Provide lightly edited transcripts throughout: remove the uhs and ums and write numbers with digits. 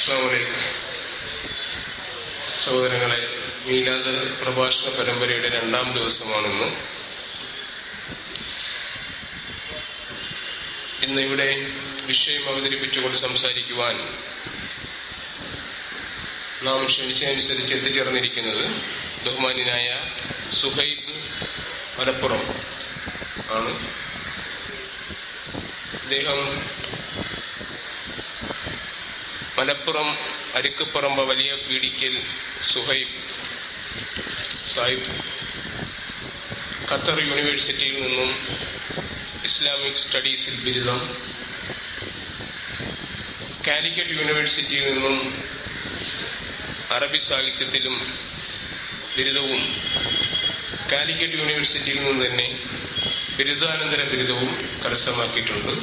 അസ്സലാമു അലൈക്കും. സഹോദരങ്ങളെ, മീലാദ് പ്രഭാഷണ പരമ്പരയുടെ 2ാം ദിവസമാണിന്ന്. ഇന്നിവിടെ വിഷയം അവതരിപ്പിച്ചുകൊണ്ട് സംസാരിക്കുവാൻ നാം ക്ഷണിച്ചതനുസരിച്ച് എത്തിച്ചേർന്നിരിക്കുന്നത് ബഹുമാന്യനായ സുഹൈബ് മലപ്പുറം ആണ്. അദ്ദേഹം മലപ്പുറം അരിക്കപ്പറമ്പ വലിയ പീടിക്കൽ സുഹൈബ് സാഹിബ് ഖത്തർ യൂണിവേഴ്സിറ്റിയിൽ നിന്നും ഇസ്ലാമിക് സ്റ്റഡീസിൽ ബിരുദം, കാലിക്കറ്റ് യൂണിവേഴ്സിറ്റിയിൽ നിന്നും അറബി സാഹിത്യത്തിലും ബിരുദവും, കാലിക്കറ്റ് യൂണിവേഴ്സിറ്റിയിൽ നിന്നും തന്നെ ബിരുദാനന്തര ബിരുദവും കരസ്ഥമാക്കിയിട്ടുണ്ട്.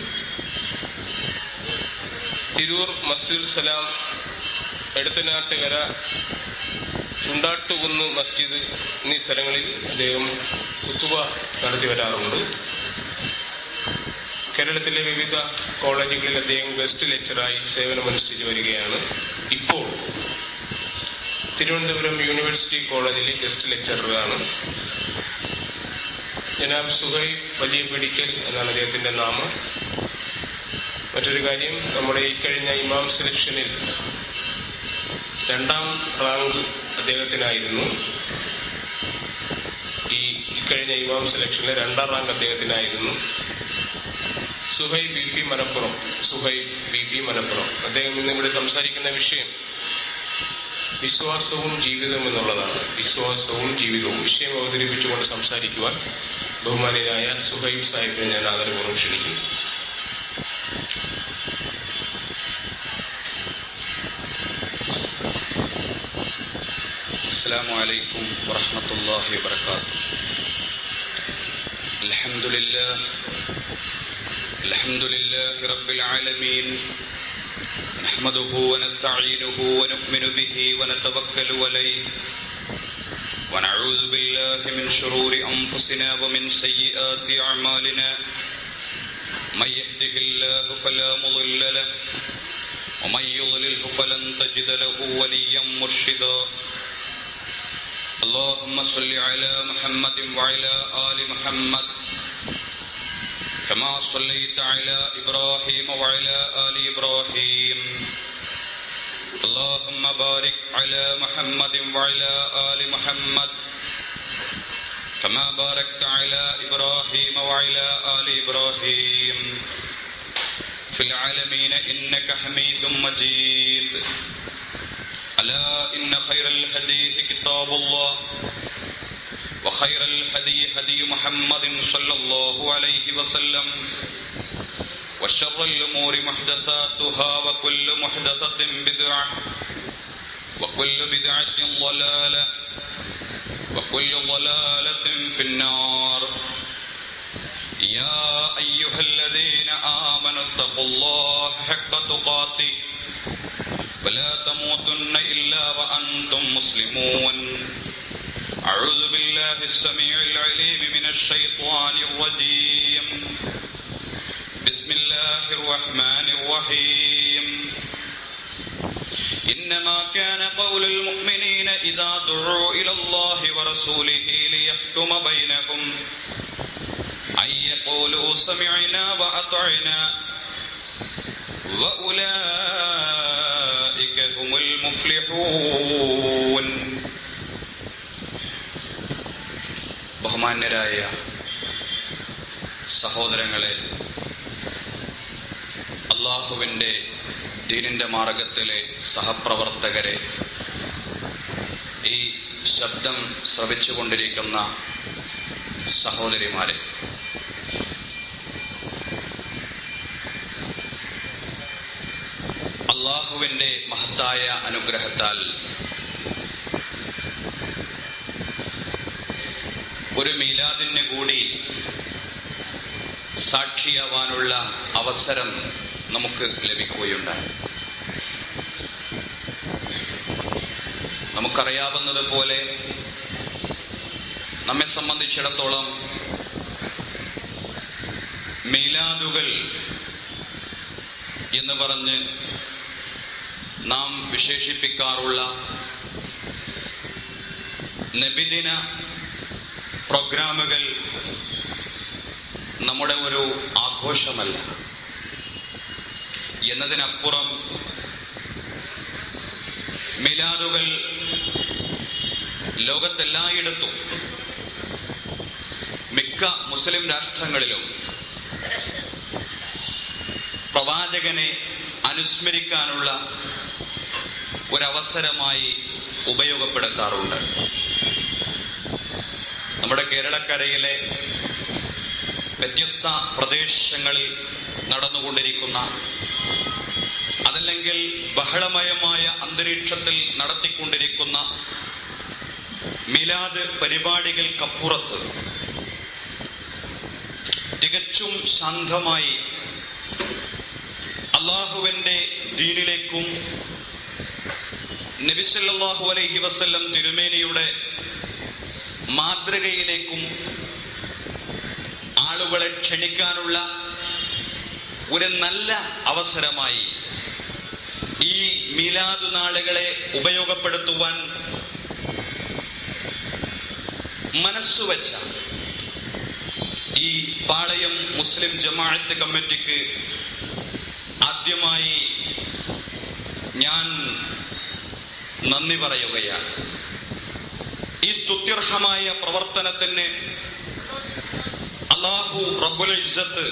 തിരൂർ മസ്ജിദുൽ സലാം, എടത്തനാട്ടുകര, ചുണ്ടാട്ടുകുന്ന് മസ്ജിദ് എന്നീ സ്ഥലങ്ങളിൽ അദ്ദേഹം ഖുതുബ നടത്തി വരാറുണ്ട്. കേരളത്തിലെ വിവിധ കോളേജുകളിൽ അദ്ദേഹം ഗസ്റ്റ് ലെക്ചറായി സേവനമനുഷ്ഠിച്ചു വരികയാണ്. ഇപ്പോൾ തിരുവനന്തപുരം യൂണിവേഴ്സിറ്റി കോളേജിലെ ഗസ്റ്റ് ലെക്ചറാണ്. ജനാബ് സുഹൈബ് വലിയ പിടിക്കൽ എന്നാണ് അദ്ദേഹത്തിന്റെ നാമം. മറ്റൊരു കാര്യം, നമ്മുടെ ഈ കഴിഞ്ഞ ഇമാം സെലക്ഷനിൽ 2ാം റാങ്ക് അദ്ദേഹത്തിനായിരുന്നു. ഈ കഴിഞ്ഞ ഇമാം സെലക്ഷനിലെ 2ാം റാങ്ക് അദ്ദേഹത്തിനായിരുന്നു. Suhaib B P Malappuram. അദ്ദേഹം ഇന്നിവിടെ സംസാരിക്കുന്ന വിഷയം വിശ്വാസവും ജീവിതവും എന്നുള്ളതാണ്. വിശ്വാസവും ജീവിതവും വിഷയം അവതരിപ്പിച്ചുകൊണ്ട് സംസാരിക്കുവാൻ ബഹുമാന്യനായ സുഹൈബ് സാഹിബിനെ ഞാൻ ആദരപൂർവ്വം ക്ഷണിക്കുന്നു. السلام عليكم ورحمة الله وبركاته. الحمد لله رب العالمين، نحمده ونستعينه ونؤمن به ونتوكل عليه، ونعوذ بالله من شرور أنفسنا ومن سيئات أعمالنا، من يهده الله فلا مضل له ومن يضلله فلن تجد له وليا مرشدا. اللهم صل على محمد وعلى آل محمد كما صليت على إبراهيم وعلى آل إبراهيم. اللهم بارك على محمد وعلى آل محمد كما باركت على إبراهيم وعلى آل إبراهيم في العالمين إنك حميد مجيد. ألا إن خير الحديث كتاب الله، وخير الهدي هدي محمد صلى الله عليه وسلم، وشر الأمور محدثاتها، وكل محدثة بدعة، وكل بدعة ضلالة، وكل ضلالة في النار. يا أيها الذين آمنوا اتقوا الله حق تقاته ولا تموتن إلا وأنتم مسلمون. أعوذ بالله السميع العليم من الشيطان الرجيم. بسم الله الرحمن الرحيم. إنما كان قول المؤمنين إذا دعوا إلى الله ورسوله ليحكم بينهم أن يقولوا سمعنا وأطعنا وأولئك هم المفلحون. ബഹുമാന്യരായ സഹോദരങ്ങളെ, അല്ലാഹുവിൻ്റെ ദീനിൻ്റെ മാർഗത്തിലെ സഹപ്രവർത്തകരെ, ഈ ശബ്ദം ശ്രവിച്ചുകൊണ്ടിരിക്കുന്ന സഹോദരിമാരെ, അല്ലാഹുവിൻ്റെ മഹത്തായ അനുഗ്രഹത്താൽ ഒരു മീലാദിന് കൂടി സാക്ഷിയാവാനുള്ള അവസരം നമുക്ക് ലഭിക്കുകയുണ്ടായി. നമുക്കറിയാവുന്നതുപോലെ നമ്മെ സംബന്ധിച്ചിടത്തോളം മീലാദുകൾ എന്ന് പറഞ്ഞ് നാം വിശേഷിപ്പിക്കാറുള്ള നബിദിന പ്രോഗ്രാമുകൾ നമ്മുടെ ഒരു ആഘോഷമല്ല എന്നതിനപ്പുറം മിലാദുകൾ ലോകത്തെല്ലായിടത്തും മിക്ക മുസ്ലിം രാഷ്ട്രങ്ങളിലും പ്രവാചകനെ അനുസ്മരിക്കാനുള്ള ഒരവസരമായി ഉപയോഗപ്പെടുത്താറുണ്ട്. നമ്മുടെ കേരളക്കരയിലെ വ്യത്യസ്ത പ്രദേശങ്ങളിൽ നടന്നുകൊണ്ടിരിക്കുന്ന, അതല്ലെങ്കിൽ ബഹളമയമായ അന്തരീക്ഷത്തിൽ നടത്തിക്കൊണ്ടിരിക്കുന്ന മിലാദ് പരിപാടികൾക്കപ്പുറത്ത് തികച്ചും ശാന്തമായി അള്ളാഹുവിൻ്റെ ദീനിലേക്കും നബി സല്ലല്ലാഹു അലൈഹി വസല്ലം തിരുമേനിയുടെ മാതൃകയിലേക്കും ആളുകളെ ക്ഷണിക്കാനുള്ള ഒരു നല്ല അവസരമായി ഈ മീലാദ് നാളുകളെ ഉപയോഗപ്പെടുത്തുവാൻ മനസ്സുവെച്ച ഈ പാളയം മുസ്ലിം ജമാഅത്ത് കമ്മിറ്റിക്ക് ആദ്യമായി ഞാൻ നന്ദി പറയുകയാണ്. ഈ സ്തുത്യർഹമായ പ്രവർത്തനത്തിന് അല്ലാഹു റബ്ബുൽ ഇസ്സത്ത്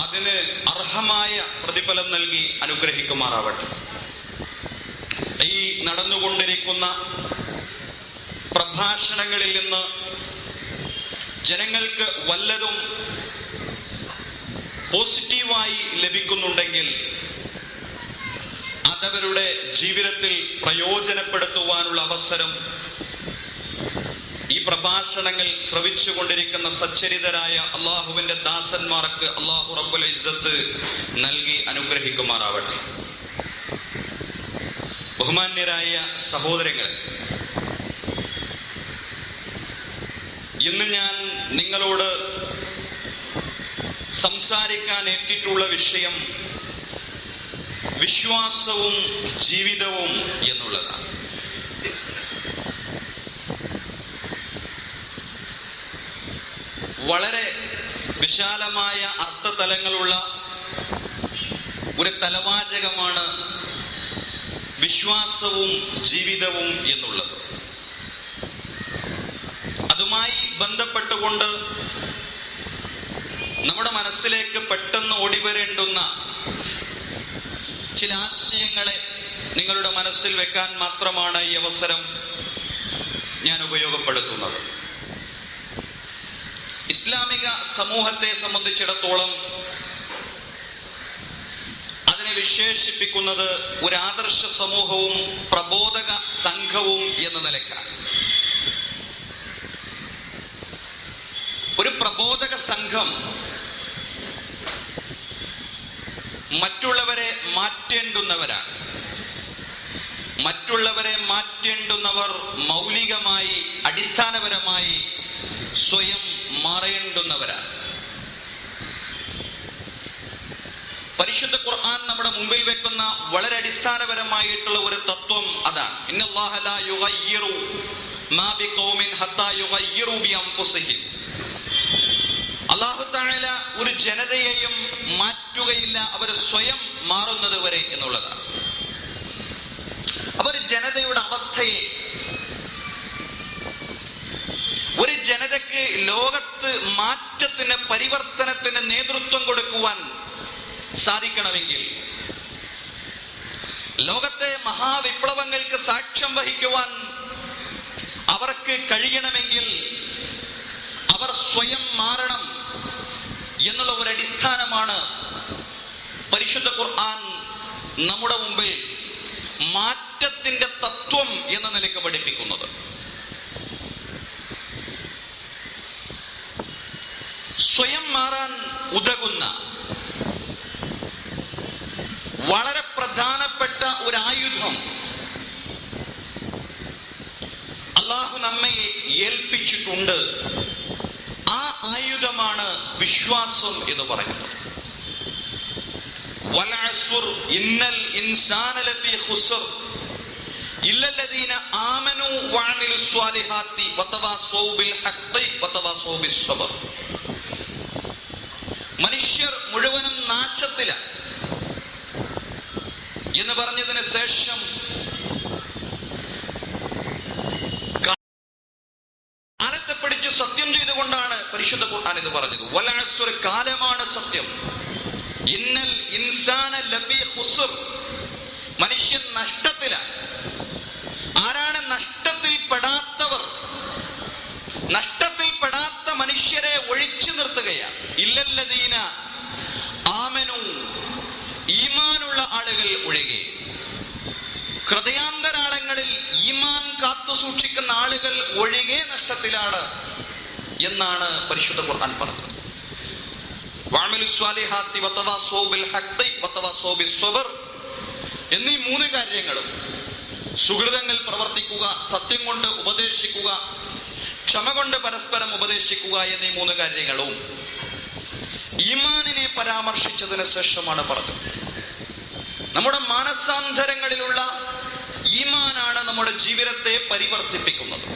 അതിന് അർഹമായ പ്രതിഫലം നൽകി അനുഗ്രഹിക്കുമാറാവട്ടെ. ഈ നടന്നുകൊണ്ടിരിക്കുന്ന പ്രഭാഷണങ്ങളിൽ നിന്ന് ജനങ്ങൾക്ക് വല്ലതും പോസിറ്റീവായി ലഭിക്കുന്നുണ്ടെങ്കിൽ അതവരുടെ ജീവിതത്തിൽ പ്രയോജനപ്പെടുത്തുവാനുള്ള അവസരം ഈ പ്രഭാഷണങ്ങൾ ശ്രവിച്ചുകൊണ്ടിരിക്കുന്ന സച്ചരിതരായ അള്ളാഹുവിന്റെ ദാസന്മാർക്ക് അള്ളാഹു റബ്ബുൽ ഇസ്സത്ത് നൽകി അനുഗ്രഹിക്കുമാറാവട്ടെ. ബഹുമാന്യരായ സഹോദരങ്ങൾ, ഇന്ന് ഞാൻ നിങ്ങളോട് സംസാരിക്കാൻ ഏറ്റിട്ടുള്ള വിഷയം വിശ്വാസവും ജീവിതവും എന്നുള്ളതാണ്. വളരെ വിശാലമായ അർത്ഥതലങ്ങളുള്ള ഒരു തലവാചകമാണ് വിശ്വാസവും ജീവിതവും എന്നുള്ളത്. അതുമായി ബന്ധപ്പെട്ടുകൊണ്ട് നമ്മുടെ മനസ്സിലേക്ക് പെട്ടെന്ന് ഓടിവരേണ്ടുന്ന ചില ആശയങ്ങളെ നിങ്ങളുടെ മനസ്സിൽ വെക്കാൻ മാത്രമാണ് ഈ അവസരം ഞാൻ ഉപയോഗപ്പെടുത്തുന്നത്. ഇസ്ലാമിക സമൂഹത്തെ സംബന്ധിച്ചിടത്തോളം അതിനെ വിശേഷിപ്പിക്കുന്നത് ഒരു ആദർശ സമൂഹവും പ്രബോധക സംഘവും എന്ന നിലക്കാണ്. ഒരു പ്രബോധക സംഘം മറ്റുള്ളവരെ മാറ്റേണ്ടുന്നവരാണ്. മറ്റുള്ളവരെ മാറ്റേണ്ടുന്നവർ മൗലികമായി അടിസ്ഥാനപരമായി സ്വയം മാറേണ്ടുന്നവരാണ്. പരിശുദ്ധ ഖുർആൻ നമ്മുടെ മുമ്പിൽ വെക്കുന്ന വളരെ അടിസ്ഥാനപരമായിട്ടുള്ള ഒരു തത്വം അതാണ്. ഇന്നല്ലാഹ ലാ യുഗയ്യിറു മാ ബിഖൗമിൻ ഹത്താ യുഗയ്യിറു ബിഅൻഫുസിഹിം. അല്ലാഹു തആല ഒരു ജനതയെയും മാറ്റുകയില്ല അവർ സ്വയം മാറുന്നത് വരെ എന്നുള്ളതാണ്. അവർ ജനതയുടെ അവസ്ഥയെ, ഒരു ജനതയ്ക്ക് ലോകത്ത് മാറ്റത്തിന്, പരിവർത്തനത്തിന് നേതൃത്വം കൊടുക്കുവാൻ സാധിക്കണമെങ്കിൽ, ലോകത്തെ മഹാവിപ്ലവങ്ങൾക്ക് സാക്ഷ്യം വഹിക്കുവാൻ അവർക്ക് കഴിയണമെങ്കിൽ അവർ സ്വയം മാറണം എന്നുള്ള ഒരു അടിസ്ഥാനമാണ് പരിശുദ്ധ ഖുർആൻ നമ്മുടെ മുമ്പിൽ മാറ്റത്തിന്റെ തത്വം എന്ന നിലയ്ക്ക് പഠിപ്പിക്കുന്നത്. സ്വയം മാറാൻ ഉതകുന്ന വളരെ പ്രധാനപ്പെട്ട ഒരു ആയുധം അല്ലാഹു നമ്മെ ഏൽപ്പിച്ചിട്ടുണ്ട്. ആ ആയുധമാണ് വിശ്വാസം എന്ന് പറയുന്നത്. വൽ അസ്ർ ഇന്നൽ ഇൻസാന ലഫീ ഖുസ്ർ ഇല്ലല്ലദീന ആമനു വഅമിലുസ് സ്വാലിഹാത്തി വതവാസൗ ബിൽ ഹഖ് വതവാസൗ ബിസ് സബ്ർ. മനുഷ്യർ മുഴുവനും നാശത്തിലാണ് എന്ന് പറഞ്ഞതിന് ശേഷം കാലത്തെ പിടിച്ച് സത്യം ചെയ്തുകൊണ്ടാണ് പരിശുദ്ധ ഖുർആൻ ഇത് പറഞ്ഞത്. വൽ അസ്ർ, കാലമാണ് സത്യം. ഇന്നൽ ഇൻസാന ലഫീ ഖുസ്ർ, മനുഷ്യൻ നഷ്ടത്തിലാണ്. ആരാണ് നഷ്ടത്തിൽ പെടാത്തവർ? നഷ്ടത്തിൽ പെടാത്ത മനുഷ്യരെ ഒഴിച്ചു നിർത്തുകയാണ്. ഇല്ലല്ലദീന ആമനു, ഈമാനുള്ള ആളുകൾ ഒഴികെ. ഹൃദയാന്തരാളങ്ങളിൽ ഈമാൻ കാത്തു സൂക്ഷിക്കുന്ന ആളുകൾ ഒഴികെ നഷ്ടത്തിലാണ് എന്നാണ് പരിശുദ്ധ ഖുർആൻ പറഞ്ഞത്. വഅമിലുസ് സ്വാലിഹാത്തി വതവാസൗ ബിൽ ഹഖ് വതവാസൗ ബിസ് സബ്ർ എന്നീ മൂന്ന് കാര്യങ്ങളും, സുഹൃതങ്ങൾ പ്രവർത്തിക്കുക, സത്യം കൊണ്ട് ഉപദേശിക്കുക, ക്ഷമ കൊണ്ട് പരസ്പരം ഉപദേശിക്കുക എന്നീ മൂന്ന് കാര്യങ്ങളും ഈമാനിനെ പരാമർശിച്ചതിന് ശേഷമാണ് പറഞ്ഞത്. നമ്മുടെ മാനസാന്തരങ്ങളിലുള്ള ഈമാനാണ് നമ്മുടെ ജീവിതത്തെ പരിവർത്തിപ്പിക്കുന്നത്.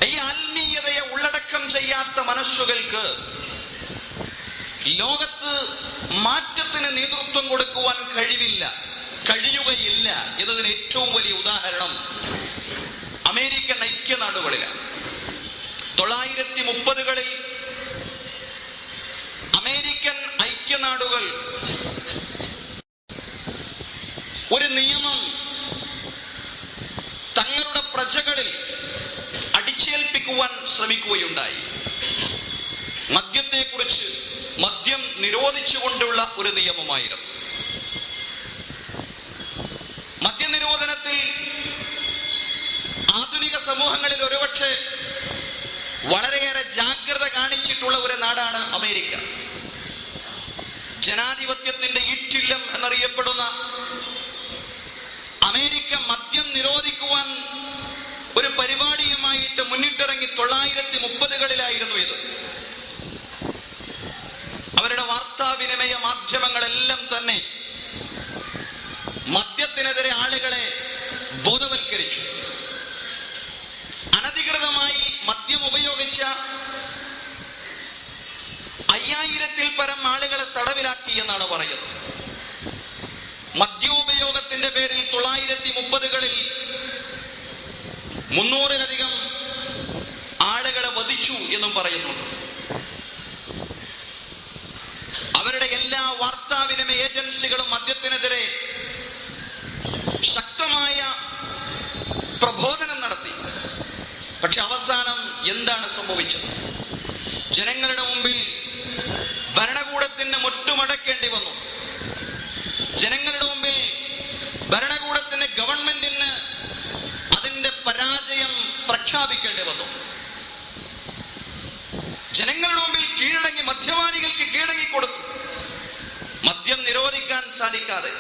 ഈ ആത്മീയതയെ ഉള്ളടക്കം ചെയ്യാത്ത മനസ്സുകൾക്ക് ലോകത്ത് മാറ്റത്തിന് നേതൃത്വം കൊടുക്കുവാൻ കഴിയുകയില്ല എന്നതിന് ഏറ്റവും വലിയ ഉദാഹരണം അമേരിക്കൻ ഐക്യനാടുകളിലാണ്. 1930കളിൽ അമേരിക്കൻ ഐക്യനാടുകൾ ഒരു നിയമം തങ്ങളുടെ പ്രജകളിൽ അടിച്ചേൽപ്പിക്കുവാൻ ശ്രമിക്കുകയുണ്ടായി. മദ്യത്തെക്കുറിച്ച്, മദ്യം നിരോധിച്ചുകൊണ്ടുള്ള ഒരു നിയമമായിരുന്നു. മദ്യനിരോധനത്തിൽ ആധുനിക സമൂഹങ്ങളിൽ ഒരുപക്ഷെ വളരെയേറെ ജാഗ്രത കാണിച്ചിട്ടുള്ള ഒരു നാടാണ് അമേരിക്ക. ജനാധിപത്യത്തിന്റെ ഈറ്റില്ലം എന്നറിയപ്പെടുന്ന അമേരിക്ക മദ്യം നിരോധിക്കുവാൻ ഒരു പരിപാടിയുമായിട്ട് മുന്നിട്ടിറങ്ങി 1930കളിലായിരുന്നു ഇത്. അവരുടെ വാർത്താവിനിമയ മാധ്യമങ്ങളെല്ലാം തന്നെ മദ്യത്തിനെതിരെ ആളുകളെ ബോധവൽക്കരിച്ചു. അനധികൃതമായി മദ്യം ഉപയോഗിച്ച 5000-ൽ പരം ആളുകളെ തടവിലാക്കി എന്നാണ് പറയുന്നത്. മദ്യോപയോഗത്തിന്റെ പേരിൽ 1930കളിൽ 300-ലധികം ആളുകളെ വധിച്ചു എന്നും പറയുന്നുണ്ട്. അവരുടെ എല്ലാ വാർത്താവിനിമയ ഏജൻസികളും മദ്യത്തിനെതിരെ ശക്തമായ പ്രബോധനം നടത്തി. പക്ഷെ അവസാനം എന്താണ് സംഭവിച്ചത്? ജനങ്ങളുടെ മുമ്പിൽ ഭരണകൂടത്തിന് മുട്ടുമടക്കേണ്ടി വന്നു. ജനങ്ങളുടെ മുമ്പിൽ ഭരണകൂടത്തിന്, ഗവൺമെന്റിന് അതിന്റെ പരാജയം പ്രഖ്യാപിക്കേണ്ടി വന്നു. ജനങ്ങളുടെ മുമ്പിൽ കീഴടങ്ങി, മദ്യപാനികൾക്ക് കീഴടങ്ങി കൊടുത്തു. മദ്യം നിരോധിക്കാൻ സാധിക്കാതെ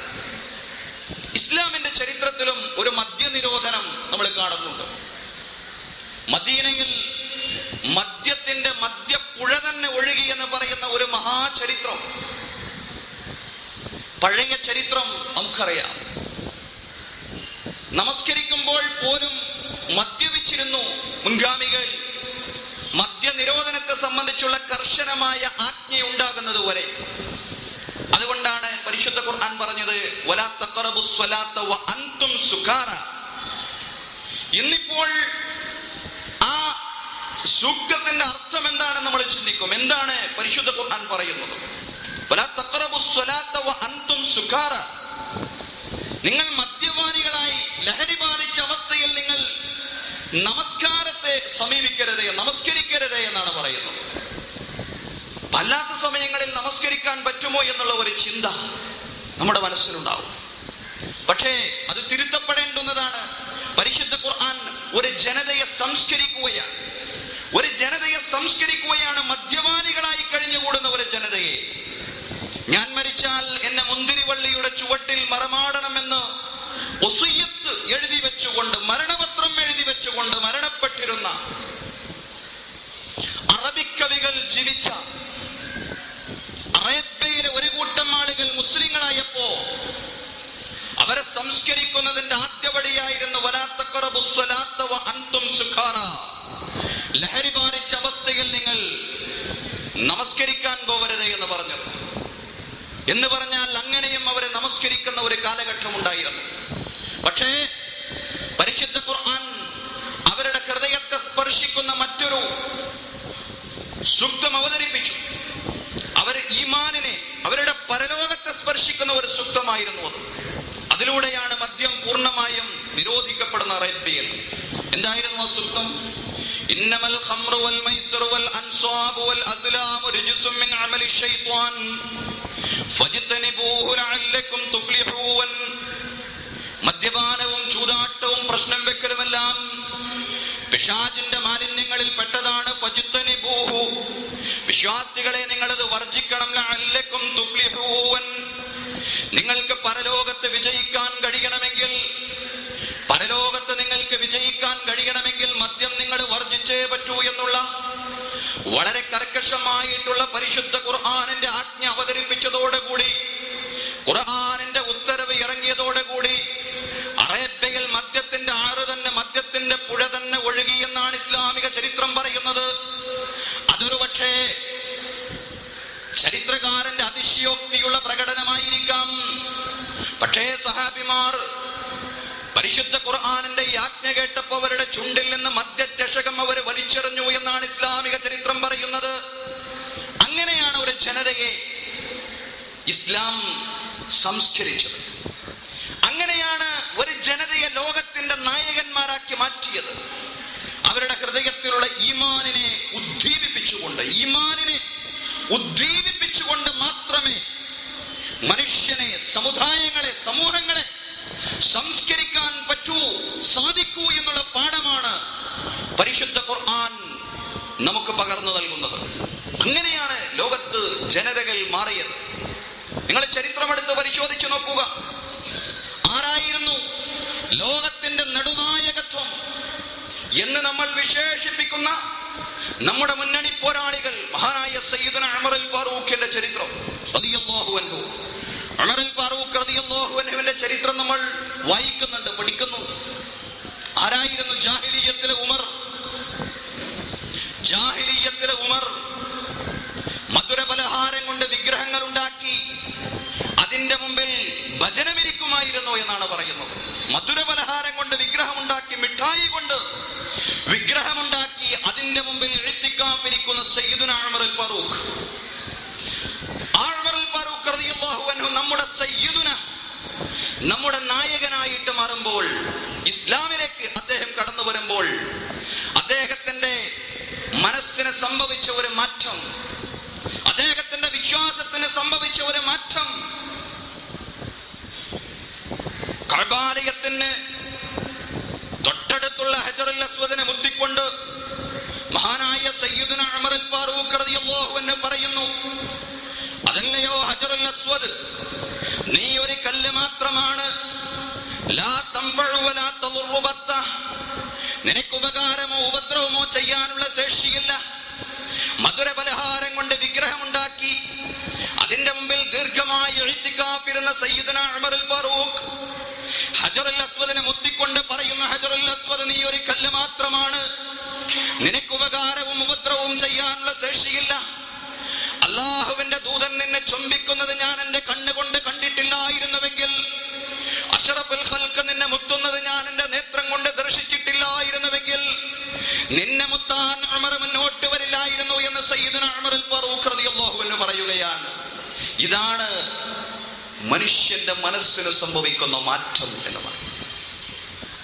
ഇസ്ലാമിന്റെ ചരിത്രത്തിലും ഒരു മദ്യനിരോധനം നമ്മൾ കാണുന്നുണ്ട്. മദീനയിൽ മദ്യത്തിന്റെ മദ്യപ്പുഴ തന്നെ ഒഴുകി എന്ന് പറയുന്ന ഒരു മഹാചരിത്രം, പഴയ ചരിത്രം നമുക്കറിയാം. നമസ്കരിക്കുമ്പോൾ പോലും മദ്യപിച്ചിരുന്നു മുൻഗാമികൾ. മദ്യനിരോധനത്തെ സംബന്ധിച്ചുള്ള കർശനമായ ആജ്ഞയുണ്ടാകുന്നത് വരെ. അതുകൊണ്ടാണ് പരിശുദ്ധ ഖുർആൻ പറഞ്ഞത് വലാ തഖറബുസ് സ്വലാത്ത വ അൻതും സുകാര. ഇന്നിപ്പോൾ ആ സൂക്തത്തിന്റെ അർത്ഥം എന്താണെന്ന് നമ്മൾ ചിന്തിക്കും. എന്താണ് പരിശുദ്ധ ഖുർആൻ പറയുന്നത്? വലാ തഖറബുസ് സ്വലാത്ത വ അൻതും സുകാര. നിങ്ങൾ മദ്യപാനികളായി, ലഹരി ബാധിച്ച അവസ്ഥയിൽ നിങ്ങൾ നമസ്കാരത്തെ സമീപിക്കരുത്, നമസ്കരിക്കരുത് എന്നാണ് പറയുന്നത്. അല്ലാത്ത സമയങ്ങളിൽ നമസ്കരിക്കാൻ പറ്റുമോ എന്നുള്ള ഒരു ചിന്ത നമ്മുടെ മനസ്സിലുണ്ടാവും. പക്ഷേ അത് തിരുത്തപ്പെടേണ്ടുന്നതാണ്. പരിശുദ്ധ ഖുർആൻ ഒരു ജനതയെ സംസ്കരിക്കുകയാണ്. ഒരു ജനതയെ സംസ്കരിക്കുകയാണ്, മദ്യപാനികളായി കഴിഞ്ഞുകൂടുന്ന ഒരു ജനതയെ. ഞാൻ മരിച്ചാൽ എന്നെ മുന്തിരിവള്ളിയുടെ ചുവട്ടിൽ മറമാടണമെന്ന് വസിയ്യത്ത് എഴുതി വെച്ചുകൊണ്ട്, മരണപത്രം എഴുതി വെച്ചുകൊണ്ട് മരണപ്പെട്ടിരുന്ന അറബിക്കവികൾ ജീവിച്ച, മുസ്ലിങ്ങളായപ്പോ അവരെ സംസ്കരിക്കുന്നതിന്റെ ആദ്യപടിയായിരുന്നു വലാ തഖറബുസ് സ്വലാത്ത വ അൻതും സുഖാറ, ലഹരി ബാധിച്ച അവസ്ഥയിൽ നിങ്ങൾ നമസ്കരിക്കാൻ പോവരുത് എന്ന് പറഞ്ഞത്. എന്ന് പറഞ്ഞാൽ അങ്ങനെയും അവരെ നമസ്കരിക്കുന്ന ഒരു കാലഘട്ടം ഉണ്ടായിരുന്നു. പക്ഷേ പരിശുദ്ധ ഖുർആൻ അവരുടെ ഹൃദയത്തെ സ്പർശിക്കുന്ന മറ്റൊരു സൂക്തം അവതരിപ്പിച്ചു. അവർ ഈമാനിനെ, അവരുടെ പരലോകത്തെ സ്പർശിക്കുന്ന ഒരു സൂക്തമായിരുന്നു അത്. അതിലൂടെയാണ് മദ്യം പൂർണ്ണമായും നിരോധിക്കപ്പെടുന്ന അറേബ്യയിൽ. എന്തായിരുന്നു ആ സൂക്തം? ഇന്നമൽ ഖംറു വൽ മൈസിറു വൽ അൻസാബു വൽ അസ്ലാമു റിജ്സും മിൻ അമലി ശൈത്വാൻ ഫജ്തനിബൂഹു ലഅല്ലകും തുഫ്ലിഹൂൻ. മദ്യപാനവും ചൂതാട്ടവും പ്രശ്നം വെക്കലുമെല്ലാം പിശാചിന്റെ മാലിന്യങ്ങളിൽ പെട്ടതാണ്. ഫജ്തനിബൂഹു, വിശ്വാസികളെ നിങ്ങളത് വർജിക്കണം. ലഅല്ലകും തുഫ്ലിഹൂൻ, നിങ്ങൾക്ക് പരലോകത്ത് വിജയിക്കാൻ കഴിയണമെങ്കിൽ, പരലോകത്ത് നിങ്ങൾക്ക് വിജയിക്കാൻ കഴിയണമെങ്കിൽ മദ്യം നിങ്ങൾ വർജിച്ചേ പറ്റൂ എന്നുള്ള വളരെ കർക്കശമായിട്ടുള്ള പരിശുദ്ധ ഖുർആനിന്റെ ആജ്ഞ അവതരിപ്പിച്ചതോടുകൂടി, ഖുർആനിന്റെ ഉത്തരവ് ഇറങ്ങിയതോടുകൂടി അറേബ്യയിൽ മദ്യത്തിന്റെ ആറ് തന്നെ, മദ്യത്തിന്റെ പുഴ തന്നെ ഒഴുകി എന്നാണ് ഇസ്ലാമിക ചരിത്രം പറയുന്നത്. അതൊരു പക്ഷേ ചരിത്രകാരന്റെ അതിശയോക്തിയുള്ള പ്രകടനമായിരിക്കാം. പക്ഷേ സഹാബിമാർ പരിശുദ്ധ ഖുർആനിന്റെ ഈ ആജ്ഞ കേട്ടപ്പോൾ അവരുടെ ചുണ്ടിൽ നിന്ന് മദ്യചഷകം അവർ വലിച്ചെറിഞ്ഞു എന്നാണ് ഇസ്ലാമിക ചരിത്രം പറയുന്നത്. അങ്ങനെയാണ് ഒരു ജനതയെ ഇസ്ലാം സംസ്കരിച്ചത്. അങ്ങനെയാണ് ഒരു ജനതയെ ലോകത്തിന്റെ നായകന്മാരാക്കി മാറ്റിയത്. അവരുടെ ഹൃദയത്തിലുള്ള ഈമാനിനെ ഉദ്ദീപിപ്പിച്ചുകൊണ്ട് മാത്രമേ മനുഷ്യനെ, സമുദായങ്ങളെ, സമൂഹങ്ങളെ സംസ്കരിക്കാൻ സാധിക്കൂ എന്നുള്ള പാഠമാണ് പരിശുദ്ധ ഖുർആൻ നമുക്ക് പകർന്നു നൽകുന്നത്. അങ്ങനെയാണ് ലോകത്ത് ജനതകൾ മാറിയത്. നിങ്ങൾ ചരിത്രമെടുത്ത് പരിശോധിച്ചു നോക്കുക. ആരായിരുന്നു ലോകത്തിന്റെ നെടുനായകത്വം എന്ന് നമ്മൾ വിശേഷിപ്പിക്കുന്ന നമ്മുടെ മുന്നണി പോരാളികൾ? മഹാനായ സയ്യിദുന ഉമർ അൽ ഫാറൂഖിന്റെ ചരിത്രം റളിയല്ലാഹു അൻഹു. ഉമർ അൽ ഫാറൂഖ് റളിയല്ലാഹു അൻഹുവിന്റെ ചരിത്രം നമ്മൾ വായിക്കുന്നുണ്ട്, പഠിക്കുന്നുണ്ട്. ആരായിരുന്നു ജാഹിലിയ്യത്തിലെ ഉമർ? ജാഹിലിയ്യത്തിലെ ഉമർ മധുര പലഹാരം കൊണ്ട് വിഗ്രഹങ്ങൾ ഉണ്ടാക്കി അതിന്റെ മുമ്പിൽ ഭജനമിരിക്കുമായിരുന്നു എന്നാണ് പറയുന്നത്. മധുര പലഹാരം കൊണ്ട് വിഗ്രഹമുണ്ടാക്കി, മിഠായി കൊണ്ട് വിഗ്രഹമുണ്ടാക്കി അതിന്റെ മുമ്പിൽ ഇഴ്തികാഫിരിക്കുന്ന സയ്യിദുന ഉമർ അൽ ഫാറൂഖ്. ആ ഉമർ അൽ ഫാറൂഖ് റളിയല്ലാഹു അൻഹു നമ്മുടെ സയ്യിദുന, നമ്മുടെ നായകനായിട്ട് മാറുമ്പോൾ, ഇസ്ലാമിലേക്ക് അദ്ദേഹം കടന്നു വരുമ്പോൾ അദ്ദേഹത്തിന്റെ മനസ്സിന് സംഭവിച്ച ഒരു മാറ്റം, അദ്ദേഹത്തിന്റെ വിശ്വാസത്തിന് സംഭവിച്ച ഒരു മാറ്റം, കഅബാലയത്തിന് തൊട്ടടുത്തുള്ള ഹജറുൽ അസ്വദിനെ മുത്തിക്കൊണ്ട് മഹാനായ സയ്യിദുന ഉമർ അൽ ഫാറൂഖ് റളിയല്ലാഹു അൻഹു പറയുന്നു, അതല്ലയോ ഹജറുൽ അസ്വദ്, നീ ഒരു കല്ല് മാത്രമാണ്. ലാ തൻഫഉ വലാ തദുറു ബത്ത, നിനക്ക് ഉപകാരമോ ഉപദ്രവമോ ചെയ്യാനുള്ള ശേഷിയില്ല. മധുര പലഹാരം കൊണ്ട് വിഗ്രഹമുണ്ടാക്കി അതിന്റെ മുമ്പിൽ ദീർഘമായി ഇഴ്തികാഫിരുന്ന സയ്യിദുന ഉമർ അൽ ഫാറൂഖ് ഹജറുൽ അസ്വദിനെ മുത്തിക്കൊണ്ട് പറയുന്ന, ഹജറുൽ അസ്വദ്, നീ ഒരു കല്ല് മാത്രമാണ്. നിനക്ക് ഉപകാരവും ഉപദ്രവവും ചെയ്യാനുള്ള ശേഷിയില്ല. അല്ലാഹുവിന്റെ ദൂതൻ നിന്നെ ചുംബിക്കുന്നത് ഞാൻ എന്റെ കണ്ണുകൊണ്ട് കണ്ടിട്ടില്ലായിരുന്നുവെങ്കിൽ, അഷ്റഫുൽ ഖൽഖ് നിന്നെ മുത്തുന്നത് ഞാൻ എന്റെ നേത്രം കൊണ്ട് ദർശിച്ചിട്ടില്ലായിരുന്നുവെങ്കിൽ, നിന്നെ മുത്താൻ ഉമർ മുന്നോട്ട് വരില്ലായിരുന്നു എന്ന് സയ്യിദുന ഉമർ അൽ ഫാറൂഖ് റളിയല്ലാഹു അൻഹു പറയുകയാണ്. ഇതാണ് മനുഷ്യന്റെ മനസ്സിന് സംഭവിക്കുന്ന മാറ്റം എന്ന് പറയും.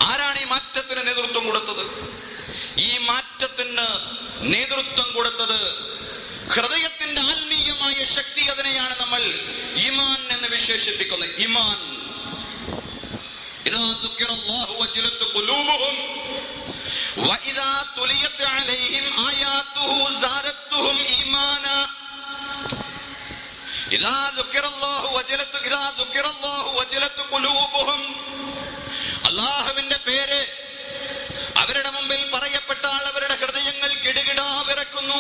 ആരാണ് ഈ മാറ്റത്തിന് നേതൃത്വം കൊടുത്തത്? ഈ മാറ്റത്തിന് നേതൃത്വം കൊടുത്തത് ഹൃദയത്തിന്റെ ആത്മീയമായ ശക്തി. അതിനെയാണ് നമ്മൾ ഈമാൻ എന്ന് വിശേഷിപ്പിക്കുന്നത്. ഈമാൻ. ഇദാ ദുക്കിറല്ലാഹു വജിലത് ഖുലൂബുഹും വഇദാ തുലിയത് അലൈഹിം ആയാതുഹു സാദത്തുഹും ഈമാനാ. ഇദാ ദുക്കിറല്ലാഹു വജിലത് ഖുലൂബുഹും, അല്ലാഹുവിന്റെ പേര് അവരുടെ മുമ്പിൽ പറയപ്പെട്ടാൽ അവരുടെ ഹൃദയങ്ങൾ കിടുകിടാ വിറക്കുന്നു.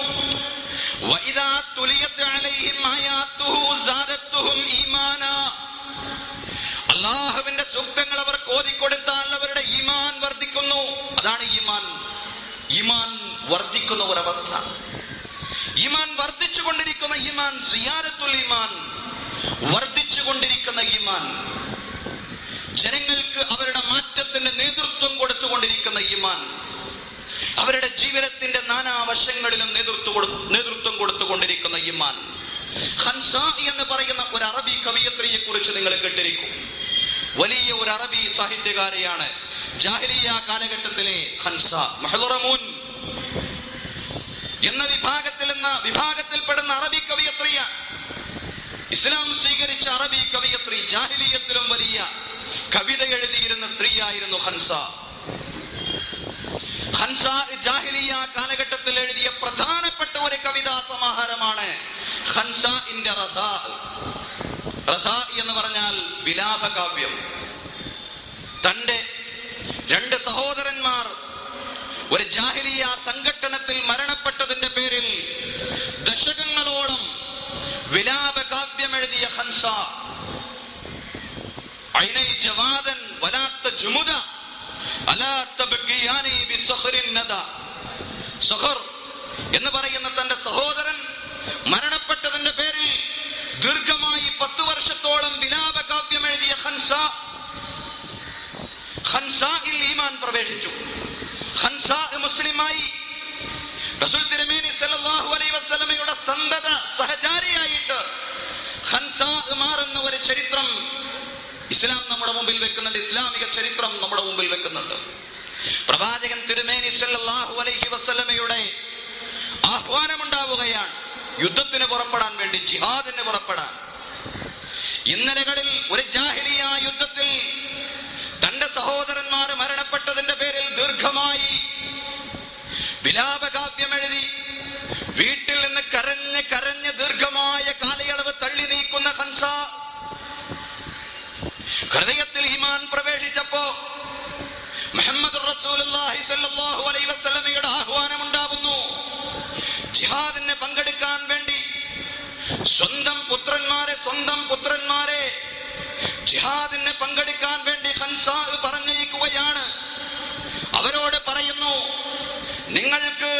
വഇദാ തുലിയത് അലൈഹിം ആയാതുഹു സാദത്തുഹും ഈമാനാ, അള്ളാഹുവിന്റെ സൂക്തങ്ങൾ അവർക്ക് ഓതിക്കൊടുത്താൽ അവരുടെ ഈമാൻ വർദ്ധിക്കുന്നു. അതാണ് ഈമാൻ. ഈമാൻ വർദ്ധിക്കുന്ന ഒരവസ്ഥ. ഈമാൻ വർദ്ധിച്ചു കൊണ്ടിരിക്കുന്ന ഈമാൻ, സിയാരത്തുൽ ഈമാൻ, വർദ്ധിച്ചു കൊണ്ടിരിക്കുന്ന ഈമാൻ, ജനങ്ങൾക്ക് അവരുടെ മാറ്റത്തിന് നേതൃത്വം കൊടുത്തുകൊണ്ടിരിക്കുന്ന ഈമാൻ, അവരുടെ ജീവിതത്തിന്റെ നാനാവശങ്ങളിലും നേതൃത്വം കൊടുത്തുകൊണ്ടിരിക്കുന്ന ഈമാൻ. ഖൻസ എന്ന് പറയുന്ന ഒരു അറബി കവിയത്രിയെ കുറിച്ച് നിങ്ങൾ കേട്ടിരിക്കും. വലിയ ഒരു അറബി സാഹിത്യകാരിയാണ്. ജാഹിലിയ കാലഘട്ടത്തിലെ ഖൻസ മുഹ്ളറമൂൻ എന്ന വിഭാഗത്തിൽപ്പെടുന്ന അറബി കവിയത്രിയാണ്. ഇസ്ലാം സ്വീകരിച്ച അറബി കവിയത്രി. ജാഹിലിയത്തിലും വലിയ കവിത എഴുതിയിരുന്ന സ്ത്രീയായിരുന്നു ഖൻസ. ഖൻസ ജാഹിലിയ കാലഘട്ടത്തിൽ എഴുതിയ പ്രധാനപ്പെട്ട ഒരു കവിതാ സമാഹാരമാണ് ഖൻസഇന്റെ റദാ. റദാ എന്ന് പറഞ്ഞാൽ വിലാപകാവ്യം. തന്റെ 2 സഹോദരന്മാർ ഒരു ജാഹിലിയ സംഘട്ടനത്തിൽ മരണപ്പെട്ടതിന്റെ പേരിൽ ദശകങ്ങളോളം വിലാപകാവ്യം എഴുതിയ ഖൻസ ഐനൈ ജവാദൻ വലാത്ത ജുമുദ അലാ തബ്കിയാനി ബിസഖറിൻ നദ. സഖർ എന്ന് പറയുന്ന തന്റെ സഹോദരൻ മരണപ്പെട്ടതിന്റെ പേരിൽ ദീർഘമായി 10 വർഷത്തോളം വിലാപകാവ്യം എഴുതിയ ഖൻസയിൽ ഈമാൻ പ്രവേശിച്ചു. ഖൻസ മുസ്ലിമായി. റസൂൽ തിരുമേനി സല്ലല്ലാഹു അലൈഹി വസല്ലമയുടെ സന്തത സഹചാരിയായിട്ട് ഖൻസ മാറുന്ന ഒരു ചരിത്രം ഇസ്ലാം നമ്മുടെ മുമ്പിൽ വെക്കുന്നുണ്ട്. ഇസ്ലാമിക ചരിത്രം നമ്മുടെ മുമ്പിൽ വെക്കുന്നുണ്ട്. പ്രവാചകൻ തിരുമേനി സല്ലല്ലാഹു അലൈഹി വസല്ലമയുടെ ആഹ്വാനമുണ്ടാവുകയാണ് യുദ്ധത്തിന് പുറപ്പെടാൻ വേണ്ടി, ജിഹാദിന് പുറപ്പെടാൻ. ഇന്നലകളിൽ ഒരു ജാഹിലിയ യുദ്ധത്തിൽ തന്റെ സഹോദരന്മാർ മരണപ്പെട്ടതിന്റെ പേരിൽ ദീർഘമായി വിലാപകാവ്യം എഴുതി വീട്ടിൽ നിന്ന് കരഞ്ഞ് ദീർഘമായ കാലയളവ് തള്ളി നീക്കുന്ന ഖൻസ ഹൃദയത്തിൽ ഈമാൻ പ്രവേശിച്ചപ്പോ മുഹമ്മദ് റസൂലുള്ളാഹി സ്വല്ലല്ലാഹു അലൈഹി വസല്ലമയുടെ ആഹ്വാനം ഉണ്ടാവുന്നു. ജിഹാദിന് പങ്കെടുക്കാൻ വേണ്ടി സ്വന്തം പുത്രന്മാരെ ജിഹാദിന് പങ്കെടുക്കാൻ വേണ്ടി ഖൻസ പറഞ്ഞയക്കുകയാണ്. അവരോട് പറയുന്നു, നിങ്ങൾക്ക്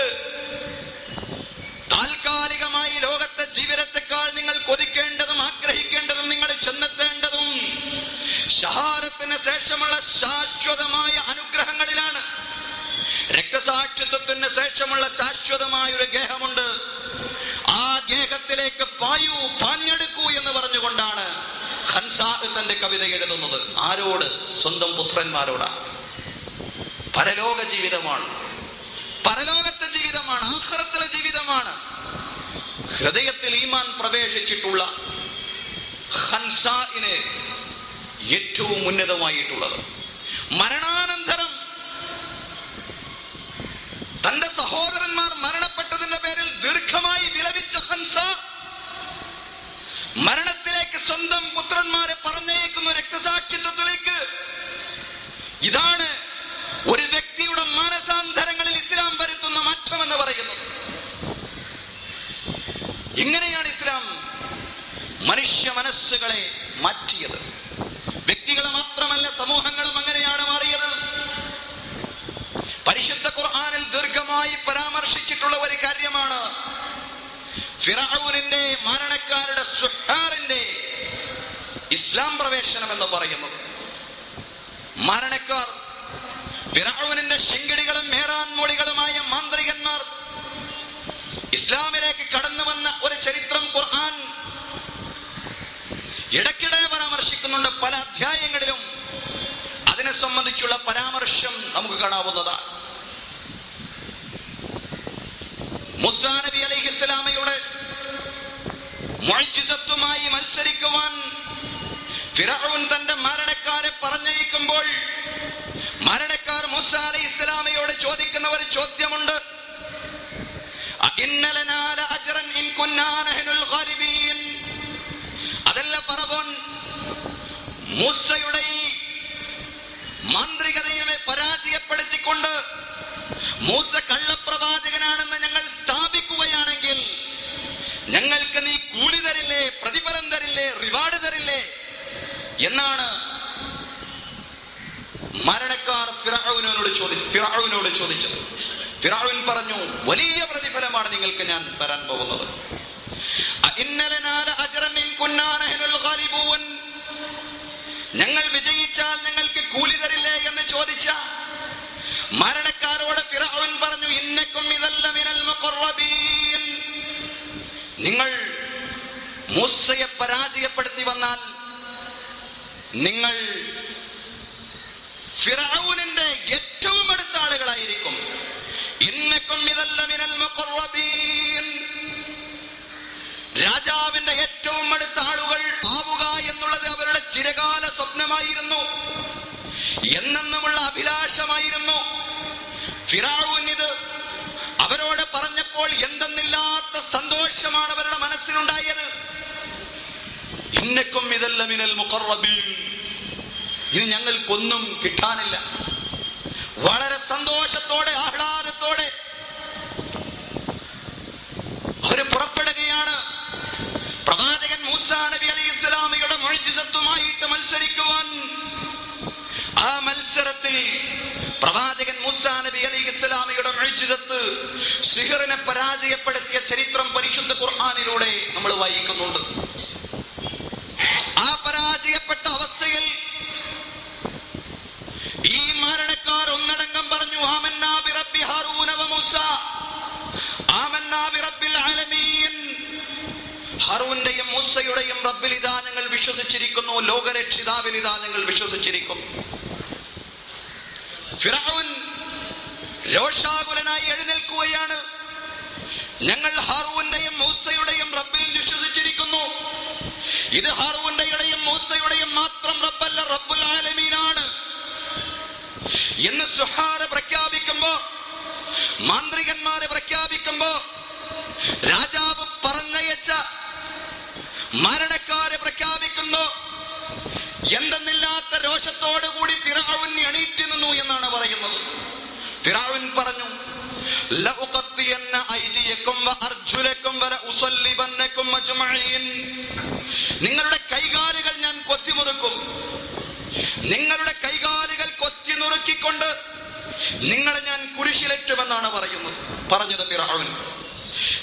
താൽക്കാലികമായി ലോകത്തെ ജീവിതത്തെക്കാൾ നിങ്ങൾ കൊതിക്കേണ്ടതും ആഗ്രഹിക്കേണ്ടതും നിങ്ങൾ ചെന്നെത്തേണ്ടതും ഷഹാദത്തിന് ശേഷമുള്ള ശാശ്വതമായ അനുഗ്രഹങ്ങളിലാണ്. രക്തസാക്ഷിത്വത്തിന് ശേഷമുള്ള ശാശ്വതമായ ഒരു ഗേഹമുണ്ട്. ആ ഗേഹത്തിലേക്ക് പാഞ്ഞെടുക്കൂ എന്ന് പറഞ്ഞുകൊണ്ടാണ് ഖൻസ തന്റെ കവിത എഴുതുന്നത്. ആരോട്? സ്വന്തം പുത്രന്മാരോടാണ്. പരലോക ജീവിതമാണ്, പരലോകത്തെ ജീവിതമാണ്, ആഖിറത്തിലെ ജീവിതമാണ്. ഹൃദയത്തിൽ ഈമാൻ പ്രവേശിച്ചിട്ടുള്ള ഖൻസഇന് ഏറ്റവും ഉന്നതമായിട്ടുള്ളത് മരണാനന്തരം തന്റെ സഹോദരന്മാർ മരണപ്പെട്ടതിന്റെ പേരിൽ ദീർഘമായി വിലപിച്ച ഖൻസ മരണത്തിലേക്ക് സ്വന്തം പുത്രന്മാരെ പറഞ്ഞയക്കുന്ന രക്തസാക്ഷിത്വത്തിലേക്ക്. ഇതാണ് ഒരു വ്യക്തിയുടെ മാനസാന്തരങ്ങളിൽ ഇസ്ലാം വരുത്തുന്ന മാറ്റം എന്ന് പറയുന്നത്. ഇങ്ങനെയാണ് ഇസ്ലാം മനുഷ്യ മനസ്സുകളെ മാറ്റിയത്. വ്യക്തികളെ മാത്രമല്ല, സമൂഹങ്ങളും അങ്ങനെയാണ് മാറിയത്. പരിശുദ്ധ ഖുർആനിൽ ദീർഘമായി പരാമർശിച്ചിട്ടുള്ള ഒരു കാര്യമാണ് ഫിറഔനിന്റെ മാരണക്കാരുടെ സുഹാറിന്റെ ഇസ്ലാം പ്രവേശനം എന്ന് പറയുന്നത്. മാരണക്കാർ, ഫിറഔനിന്റെ ശിങ്കിടികളും മേറാൻമൂളികളുമായ മാന്ത്രികന്മാർ ഇസ്ലാമിലേക്ക് കടന്നു വന്ന ഒരു ചരിത്രം ഖുർആൻ ഇടയ്ക്കിടെ പരാമർശിക്കുന്നുണ്ട്. പല അധ്യായങ്ങളിലും അതിനെ സംബന്ധിച്ചുള്ള പരാമർശം നമുക്ക് കാണാവുന്നതാണ്. മൂസാ നബി അലൈഹിസ്സലാമയുടെ മുഅ്ജിസത്തുമായി മത്സരിക്കുവാൻ ഫിറഔൻ തന്റെ മരണക്കാരെ പറഞ്ഞയക്കുമ്പോൾ മരണക്കാർ മൂസാ അലൈഹിസ്സലാമയോട് ചോദിക്കുന്ന ഒരു ചോദ്യമുണ്ട്. അഇന്ന ലനാ ലഅജ്റൻ ഇൻ കുന്നാ നഹ്നുൽ ഗാലിബീൻ. അതല്ല പറവോൻ, മൂസയുടെ ഈ മാന്ത്രികതയെ പരാജയപ്പെടുത്തിക്കൊണ്ട് മൂസ കള്ളപ്രവാചകനാണെന്ന് ഞങ്ങൾ സ്ഥാപിക്കുകയാണെങ്കിൽ ഞങ്ങൾക്ക് നീ കൂലി തരില്ലേ, പ്രതിഫലം തരില്ലേ, റിവാർഡ് തരില്ലേ എന്നാണ് മരണക്കാർ ഫിറഔനോട് ചോദിച്ചത്. ഫിറഔൻ പറഞ്ഞു, വലിയ പ്രതിഫലമാണ് നിങ്ങൾക്ക് ഞാൻ തരാൻ പോകുന്നത്. ഞങ്ങൾ വിജയിച്ചാൽ ഞങ്ങൾക്ക് കൂലി തരില്ലേ എന്ന് ചോദിച്ച മരണക്കാരോട് ഫിറഔൻ പറഞ്ഞു, ഇന്നക്കും ഇദല്ല മിനൽ മുഖറബീൻ. നിങ്ങൾ മൂസയെ പരാജയപ്പെടുത്തി വന്നാൽ നിങ്ങൾ ഫിറഔനിന്റെ ഏറ്റവും അടുത്ത ആളുകളായിരിക്കും. ഇന്നക്കും ഇദല്ല മിനൽ മുഖറബീൻ. രാജാവിന്റെ ഏറ്റവും അടുത്ത ആളുകൾ ആവുക എന്നുള്ളത് അവരുടെ ചിരകാല സ്വപ്നമായിരുന്നു, എന്നെന്നുമുള്ള അഭിലാഷമായിരുന്നു. ഫിറഔൻ ഇത് അവരോട് പറഞ്ഞപ്പോൾ എന്തെന്നില്ലാത്ത സന്തോഷമാണ് അവരുടെ മനസ്സിലുണ്ടായത്. ഇന്നക്കും ഇദല്ല മിനൽ മുഖറബീൻ. ഇനി ഞങ്ങൾക്കൊന്നും കിട്ടാനില്ല. വളരെ സന്തോഷത്തോടെ ആഹ്ലാദത്തോടെ അവര് പുറപ്പെടുകയാണ്. പ്രവാചകൻ മൂസാ നബി അലൈഹി ഇസ്ലാമിയുടെ മുഅ്ജിസത്തുമായിട്ട് മത്സരിക്കുവാൻ. ആ മത്സരത്തിൽ പ്രവാചകൻ മൂസാ നബി അലൈഹി ഇസ്ലാമിയുടെ മുഅ്ജിസത്ത് സിഹറിനെ പരാജയപ്പെടുത്തിയ ചരിത്രം പരിശുദ്ധ ഖുർആനിലൂടെ നമ്മൾ വായിക്കുന്നുണ്ട്. ആ പരാജയപ്പെട്ട അവസ്ഥയിൽ ഈ മരണക്കാർ ഒന്നടങ്കം പറഞ്ഞു, ആമന്നാ ബിറബ്ബി ഹാറൂന വ മൂസ, ആമന്നാ ബിറബ്ബിൽ ആലമീൻ. ഹാറൂന്റെയും മൂസയുടെയും റബ്ബിൽ ഇതാ ഞങ്ങൾ വിശ്വസിച്ചിരിക്കുന്നു, ലോകരക്ഷിതാവിൽ ഇതാ ഞങ്ങൾ വിശ്വസിച്ചിരിക്കുന്നു. ഫിറഔൻ രോഷാകുലനായി എഴുന്നേൽക്കുകയാണ്. ഞങ്ങൾ ഹാറൂന്റെയും മൂസയുടെയും റബ്ബിൽ വിശ്വസിച്ചിരിക്കുന്നു. ഇത് ഹാറൂന്റെയും മൂസയുടെയും മാത്രം റബ്ബല്ല, റബ്ബുൽ ആലമീനാണ് എന്ന് സുഹാറ പ്രഖ്യാപിക്കുമ്പോ, മാന്ത്രികന്മാരെ പ്രഖ്യാപിക്കുമ്പോ, രാജാവ് പറഞ്ഞയച്ച മരണക്കാരെ പ്രഖ്യാപിക്കുന്നു. എന്തെന്നില്ലാത്ത രോഷത്തോടു കൂടി ഫിറഔൻ എണീറ്റ് നിന്നു എന്നാണ് പറയുന്നത്. ഫിറഔൻ പറഞ്ഞു, ലഉഖത്തിയന്ന ഐദിയക്കും വഅർജുലക്കും വലഉസല്ലിബന്നക്കും അജ്മഈൻ. നിങ്ങളുടെ കൈകാലുകൾ ഞാൻ കൊത്തിമുറുക്കും. നിങ്ങളുടെ കൈകാലുകൾ കൊത്തി നുറുക്കിക്കൊണ്ട് നിങ്ങളെ ഞാൻ കുരിശിലേറ്റുമെന്നാണ് പറഞ്ഞത് ഫിറഔൻ.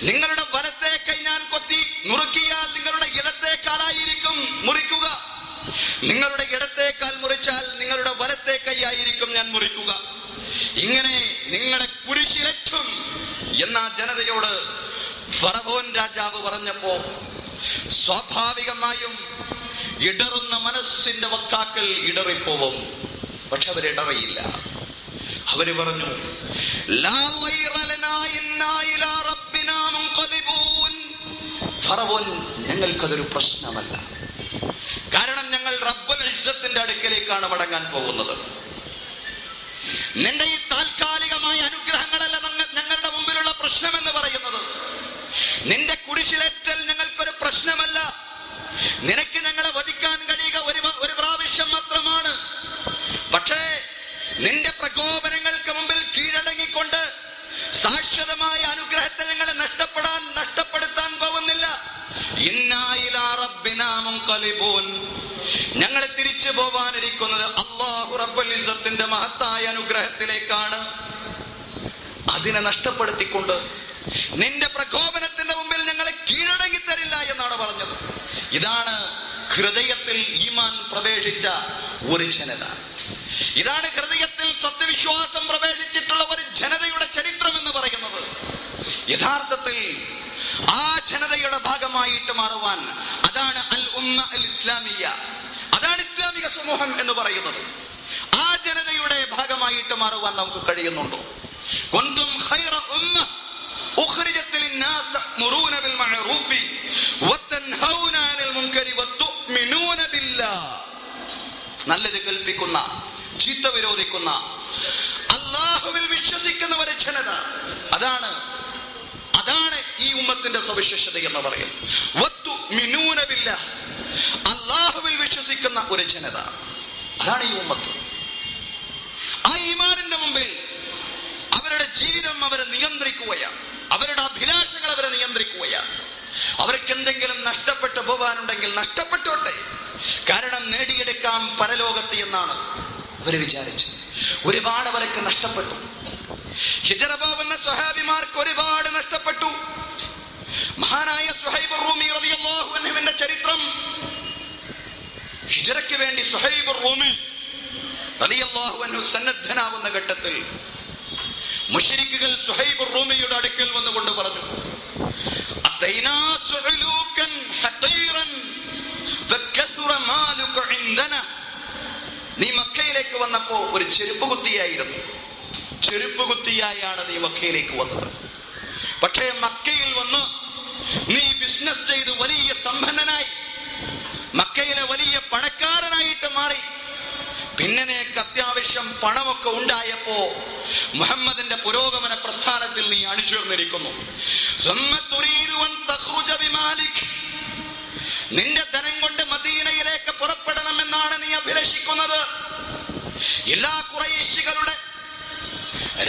നിങ്ങളുടെ വലത്തെ കൈ ഞാൻ കൊത്തി നുറുക്കിയാൽ നിങ്ങളുടെ ഇടത്തെ കാലായിരിക്കും മുറിക്കുക. നിങ്ങളുടെ ഇടത്തെ കാൽ മുറിച്ചാൽ നിങ്ങളുടെ വലത്തെ കൈ ആയിരിക്കും ഞാൻ മുറിക്കുക. ഇങ്ങനെ നിങ്ങളെ കുരിശിലേറ്റും എന്ന ജനതയോട് ഫറവോൻ രാജാവ് പറഞ്ഞപ്പോ സ്വാഭാവികമായും ഇടറുന്ന മനസ്സിന്റെ വക്താക്കൾ ഇടറിപ്പോവും. പക്ഷെ അവരിടറിയില്ല. അവര് പറഞ്ഞു, ഫറവോൻ, ഞങ്ങൾക്കതൊരു പ്രശ്നമല്ല. കാരണം ഞങ്ങൾ റബ്ബുൽ ഇസ്സത്തിന്റെ അടുക്കലേക്കാണ് മടങ്ങാൻ പോകുന്നത്. നിന്റെ ഈ താൽക്കാലികമായ അനുഗ്രഹങ്ങളല്ല ഞങ്ങളുടെ മുമ്പിലുള്ള പ്രശ്നമെന്ന് പറയുന്നത്. നിന്റെ കുരിശിലേറ്റൽ ഞങ്ങൾക്കൊരു പ്രശ്നമല്ല. നിനക്ക് ഞങ്ങളെ വധിക്കാൻ കഴിയുക ഒരു പ്രാവശ്യം മാത്രമാണ്. പക്ഷേ നിന്റെ പ്രകോപനങ്ങൾക്ക് മുമ്പിൽ കീഴടങ്ങിക്കൊണ്ട് ശാശ്വതമായ അനുഗ്രഹത്തെ ഞങ്ങളെ നഷ്ടപ്പെടുത്താൻ പോകുന്നില്ല. ഇന്നാ ഇലാ റബ്ബിനാ മുൻഖലിബൂൻ. ഞങ്ങളെ തിരിച്ചു പോവാനിരിക്കുന്നത് അല്ലാഹു റബ്ബുൽ ഇസ്സത്തിന്റെ മഹത്തായ അനുഗ്രഹത്തിലേക്കാണ്. അതിനെ നഷ്ടപ്പെടുത്തിക്കൊണ്ട് നിന്റെ പ്രകോപനത്തിന്റെ മുമ്പിൽ ഞങ്ങളെ കീഴടങ്ങി തരില്ല എന്നാണ് പറഞ്ഞത്. ഇതാണ് ഹൃദയത്തിൽ ഈമാൻ പ്രവേശിച്ച ഒരു ജനത. ഇതാണ് ഹൃദയത്തിൽ സത്യവിശ്വാസം പ്രവേശിച്ചിട്ടുള്ള ഒരു ജനതയുടെ ചരിത്രം എന്ന് പറയുന്നത്. യഥാർത്ഥത്തിൽ ആ ജനതയുടെ ഭാഗമായിട്ട് മാറുവാൻ, അതാണ് അൽ ഉമ്മ അൽ ഇസ്ലാമിയ, അതാണ് ഇസ്ലാമിക സമൂഹം എന്ന് പറയുന്നത്. ആ ജനതയുടെ ഭാഗമായിട്ട് മാറുവാൻ നമുക്ക് കഴിയുന്നുണ്ടോ? കുന്തും ഖൈറ ഉമ്മ ഉഖ്രിജത് ലിന്നാസ് തഅ്മുറൂന ബിൽ മഅറൂഫി വതൻഹൗന അനിൽ മുൻകരി വതുഅ്മിനൂന ബില്ലാഹ്. നല്ലത് കൽപ്പിക്കുന്ന, ചീത്ത വിരോധിക്കുന്ന, അല്ലാഹുവിൽ വിശ്വസിക്കുന്ന ഒരു ജനത. അതാണ് ഈ ഉമ്മത്തിന്റെ സവിശേഷത എന്ന് പറയും. വതുഅ്മിനൂന ബില്ലാഹ്, അല്ലാഹുവിൽ വിശ്വസിക്കുന്ന ഒരു ജനത. അതാണ് ഈ ഉമ്മത്ത്. ആ ഈമാനിന്റെ മുമ്പിൽ അവരുടെ ജീവിതം അവരെ നിയന്ത്രിക്കുകയാണ്. അവരുടെ അഭിലാഷങ്ങൾ അവരെ നിയന്ത്രിക്കുകയാണ്. അവർക്ക് എന്തെങ്കിലും നഷ്ടപ്പെട്ടു പോകാനുണ്ടെങ്കിൽ നഷ്ടപ്പെട്ടോട്ടെ, കാരണം നേടിയെടുക്കാം പരലോകത്ത് എന്നാണ്. അവര് വിചാരിച്ചു. ഒരുപാട് അവർക്ക് നഷ്ടപ്പെട്ടു. ഹിജറ പോകുന്ന സ്വഹാബിമാർക്ക് ഒരുപാട് നഷ്ടപ്പെട്ടു. മഹാനായ സുഹൈബ് റൂമി റളിയല്ലാഹു അൻഹുവിന്റെ ചരിത്രം, ഹിജറയ്ക്ക് വേണ്ടി സുഹൈബ് റൂമി റളിയല്ലാഹു അൻഹു സന്നദ്ധനാവുന്ന ഘട്ടത്തിൽ മുശ്രിക്കുകൾ സുഹൈബ് റൂമിയുടെ അടുക്കൽ വന്നുകൊണ്ട് പറഞ്ഞു, അതൈനാ സുഅലൂകൻ ഹഖീറൻ വകഥറ മാലുക ഇൻദനാ. നീ മക്കയിലേക്ക് വന്നപ്പോ ഒരു ചെരുപ്പ് കുത്തിയായിരുന്നു. ചെരുപ്പ് കുത്തിയായാണ് നീ മക്കയിലേക്ക് വന്നത്. പക്ഷേ മക്കയിൽ വന്ന് നീ ബിസിനസ് ചെയ്ത് വലിയ സമ്പന്നനായി, മക്കയിലെ വലിയ പണക്കാരനായിട്ട് മാറി. പിന്നെ നിനക്ക് അത്യാവശ്യം പണമൊക്കെ ഉണ്ടായപ്പോ മുഹമ്മദിന്റെ പുരോഗമന പ്രസ്ഥാനത്തിൽ നീ അണിചേർന്നിരിക്കുന്നു. നിന്റെ ധനം കൊണ്ട് മദീനയിലേക്ക് പുറപ്പെടണമെന്നാണ് നീ അഭിലഷിക്കുന്നത്. എല്ലാ ഖുറൈശികളുടെ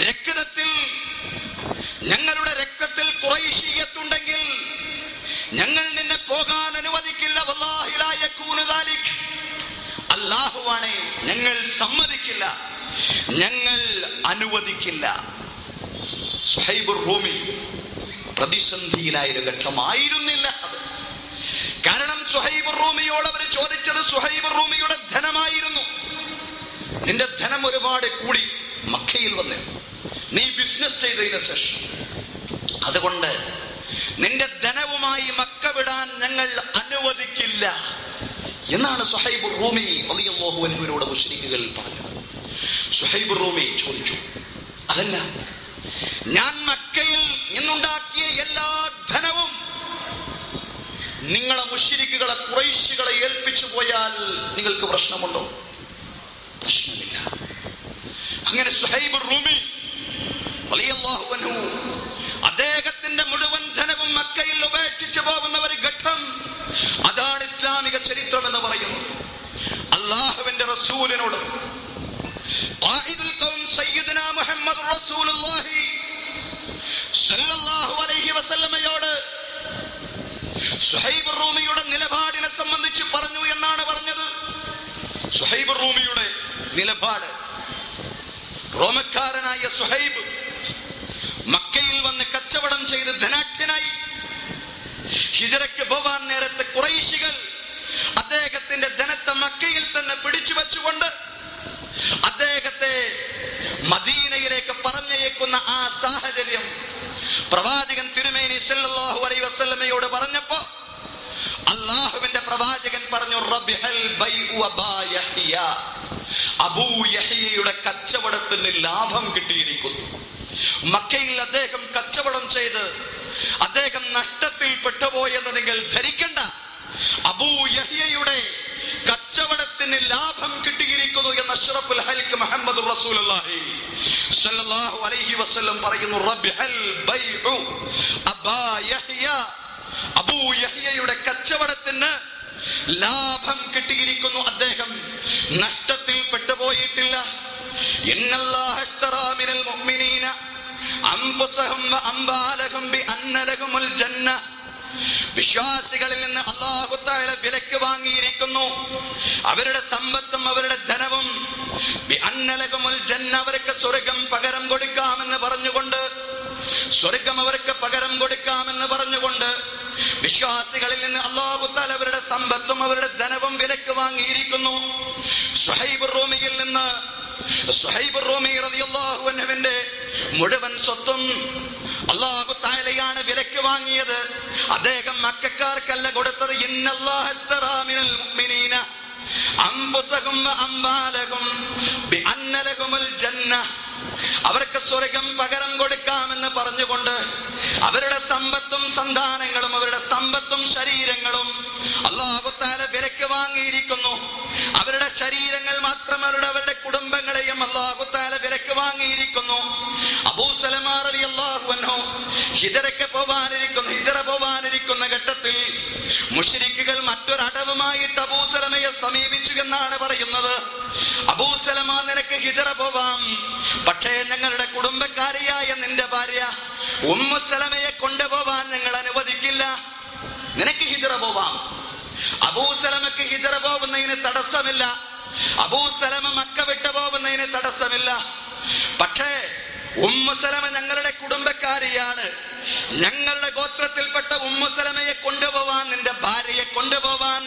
രക്തത്തിൽ, ഞങ്ങളുടെ രക്തത്തിൽ ഖുറൈശിയത്തുണ്ടെങ്കിൽ ഞങ്ങൾ നിന്നെ പോകാൻ അനുവദിക്കില്ല. വല്ലാഹി ലാ യകൂനു ദാലിക്. അല്ലാഹുവാണേ, ഞങ്ങൾ സമ്മതിക്കില്ല, ഞങ്ങൾ അനുവദിക്കില്ല. സുഹൈബ് റൂമി പ്രതിസന്ധിയിലായൊരു ഘട്ടമായിരുന്നില്ല അത്. കാരണം സുഹൈബ് റൂമിയോട് അവർ ചോദിച്ചത് സുഹൈബ് റൂമിയുടെ ധനമായിരുന്നു. നിന്റെ ധനം ഒരുപാട് കൂടി മക്കയിൽ വന്ന് നീ ബിസിനസ് ചെയ്തതിന് ശേഷം, അതുകൊണ്ട് നിന്റെ ധനവുമായി മക്ക വിടാൻ ഞങ്ങൾ അനുവദിക്കില്ല എന്നാണ് സുഹൈബ് റൂമി റളിയല്ലാഹു അൻഹുവിനോട് മുശ്രിക്കുകൾ പറഞ്ഞത്. സുഹൈബ് റൂമി ചോദിച്ചു, അതല്ല, ഞാൻ മക്കയിൽ നിന്നുണ്ടാക്കിയ എല്ലാ ധനവും നിങ്ങളെ മുശ്രിക്കുകളെ ഖുറൈശികളെ ഏൽപ്പിച്ചു പോയാൽ നിങ്ങൾക്ക് പ്രശ്നമുണ്ടോ? പ്രശ്നമില്ല. അങ്ങനെ സുഹൈബ് റൂമി റളിയല്ലാഹു അൻഹു അദ്ദേഹത്തിന്റെ മുഴുവൻ ധനവും മക്കയിൽ ഉപേക്ഷിച്ചു പോകുന്ന ഒരു ഘട്ടം, അതാണ് ഇസ്ലാമിക ചരിത്രം എന്ന് പറയുന്നത്. അല്ലാഹുവിന്റെ റസൂലിനോട് ഖായിദുൽ ഖൗം സയ്യിദുനാ മുഹമ്മദ് റസൂലുള്ളാഹി സ്വല്ലല്ലാഹു അലൈഹി വസല്ലമയോട് സുഹൈബ് റൂമിയുടെ നിലപാടിനെ സംബന്ധിച്ച് പറഞ്ഞു എന്നാണ് പറഞ്ഞത്. സുഹൈബ് റൂമിയുടെ നിലപാട്, റോമക്കാരനായ സുഹൈബ് മക്കയിൽ വന്ന് കച്ചവടം ചെയ്ത് ധനാഢ്യനായി. ഹിജറയ്ക്ക് പോവാൻ നേരത്തെ ഖുറൈശികൾ അദ്ദേഹത്തിന്റെ ധനത്തെ മക്കയിൽ തന്നെ പിടിച്ചു വെച്ചുകൊണ്ട് അദ്ദേഹത്തെ മദീനയിലേക്ക് പറഞ്ഞയക്കുന്ന ആ സാഹചര്യം പ്രവാചകൻ തിരുമേനി സല്ലല്ലാഹു അലൈഹി വസല്ലമയോട് പറഞ്ഞപ്പോ അല്ലാഹുവിന്റെ പ്രവാചകൻ പറഞ്ഞു, റബ്ബിഹൽ ബൈഉ അബാ യഹ്യ. അബൂ യഹ്യയുടെ കച്ചവടത്തിന് ലാഭം കിട്ടിയിരിക്കുന്നു. മക്കയിൽ അദ്ദേഹം കച്ചവടം ചെയ്ത് അദ്ദേഹം നഷ്ടത്തിൽ പെട്ടുപോയെന്ന് നിങ്ങൾ ധരിക്കണ്ട. അബൂ യഹ്യയുടെ കച്ചവടത്തിന് ലാഭം കിട്ടിയിരിക്കുന്നു എന്ന് അഷ്റഫുൽ ഹൽഖ് മുഹമ്മദ് റസൂലുള്ളാഹി സ്വല്ലല്ലാഹു അലൈഹി വസല്ലം പറയുന്നു, റബ്ബിഹൽ ബൈഉ അബാ യഹ്യ. അബൂ യഹ്യയുടെ കച്ചവടത്തിന് ലാഭം കിട്ടിയിരിക്കുന്നു, അദ്ദേഹം നഷ്ടത്തിൽ പെട്ടുപോയിട്ടില്ല. ഇന്നല്ലാഹ അഷ്തറാ മിനൽ മുഅ്മിനീന അൻഫുസഹും വഅംവാലഹും ബിഅന്ന ലഹുമുൽ ജന്ന. വിശ്വാസികളിൽ നിന്ന് അല്ലാഹു തആല വിലക്ക് വാങ്ങിയിരിക്കുന്നു അവരുടെ സമ്പത്തും അവരുടെ ധനവും. ബിഅന്ന ലഹുമുൽ ജന്ന, അവർക്ക് സ്വർഗ്ഗം പകരം കൊടുക്കാമെന്ന് പറഞ്ഞുകൊണ്ട്, സ്വർഗ്ഗം അവർക്ക് പകരം കൊടുക്കാമെന്ന് പറഞ്ഞുകൊണ്ട് വിശ്വാസികളിൽ നിന്ന് അല്ലാഹു തആല അവരുടെ സമ്പത്തും അവരുടെ ധനവും വിലക്ക് വാങ്ങിയിരിക്കുന്നു. സുഹൈബ് റൂമിയിൽ നിന്ന് സുഹൈബ് റൂമി റളിയല്ലാഹു അൻഹുവിന്റെ മുഴുവൻ സ്വത്തും അല്ലാഹു തആലയാണ് വിലക്ക് വാങ്ങിയത്. അദ്ദേഹം മക്കക്കാർക്കല്ല കൊടുത്തത്. ഇന്നല്ലാഹ അഷ്തറാ മിനൽ മുഅ്മിനീന അൻഫുസഹും വഅംവാലഹും ബിഅന്ന ലഹുമുൽ ജന്ന. അവർക്ക് സ്വർഗ്ഗം പകരം കൊടുക്കാമെന്ന് പറഞ്ഞുകൊണ്ട് അവരുടെ സമ്പത്തും സന്താനങ്ങളും അവരുടെ സമ്പത്തും ശരീരങ്ങളും അല്ലാഹു തആല വിലക്ക് വാങ്ങിയിരിക്കുന്നു. അവരുടെ ശരീരങ്ങൾ മാത്രമല്ല, അവരുടെ കുടുംബങ്ങളെയും അല്ലാഹു തആല വിലക്ക് വാങ്ങിയിരിക്കുന്നു. അബൂ സലമ റളിയല്ലാഹു അൻഹു ഹിജറ പോവാനിരിക്കുന്ന ഘട്ടത്തിൽ മുശ്രിക്കുകൾ മറ്റൊരടവുമായിട്ട് അബൂ സലമയെ സമീപിച്ചു എന്നാണ് പറയുന്നത്. അബൂ സലമ, നിനക്ക് ഹിജറ പോവാം, പക്ഷേ ഞങ്ങളുടെ കുടുംബക്കാരിയായ നിന്റെ ഭാര്യ ഉമ്മു സലമയെ കൊണ്ടുപോവാൻ ഞങ്ങൾ അനുവദിക്കില്ല. നിനക്ക് ഹിജറ പോവാം, അബൂ സലമക്ക് ഹിജറ പോകുന്നതിന് തടസ്സമില്ല, അബൂ സലമ മക്ക വിട്ടു പോകുന്നതിന് തടസ്സമില്ല. പക്ഷേ ഉമ്മു സലമ ഞങ്ങളുടെ കുടുംബക്കാരിയാണ്, ഞങ്ങളുടെ ഗോത്രത്തിൽപ്പെട്ട ഉമ്മു സലമയെ കൊണ്ടുപോവാൻ, നിന്റെ ഭാര്യയെ കൊണ്ടുപോവാൻ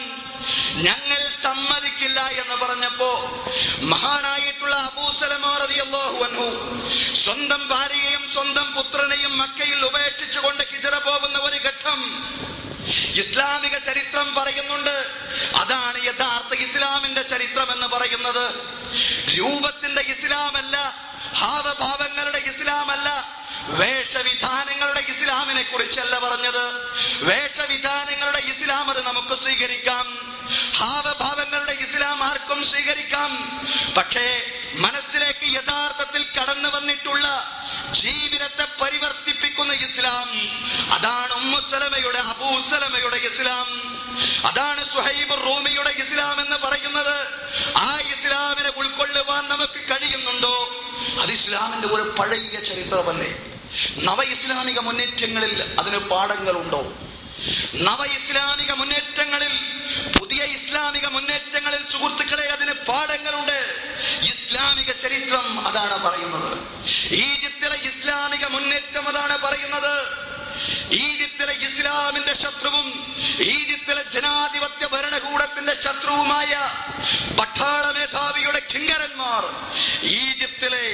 ഞങ്ങൾ സമ്മതിക്കില്ല എന്ന് പറഞ്ഞപ്പോ മഹാനായിട്ടുള്ള അബൂ സലമ റളിയല്ലാഹു അൻഹു സ്വന്തം ഭാര്യയെയും സ്വന്തം പുത്രനെയും മക്കയിൽ ഉപേക്ഷിച്ചുകൊണ്ട് ഹിജറ പോകുന്ന ഒരു ഘട്ടം ഇസ്ലാമിക ചരിത്രം പറയുന്നുണ്ട്. അതാണ് യഥാർത്ഥ ഇസ്ലാമിന്റെ ചരിത്രം എന്ന് പറയുന്നത്. രൂപത്തിന്റെ ഇസ്ലാമല്ല, ഹാവഭാവങ്ങളുടെ ഇസ്ലാമല്ല, വേഷവിധാനങ്ങളുടെ ഇസ്ലാമിനെ കുറിച്ചല്ല പറഞ്ഞത്. വേഷവിധാനങ്ങളുടെ ഇസ്ലാം അത് നമുക്ക് സ്വീകരിക്കാം, ഹാവഭാവങ്ങളുടെ ഇസ്ലാം ആർക്കും സ്വീകരിക്കാം. പക്ഷേ മനസ്സിലേക്ക് യഥാർത്ഥത്തിൽ കടന്നു വന്നിട്ടുള്ള ജീവിതത്തെ പരിവർത്തിപ്പിക്കുന്ന ഇസ്ലാം, അതാണ് ഉമ്മു സലമയുടെ അബൂ സലമയുടെ ഇസ്ലാം, അതാണ് സുഹൈബ് റൂമിയുടെ ഇസ്ലാം എന്ന് പറയുന്നത്. ആ ഇസ്ലാമിനെ ഉൾക്കൊള്ളുവാൻ നമുക്ക് കഴിയുന്നുണ്ടോ? അത് ഇസ്ലാമിന്റെ ഒരു പഴയ ചരിത്രമല്ലേ? നവ ഇസ്ലാമിക മുന്നേറ്റങ്ങളിൽ അതിന് പാഠങ്ങളുണ്ടോ? നവ ഇസ്ലാമിക മുന്നേറ്റങ്ങളിൽ, പുതിയ ഇസ്ലാമിക മുന്നേറ്റങ്ങളിൽ സുഹൃത്തുക്കളെ അതിന് പാഠങ്ങളുണ്ട്. ഇസ്ലാമിക ചരിത്രം അതാണ് പറയുന്നത്. ഈജിപ്തിലെ ഇസ്ലാമിക മുന്നേറ്റം അതാണ് പറയുന്നത്. ഈജിപ്തിലെ ഇസ്ലാമിന്റെ ശത്രുവും ഈജിപ്തിലെ ജനാധിപത്യ ഭരണകൂടത്തിന്റെ ശത്രുവുമായ പട്ടാള മേധാവിയുടെ കിങ്കരന്മാർ ഈജിപ്തിലെ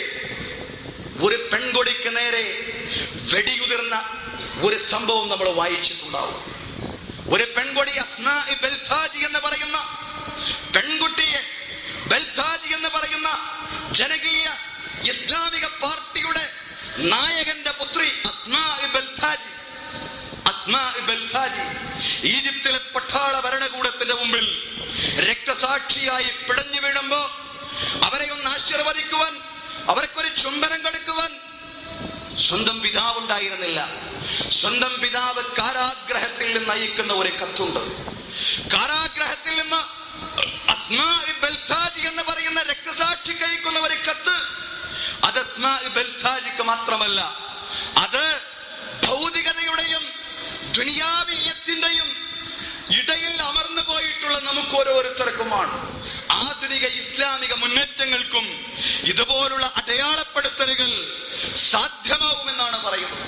ഒരു പെൺകൊടിക്ക് നേരെ വെടിയുതിർന്ന ഒരു സംഭവം നമ്മൾ വായിച്ചിട്ടുണ്ടാവും. ഒരു പെൺകൊടി അസ്മാ ബെൽതാജി എന്ന് പറയുന്ന പെൺകുട്ടിയെ, ബെൽതാജി എന്ന് പറയുന്ന ജനകീയ ഇസ്ലാമിക പാർട്ടിയുടെ നായകന്റെ പുത്രി അസ്മാ ബെൽതാജി ഈജിപ്തിലെ പട്ടാള ഭരണകൂടത്തിന്റെ മുമ്പിൽ രക്തസാക്ഷിയായി പിടഞ്ഞു വീഴുമ്പോ അവരെ ഒന്ന് ആശീർവദിക്കുവാൻ, അവർക്കൊരു ചുംബനം കൊടുക്കുവാൻ സ്വന്തം പിതാവ് ഉണ്ടായിരുന്നില്ല. സ്വന്തം പിതാവ് കാരാഗ്രഹത്തിൽ നിന്ന് അയക്കുന്ന ഒരു കത്തുണ്ട്. കാരാഗ്രഹത്തിൽ നിന്ന് അസ്മാ ബെൽതാജി എന്ന് പറയുന്ന രക്തസാക്ഷി അയക്കുന്ന ഒരു കത്ത്, അത് അസ്മാ ബെൽതാജിക്ക് മാത്രമല്ല, അത് ഭൗതികതയുടെയും ദുനിയാവിയത്തിന്റെയും ഇടയിൽ അമർന്നു പോയിട്ടുള്ള നമുക്ക് ഓരോരുത്തർക്കുമാണ്. ആധുനിക ഇസ്ലാമിക മുന്നേറ്റങ്ങൾക്കും ഇതുപോലുള്ള അടയാളപ്പെടുത്തലുകൾ സാധ്യമാവുമെന്നാണ് പറയുന്നത്.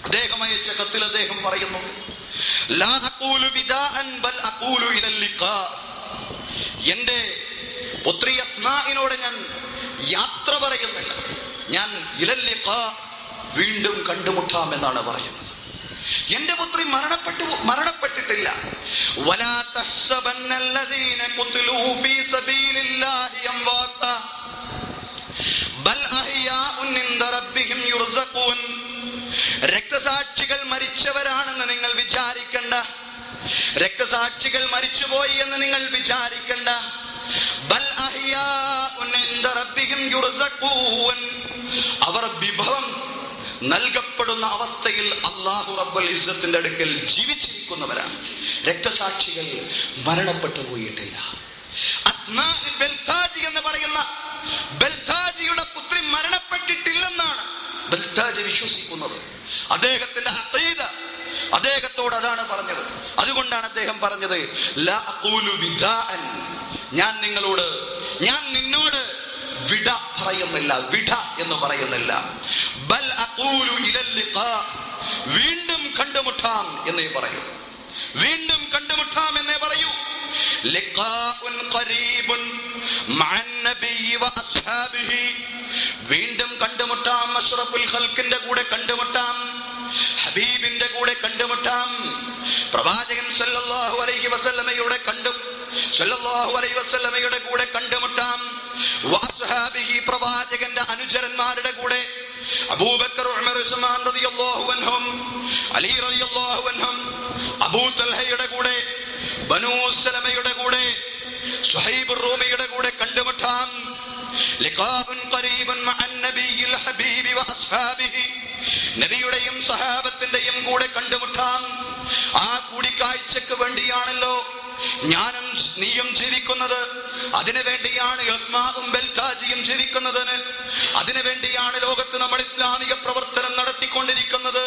അദ്ദേഹം അയച്ച കത്തിൽ അദ്ദേഹം പറയുന്നു, ലാ അഖൂലു ബിദാഅൻ ബൽ അഖൂലു ഇലൽ ലിഖാ. എന്റെ പുത്രി അസ്മാഇനോട് ഞാൻ യാത്ര പറയുന്നില്ല, ഞാൻ ഇലൽ ലിഖാ, വീണ്ടും കണ്ടുമുട്ടാം എന്നാണ് പറയുന്നത്. എന്റെ പുത്രി മരണപ്പെട്ടിട്ടില്ല. വലാ തഹ്സബന്നല്ലദീന ഖുതിലൂ ഫീ സബീലില്ലാഹി അംവാതാ ബൽ അഹ്യാഉൻ ഇൻദ റബ്ബിഹിം യുർസഖൂൻ. രക്തസാക്ഷികൾ മരിച്ചവരാണെന്ന് നിങ്ങൾ വിചാരിക്കണ്ട, രക്തസാക്ഷികൾ മരിച്ചുപോയി എന്ന് നിങ്ങൾ വിചാരിക്കണ്ട. ബൽ അഹ്യാഉൻ ഇൻദ റബ്ബിഹിം യുർസഖൂൻ. അവർ വിഭവം നൽകപ്പെടുന്ന അവസ്ഥയിൽ അല്ലാഹു റബ്ബുൽ ഇസ്സത്തിന്റെ അടുക്കൽ ജീവിച്ചിരിക്കുന്നവരാണ്. രക്തസാക്ഷികൾ മരണപ്പെട്ടു പോയിട്ടില്ല. അസ്മാ ബെൽതാജി എന്ന് പറയുന്ന ബെൽതാജിയുടെ പുത്രി മരണപ്പെട്ടിട്ടില്ലെന്നാണ് ബെൽതാജി വിശ്വസിക്കുന്നത്. അദ്ദേഹത്തിന്റെ അഖീദ അദ്ദേഹത്തോട് അതാണ് പറഞ്ഞത്. അതുകൊണ്ടാണ് അദ്ദേഹം പറഞ്ഞത്, ലാ അഖൂലു വിദാഅൻ, ഞാൻ നിന്നോട് വിട പറയുന്നില്ല, വിട എന്ന് പറയുന്നില്ല. ബൽ അഖൂലു ഇലൽ ലിഖാ, വീണ്ടും കണ്ടുമുട്ടാം എന്നേ പറയൂ, വീണ്ടും കണ്ടുമുട്ടാം എന്നേ പറയൂ. ലിഖാഉൻ ഖരീബുൻ മഅൻ നബിയ്യി വ അസ്ഹാബിഹി, വീണ്ടും കണ്ടുമുട്ടാം. അഷ്റഫുൽ ഖൽഖിന്റെ കൂടെ കണ്ടുമുട്ടാം, ഹബീബിന്റെ കൂടെ കണ്ടുമുട്ടാം, പ്രവാചകൻ സല്ലല്ലാഹു അലൈഹി വസല്ലമയുടെ കൂടെ കണ്ടുമുട്ടാം. വഅസ്ഹാബിഹി, പ്രവാചകന്റെ അനുചരന്മാരുടെ കൂടെ, അബൂബക്കർ, ഉമർ, ഉസ്മാൻ റളിയല്ലാഹു അൻഹും, അലി റളിയല്ലാഹു അൻഹും, അബൂ തൽഹയുടെ കൂടെ, ബനൂ സലമയുടെ കൂടെ, സുഹൈബ് റൂമിയുടെ കൂടെ കണ്ടുമുട്ടാം. ലിഖാഉൻ ഖരീബൻ മഅൻ നബിയിൽ ഹബീബി വഅസ്ഹാബിഹി, നബിയുടെയും സഹാബത്തിന്റെയും കൂടെ കണ്ടുമുട്ടാം. ആ കൂടിക്കാഴ്ചക്ക് വേണ്ടിയാണല്ലോ ഞാനും നീയും ജീവിക്കുന്നത്. അതിനു വേണ്ടിയാണ് അസ്മാഉം ബെൽതാജിയും ജീവിക്കുന്നതിന്. അതിനു വേണ്ടിയാണ് ലോകത്ത് നമ്മൾ ഇസ്ലാമിക പ്രവർത്തനം നടത്തിക്കൊണ്ടിരിക്കുന്നത്.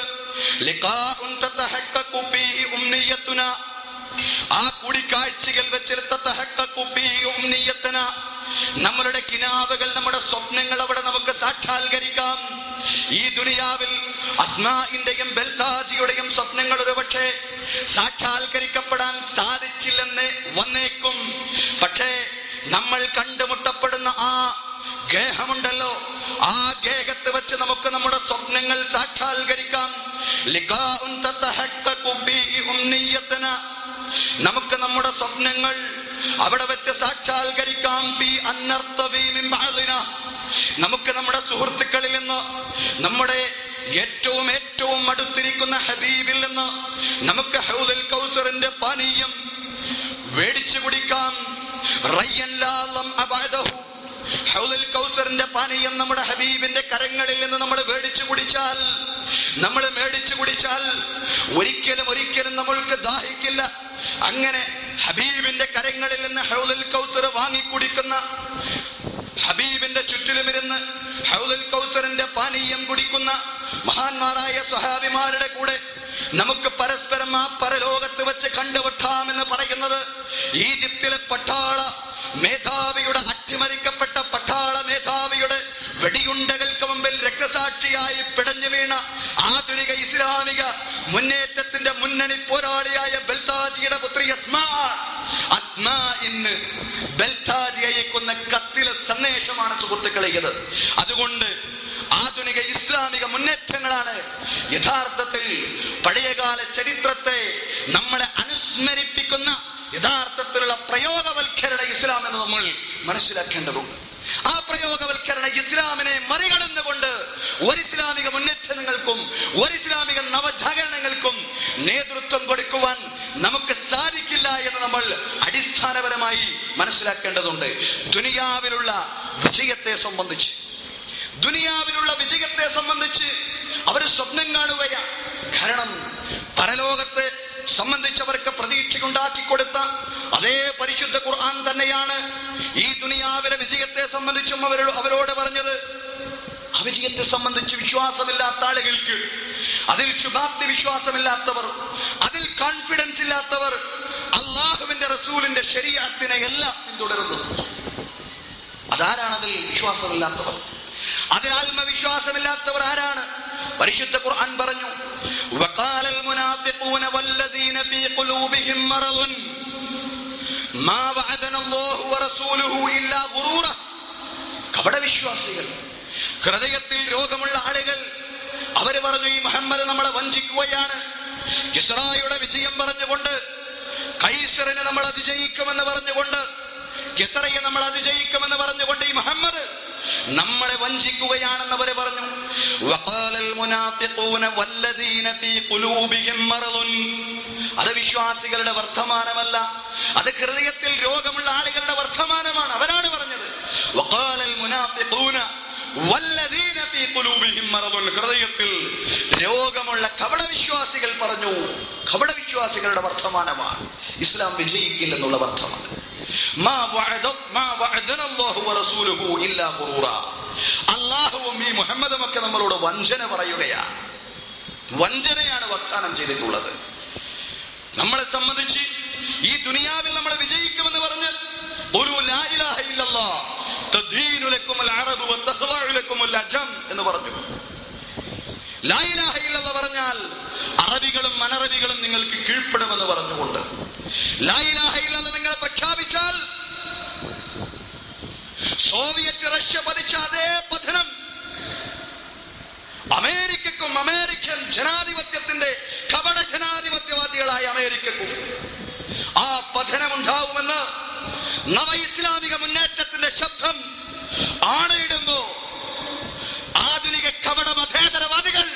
ലിഖാഉൻ തതഹഖഖു ഫീഹി ഉംനിയത്തുന, ആ കൂടിക്കാഴ്ചകൾ വെച്ചെടുത്ത നമ്മളുടെ കിനാവുകൾ, നമ്മുടെ സ്വപ്നങ്ങൾ അവിടെ നമുക്ക് സാക്ഷാത്കരിക്കാം. ഈ ദുനിയാവിൽ അസ്മാഇന്റെയും ബൽതാജിയുടെയും സ്വപ്നങ്ങൾ ഒരുപക്ഷെ സാക്ഷാത്കരിക്കപ്പെടാൻ സാധിച്ചില്ലെന്ന് വന്നേക്കും. പക്ഷേ നമ്മൾ കണ്ടുമുട്ടപ്പെടുന്ന ആ ഗേഹമുണ്ടല്ലോ, ആ ഗേഹത്ത് വെച്ച് നമുക്ക് നമ്മുടെ സ്വപ്നങ്ങൾ സാക്ഷാത്കരിക്കാം. നമുക്ക് നമ്മുടെ സ്വപ്നങ്ങൾ അവിടെ വെച്ച് സാക്ഷാത്കരിക്കാം. നമുക്ക് നമ്മുടെ സുഹൃത്തുക്കളിൽ നിന്ന്, നമ്മുടെ ഏറ്റവും ഏറ്റവും അടുത്തിരിക്കുന്ന ഹബീബിൽ നിന്ന് നമുക്ക് ഹൗദുൽ കൗസറിന്റെ പാനീയം മേടിച്ചു കുടിക്കാം. ഹൗദുൽ കൗസറിന്റെ പാനീയം നമ്മുടെ ഹബീബിന്റെ കരങ്ങളിൽ നിന്ന് നമ്മൾ മേടിച്ചു കുടിച്ചാൽ ഒരിക്കലും നമ്മൾക്ക് ദാഹിക്കില്ല. അങ്ങനെ ഹബീബിന്റെ കരങ്ങളിൽ നിന്ന് ഹൗദുൽ കൗസർ വാങ്ങിക്കുടിക്കുന്ന, ഹബീബിന്റെ ചുറ്റിലുമിരുന്ന് ഹൗദുൽ കൗസറിന്റെ പാനീയം കുടിക്കുന്ന മഹാന്മാരായ സ്വഹാബിമാരുടെ കൂടെ നമുക്ക് പരസ്പരം ആ പരലോകത്ത് വെച്ച് കണ്ടുമുട്ടാമെന്ന് പറയുന്നത് ഈജിപ്തിലെ പട്ടാള മേധാവിയുടെ, അട്ടിമറിക്കപ്പെട്ട പട്ടാള മേധാവിയുടെ വെടിയുണ്ടകൾക്ക് മുമ്പിൽ രക്തസാക്ഷിയായി പിടഞ്ഞു വീണ ആധുനിക ഇസ്ലാമിക മുന്നേറ്റത്തിന്റെ മുന്നണി പോരാളിയായ ബൽതാജിയുടെ പുത്രി അസ്മാ ഇന്ന് ബൽതാജി അയക്കുന്ന കത്തിലെ സന്ദേശമാണ് സുഹൃത്തുക്കളെ ഇത്. അതുകൊണ്ട് ആധുനിക ഇസ്ലാമിക മുന്നേറ്റങ്ങളാണ് യഥാർത്ഥത്തിൽ പഴയകാല ചരിത്രത്തെ നമ്മളെ അനുസ്മരിപ്പിക്കുന്ന യഥാർത്ഥത്തിലുള്ള പ്രയോഗവൽക്കരണ ഇസ്ലാം എന്ന് നമ്മൾ മനസ്സിലാക്കേണ്ടതുണ്ട്. ആ പ്രയോഗവൽക്കരണ ഇസ്ലാമിനെ മറികടന്നുകൊണ്ട് ഒരു ഇസ്ലാമിക മുന്നേറ്റങ്ങൾക്കും ഒരു ഇസ്ലാമിക നവജാഗരണങ്ങൾക്കും നേതൃത്വം കൊടുക്കുവാൻ നമുക്ക് സാധിക്കില്ല എന്ന് നമ്മൾ അടിസ്ഥാനപരമായി മനസ്സിലാക്കേണ്ടതുണ്ട്. ദുനിയാവിലുള്ള വിജയത്തെ സംബന്ധിച്ച് അവർ സ്വപ്നം കാണുകയാണ്. കാരണം പരലോകത്തെ സംബന്ധിച്ചവർക്ക് പ്രതീക്ഷയുണ്ടാക്കി കൊടുത്ത അതേ പരിശുദ്ധ ഖുർആൻ തന്നെയാണ് ഈ ദുനിയാവിലെ വിജയത്തെ സംബന്ധിച്ചും അവരോട് പറഞ്ഞത്. ആ വിജയത്തെ സംബന്ധിച്ച് വിശ്വാസമില്ലാത്ത ആളുകൾക്ക്, അതിൽ ശുഭാപ്തി വിശ്വാസമില്ലാത്തവർ, അതിൽ കോൺഫിഡൻസ് ഇല്ലാത്തവർ അള്ളാഹുവിന്റെ റസൂലിന്റെ ശരീഅത്തിനെ എല്ലാം പിന്തുടരുന്നു. അതാരാണ് അതിൽ വിശ്വാസമില്ലാത്തവർ? അതിൽ ആത്മവിശ്വാസമില്ലാത്തവർ ആരാണ്? പരിശുദ്ധ ഖുർആൻ പറഞ്ഞു, വഖാലൽ മുനാഫിഖൂന വല്ലദീന ഫീ ഖുലൂബിഹിം മറദുൻ മാ വഅദനല്ലാഹു വറസൂലുഹു ഇല്ലാ ഗുറൂറ. കപടവിശ്വാസികൾ, ഹൃദയത്തിൽ രോഗമുള്ള ആളുകൾ, അവര് പറഞ്ഞു ഈ മുഹമ്മദ് നമ്മളെ വഞ്ചിക്കുകയാണ്. കിസ്റായുടെ വിജയം പറഞ്ഞുകൊണ്ട്, കൈസറിനെ നമ്മൾ അതിജയിക്കുമെന്ന് പറഞ്ഞുകൊണ്ട്, കിസ്റയെ നമ്മൾ അതിജയിക്കുമെന്ന് പറഞ്ഞുകൊണ്ട് ഈ മുഹമ്മദ് നമ്മളെ വഞ്ചിക്കുകയാണെന്ന് അവര് പറഞ്ഞു. വഖാലൽ മുനാഫിഖൂന വല്ലദീന ഫീ ഖുലൂബിഹിം മറദുൻ. അത് വിശ്വാസികളുടെ വർത്തമാനമല്ല, അത് ഹൃദയത്തിൽ രോഗമുള്ള ആളുകളുടെ വർത്തമാനമാണ്. അവരാണ് പറഞ്ഞത്. വഖാലൽ മുനാഫിഖൂന വല്ലദീന ഫീ ഖുലൂബിഹിം മറദുൻ. ഹൃദയത്തിൽ രോഗമുള്ള കപടവിശ്വാസികൾ പറഞ്ഞു. കപടവിശ്വാസികളുടെ വർത്തമാനമാണ് ഇസ്ലാം വിജയിക്കില്ലെന്നുള്ള വർത്തമാനം. അല്ലാഹുവും ഈ മുഹമ്മദും ഒക്കെ നമ്മളോട് വഞ്ചന പറയുകയാണ്. വഞ്ചനയാണ് വാഗ്ദാനം ചെയ്തിട്ടുള്ളത്. നമ്മളെ സംബന്ധിച്ച് ഈ ദുനിയാവിൽ നമ്മൾ വിജയിക്കുമെന്ന് പറഞ്ഞ് എന്ന് പറഞ്ഞു. ലാ ഇലാഹ ഇല്ലല്ലാഹ് പറഞ്ഞാൽ അറബികളും അനറബികളും നിങ്ങൾക്ക് കീഴ്പ്പെടുമെന്ന് പറഞ്ഞുകൊണ്ട്, ലാ ഇലാഹ ഇല്ലല്ലാഹ് നിങ്ങൾ പ്രഖ്യാപിച്ചാൽ സോവിയറ്റ് റഷ്യ പതിച്ച അതേ പതനം അമേരിക്കക്കും, അമേരിക്കൻ ജനാധിപത്യത്തിന്റെ കപട ജനാധിപത്യവാദികളായ അമേരിക്കക്കും ആ പതനമുണ്ടാവുമെന്ന് നവ ഇസ്ലാമിക മുന്നേറ്റത്തിന്റെ ശബ്ദം ആണയിടുമ്പോ ആധുനിക കപട മതേതരവാദികൾ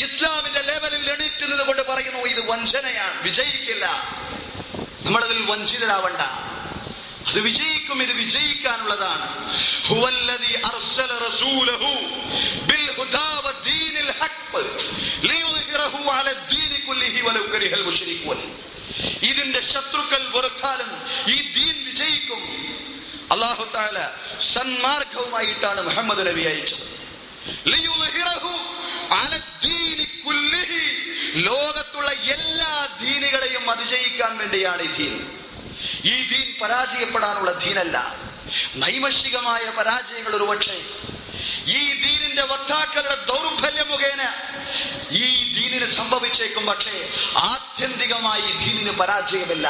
ഇസ്ലാമിന്റെ ലെവലിൽ എണീറ്റ് നിന്നുകൊണ്ട് പറയുന്നു ഇത് വഞ്ചനയാണ്, വിജയിക്കില്ല. നമ്മളതിൽ വഞ്ചിതരാവണ്ട, അത് വിജയിക്കും, ഇത് വിജയിക്കാനുള്ളതാണ്. ഹുവല്ലദീ അർസല റസൂലഹു ബിൽ ഹുദാ വദ്ദീനിൽ ഹഖ് ലിയുദ്ഹിറഹു അലദ്ദീനി കുല്ലിഹി വലൗ കരിഹൽ മുശ്രികൂൻ. ഇതിന്റെ ശത്രുക്കൾ വെറുത്താലും ഈ ദീൻ വിജയിക്കും. അല്ലാഹു തആല സന്മാർഗവുമായിട്ടാണ് മുഹമ്മദ് നബി അയച്ചത്. ലിയുദ്ഹിറഹു അലദ്ദീനി കുല്ലിഹി, ലോകത്തുള്ള എല്ലാ ദീനുകളെയും അതിജയിക്കാൻ വേണ്ടിയാണ് ഈ ദീൻ. ഈ ദീൻ പരാജയപ്പെടാനുള്ള ദീനല്ല. നൈമഷികമായ പരാജയങ്ങൾ ഒരുപക്ഷെ ഈ ദീനിന്റെ വക്താക്കളുടെ ദൗർബല്യം മുഖേന ഈ ദീനിന് സംഭവിച്ചേക്കും. പക്ഷേ ആത്യന്തികമായി ദീനിന് പരാജയമില്ല.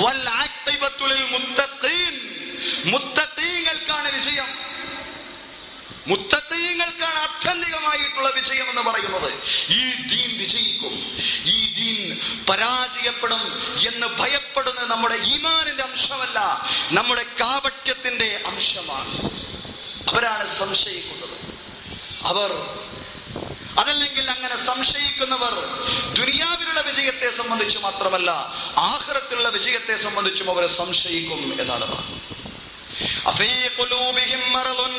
വൽ ആഖിബത്തുൽ മുത്തഖീൻ, മുത്തഖീങ്ങൾക്കാണ് വിജയം. മുത്തഖീങ്ങൾക്കാണ് ആത്യന്തികമായിട്ടുള്ള വിജയം എന്ന് പറയുന്നത്. ഈ ദീൻ വിജയിക്കും, ഈ ദീൻ പരാജയപ്പെടും എന്ന് ഭയപ്പെടുന്നത് നമ്മുടെ ഈമാനിന്റെ അംശമല്ല, നമ്മുടെ കാപട്യത്തിന്റെ അംശമാണ്. അവരാണ് സംശയിക്കുന്നത്. അതല്ലെങ്കിൽ അങ്ങനെ സംശയിക്കുന്നവർ ദുനിയാവിലുള്ള വിജയത്തെ സംബന്ധിച്ച് മാത്രമല്ല ആഖിറത്തിലുള്ള വിജയത്തെ സംബന്ധിച്ചും അവർ സംശയിക്കും എന്നാണ് പറഞ്ഞത്. അഫീ ഖുലൂബിഹിം മറദുൻ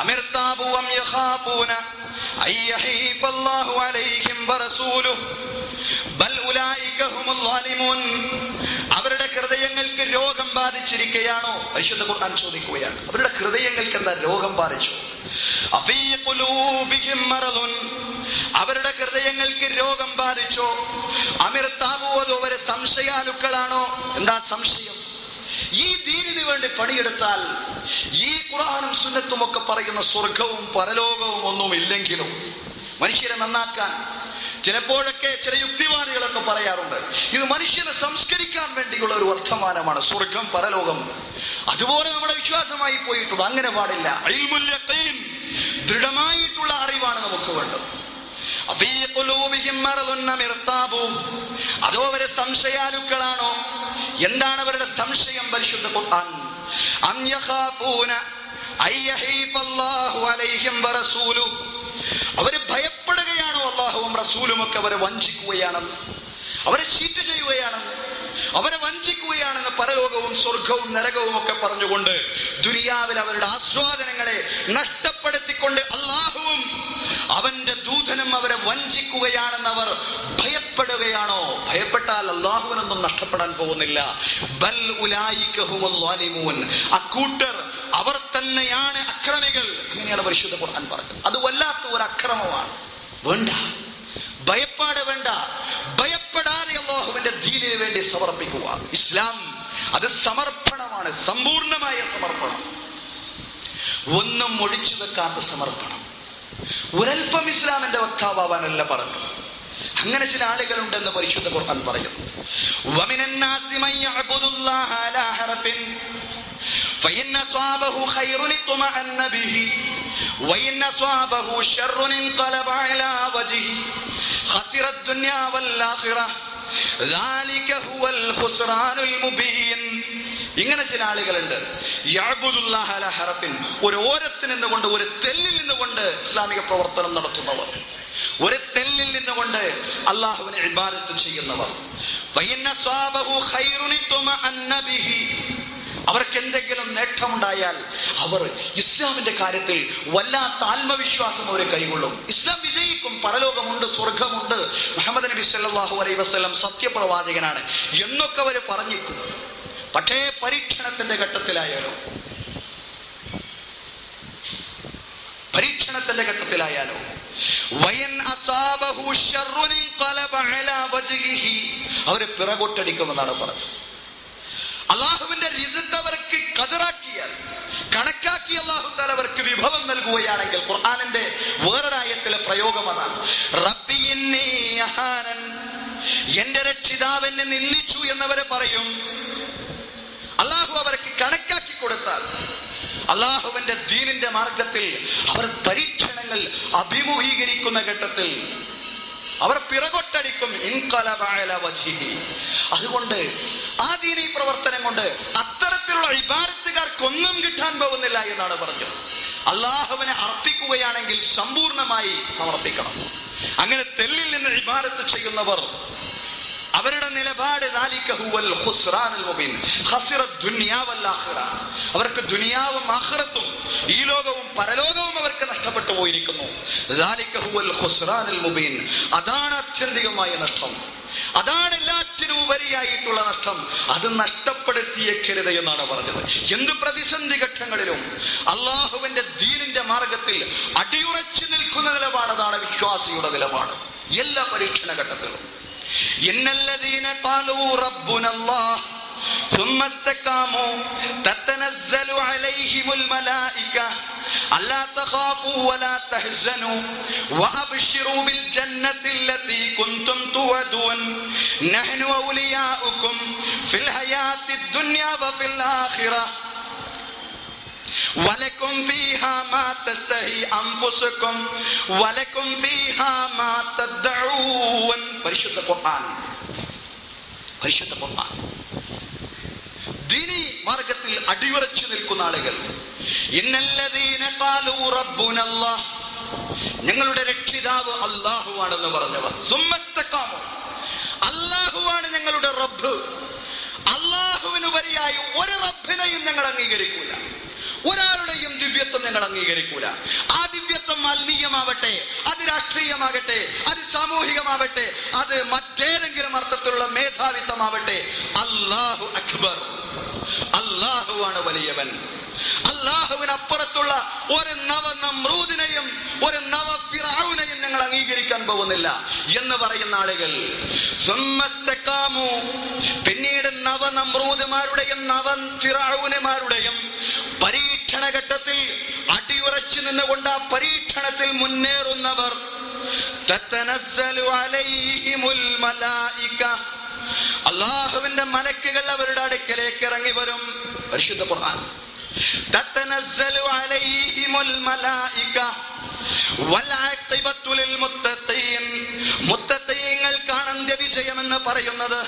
അമിർതാബു അം യഖാഫൂന അയ്യഹീഫല്ലാഹു അലൈഹിം വറസൂലുഹു ബൽ ഉലൈക ഹുമുൽ ളാലിമൂൻ. അവരുടെ ഹൃദയങ്ങൾക്ക് രോഗം ബാധിച്ചിരിക്കുകയാണോ? പരിശുദ്ധ ഖുർആൻ ചോദിക്കുകയാണ്, അവരുടെ ഹൃദയങ്ങൾക്ക് എന്താ രോഗം ബാധിച്ചു? അഫീ ഖുലൂബിഹിം മറദുൻ, അവരുടെ ഹൃദയങ്ങൾക്ക് രോഗം ബാധിച്ചോ? അമിർതാബു, അതോ അവരെ സംശയാലുക്കളാണോ? എന്താ സംശയം? ഈ ദീനിന് വേണ്ടി പണിയെടുത്താൽ ഈ ഖുർആനും സുന്നത്തും ഒക്കെ പറയുന്ന സ്വർഗവും പരലോകവും ഒന്നും ഇല്ലെങ്കിലും മനുഷ്യരെ നന്നാക്കാൻ ചിലപ്പോഴൊക്കെ ചില യുക്തിവാദികളൊക്കെ പറയാറുണ്ട്, ഇത് മനുഷ്യനെ സംസ്കരിക്കാൻ വേണ്ടിയുള്ള ഒരു വർത്തമാനമാണ് സ്വർഗം പരലോകം. അതുപോലെ നമ്മുടെ വിശ്വാസമായി പോയിട്ടുണ്ട്. അങ്ങനെ പാടില്ല. ഇൽമുൽ യഖീൻ, ദൃഢമായിട്ടുള്ള അറിവാണ് നമുക്ക് വേണ്ടത്. അതോ അവരെ സംശയാലുക്കളാണോ? എന്താണ് അവരുടെ സംശയം? പരിശുദ്ധ ഖുർആൻ, അം യഖാഫൂന അയ്യഹീഫല്ലാഹു അലൈഹിം വറസൂലുഹു, അവര് ഭയപ്പെടുകയാണോ അല്ലാഹുവും റസൂലും ഒക്കെ അവരെ വഞ്ചിക്കുകയാണെന്ന്, അവരെ ചീറ്റ് ചെയ്യുകയാണെന്ന്, അവരെ വഞ്ചിക്കുകയാണെന്ന് പരലോകവും സ്വർഗവും നരകവും ഒക്കെ പറഞ്ഞുകൊണ്ട് ദുനിയാവിൽ അവരുടെ ആസ്വാദനങ്ങളെ നഷ്ടപ്പെടുത്തിക്കൊണ്ട് അല്ലാഹുവും അവന്റെ ദൂതനും അവരെ വഞ്ചിക്കുകയാണെന്ന് അവർ ഭയപ്പെടുകയാണോ? ഭയപ്പെട്ടാൽ അല്ലാഹുവിനൊന്നും നഷ്ടപ്പെടാൻ പോകുന്നില്ല. ബൽ ഉലൈക ഹുമുൽ ളാലിമൂൻ, അക്കൂട്ടർ അവർ തന്നെയാണ് അക്രമികൾ. അങ്ങനെയാണ് പരിശുദ്ധ ഖുർആൻ പറഞ്ഞത്. അത് വല്ലാത്ത ഒരു അക്രമമാണ്. വേണ്ട, ഭയപ്പാട് വേണ്ട. ഭയപ്പെടാതെ അല്ലാഹുവിന്റെ ദീനിന് വേണ്ടി സമർപ്പിക്കുക. ഇസ്ലാം അത് സമർപ്പണമാണ്, സമ്പൂർണമായ സമർപ്പണം, ഒന്നും ഒഴിച്ചു വെക്കാത്ത സമർപ്പണം. ഒരൽപ്പം ഇസ്ലാമിന്റെ വക്താവാനല്ല പറഞ്ഞു. അങ്ങനെ ചില ആളുകളുണ്ടെന്ന് പരിശുദ്ധ ഖുർആൻ പറയുന്നു. വമിനൻ നാസി മൻ യഅ്ബുദുല്ലാഹ അലാ ഹറഫിൻ ഫഇൻ അസ്വാബഹു ഖൈറുൻ തുമഅന്ന ബിഹി വഇൻ അസ്വാബഹു ശർറുൻ ഇൻഖലബ അലാ വജ്ഹി ഖസിറത് ദുനിയ വൽ ആഖിറഹ ദാലിക ഹുവൽ ഖുസ്റാനുൽ മുബീൻ. ഇങ്ങനെ ചില ആളുകളുണ്ട്. യഅ്ബുദുല്ലാഹ അലാ ഹറഫിൻ, ഒരു ഓരത്തിൽ നിന്നുകൊണ്ട്, ഒരു തെല്ലിൽ നിന്നുകൊണ്ട് ഇസ്ലാമിക പ്രവർത്തനം നടത്തുന്നവർ, ഒരു തെല്ലിൽ നിന്നുകൊണ്ട് അല്ലാഹുവിനെ ഇബാദത്ത് ചെയ്യുന്നവർ. ഫഇൻ അസ്വാബഹു ഖൈറുൻ തുമഅന്ന ബിഹി, അവർക്ക് എന്തെങ്കിലും നേട്ടമുണ്ടായാൽ അവർ ഇസ്ലാമിന്റെ കാര്യത്തിൽ വല്ലാത്ത ആത്മവിശ്വാസം അവർ കൈകൊള്ളും. ഇസ്ലാം വിജയിക്കും, പരലോകമുണ്ട്, സ്വർഗമുണ്ട്, മുഹമ്മദ് നബി സല്ലല്ലാഹു അലൈഹി വസല്ലം സത്യപ്രവാചകനാണ് എന്നൊക്കെ അവർ പറഞ്ഞിരിക്കും. പക്ഷേ പരീക്ഷണത്തിന്റെ ഘട്ടത്തിലായാലോ അവരെ പിറകോട്ടടിക്കുമെന്നാണ് പറഞ്ഞത്. അള്ളാഹുവിന്റെ റിസ്ക് അവർക്ക് ഖദറാക്കിയാൽ, കണക്കാക്കി അല്ലാഹു തആല അവർക്ക് വിഭവം നൽകുകയാണെങ്കിൽ, ഖുർആനിന്റെ വേറൊരായത്തിലെ പ്രയോഗം അതാണ്. റബ്ബി ഇന്നി അഹാനൻ, എന്റെ രക്ഷിതാവ് എന്നെ നിന്ദിച്ചു എന്നവരെ പറയും. അല്ലാഹു അവർക്ക് കണക്കാക്കി കൊടുത്താൽ, അല്ലാഹുവിന്റെ ദീനിന്റെ മാർഗത്തിൽ അവർ പരീക്ഷണങ്ങൾ അഭിമുഖീകരിക്കുന്ന ഘട്ടത്തിൽ അവർ പിറകൊട്ടടിക്കും. ഇൻഖലബ അലാ വജ്ഹിഹി. അതുകൊണ്ട് ആ ദീനീ പ്രവർത്തനം കൊണ്ട് അത്തരത്തിലുള്ള ഇബാദത്തുകാർക്കൊന്നും കിട്ടാൻ പോകുന്നില്ല എന്നാണ് പറഞ്ഞത്. അല്ലാഹുവിനെ അർപ്പിക്കുകയാണെങ്കിൽ സമ്പൂർണമായി സമർപ്പിക്കണം. അങ്ങനെ തെല്ലിൽ നിന്ന് ഇബാദത്ത് ചെയ്യുന്നവർ, അവരുടെ നിലപാട് ദാലിക ഹുവൽ ഖുസ്റാനുൽ മുബീൻ, ഖസിറത് ദുനിയ വൽ ആഖിറ, അവർക്ക് ദുനിയാവും ആഖിറത്തും, ഈ ലോകവും പരലോകവും അവർക്ക് നഷ്ടപ്പെട്ടു പോയിരിക്കുന്നു. ദാലിക ഹുവൽ ഖുസ്റാനുൽ മുബീൻ, അതാണ് ആത്യന്തികമായ നഷ്ടം, അതാണ് എല്ലാറ്റിനും ഉപരിയായിട്ടുള്ള നഷ്ടം. അത് നഷ്ടപ്പെടുത്തിയേക്കരുത് എന്നാണ് പറഞ്ഞത്. എന്ത് പ്രതിസന്ധി ഘട്ടങ്ങളിലും അള്ളാഹുവിന്റെ ദീനിന്റെ മാർഗത്തിൽ അടിയുറച്ചു നിൽക്കുന്ന നിലപാട്, അതാണ് വിശ്വാസിയുടെ നിലപാട്. എല്ലാ പരീക്ഷണ ഘട്ടത്തിലും ഇന്നല്ലദീന ഖാലൂ റബ്ബുനല്ലാഹ് ثم استقاموا تتنزل عليهم الملائكة ألا تخافوا ولا تحزنوا وأبشروا بالجنة التي كنتم توعدون نحن أولياؤكم في الحياة الدنيا وفي الآخرة ولكم فيها ما تشتهي أنفسكم ولكم فيها ما تدعون. പരിശുദ്ധ ഖുർആൻ, പരിശുദ്ധ ഖുർആൻ. ദീനി മാർഗത്തിൽ അടിയുറച്ചു നിൽക്കുന്ന ആളുകൾ, ഇന്നല്ലദീന ഖാലൂ റബ്ബുനല്ലാഹ്, ഞങ്ങളുടെ രക്ഷിതാവ് അല്ലാഹുവാണെന്ന് പറഞ്ഞവർ, സുമ്മസ്തഖാമു, അല്ലാഹുവാണ് ഞങ്ങളുടെ റബ്ബ്, അല്ലാഹുവിനുപരിയായി ഒരു റബ്ബിനെയും ഞങ്ങൾ അംഗീകരിക്കൂല, ഒരാളുടെയും ദിവ്യത്വം ഞങ്ങൾ അംഗീകരിക്കൂല. ആ ദിവ്യത്വം ആത്മീയമാവട്ടെ, അത് രാഷ്ട്രീയമാകട്ടെ, അത് സാമൂഹികമാവട്ടെ, അത് മറ്റേതെങ്കിലും അർത്ഥത്തിലുള്ള മേധാവിത്വമാവട്ടെ, അല്ലാഹു അക്ബർ, അല്ലാഹുവാണ് വലിയവൻ. അല്ലാഹുവിനപ്പുറത്തുള്ള ഒരു നവ നമ്രൂദിനെയും ഒരു നവ ഫിറഔനെയും ഞങ്ങൾ അംഗീകരിക്കാൻ പോകുന്നില്ല എന്ന് പറയുന്ന ആളുകൾ, പിന്നീട് നവ നമ്രൂദുമാരുടെയും നവ ഫിറഔനുമാരുടെയും പരീക്ഷണ ഘട്ടത്തിൽ അടിയുറച്ചു നിന്നുകൊണ്ട് ആ പരീക്ഷണത്തിൽ മുന്നേറുന്നവർ, തതനസ്സലു അലൈഹിമുൽ മലായിക, അല്ലാഹുവിന്റെ മലക്കുകൾ അവരുടെ അടുക്കലേക്ക് ഇറങ്ങി വരും. പരിശുദ്ധ ഖുർആൻ, തതനസ്സലു അലൈഹിമുൽ മലായിക വൽആഖിബത്തു ലിൽമുത്തഖീൻ, മുത്തഖീങ്ങൾക്കാണ് അന്ത്യവിജയം എന്ന് പറയുന്നത്.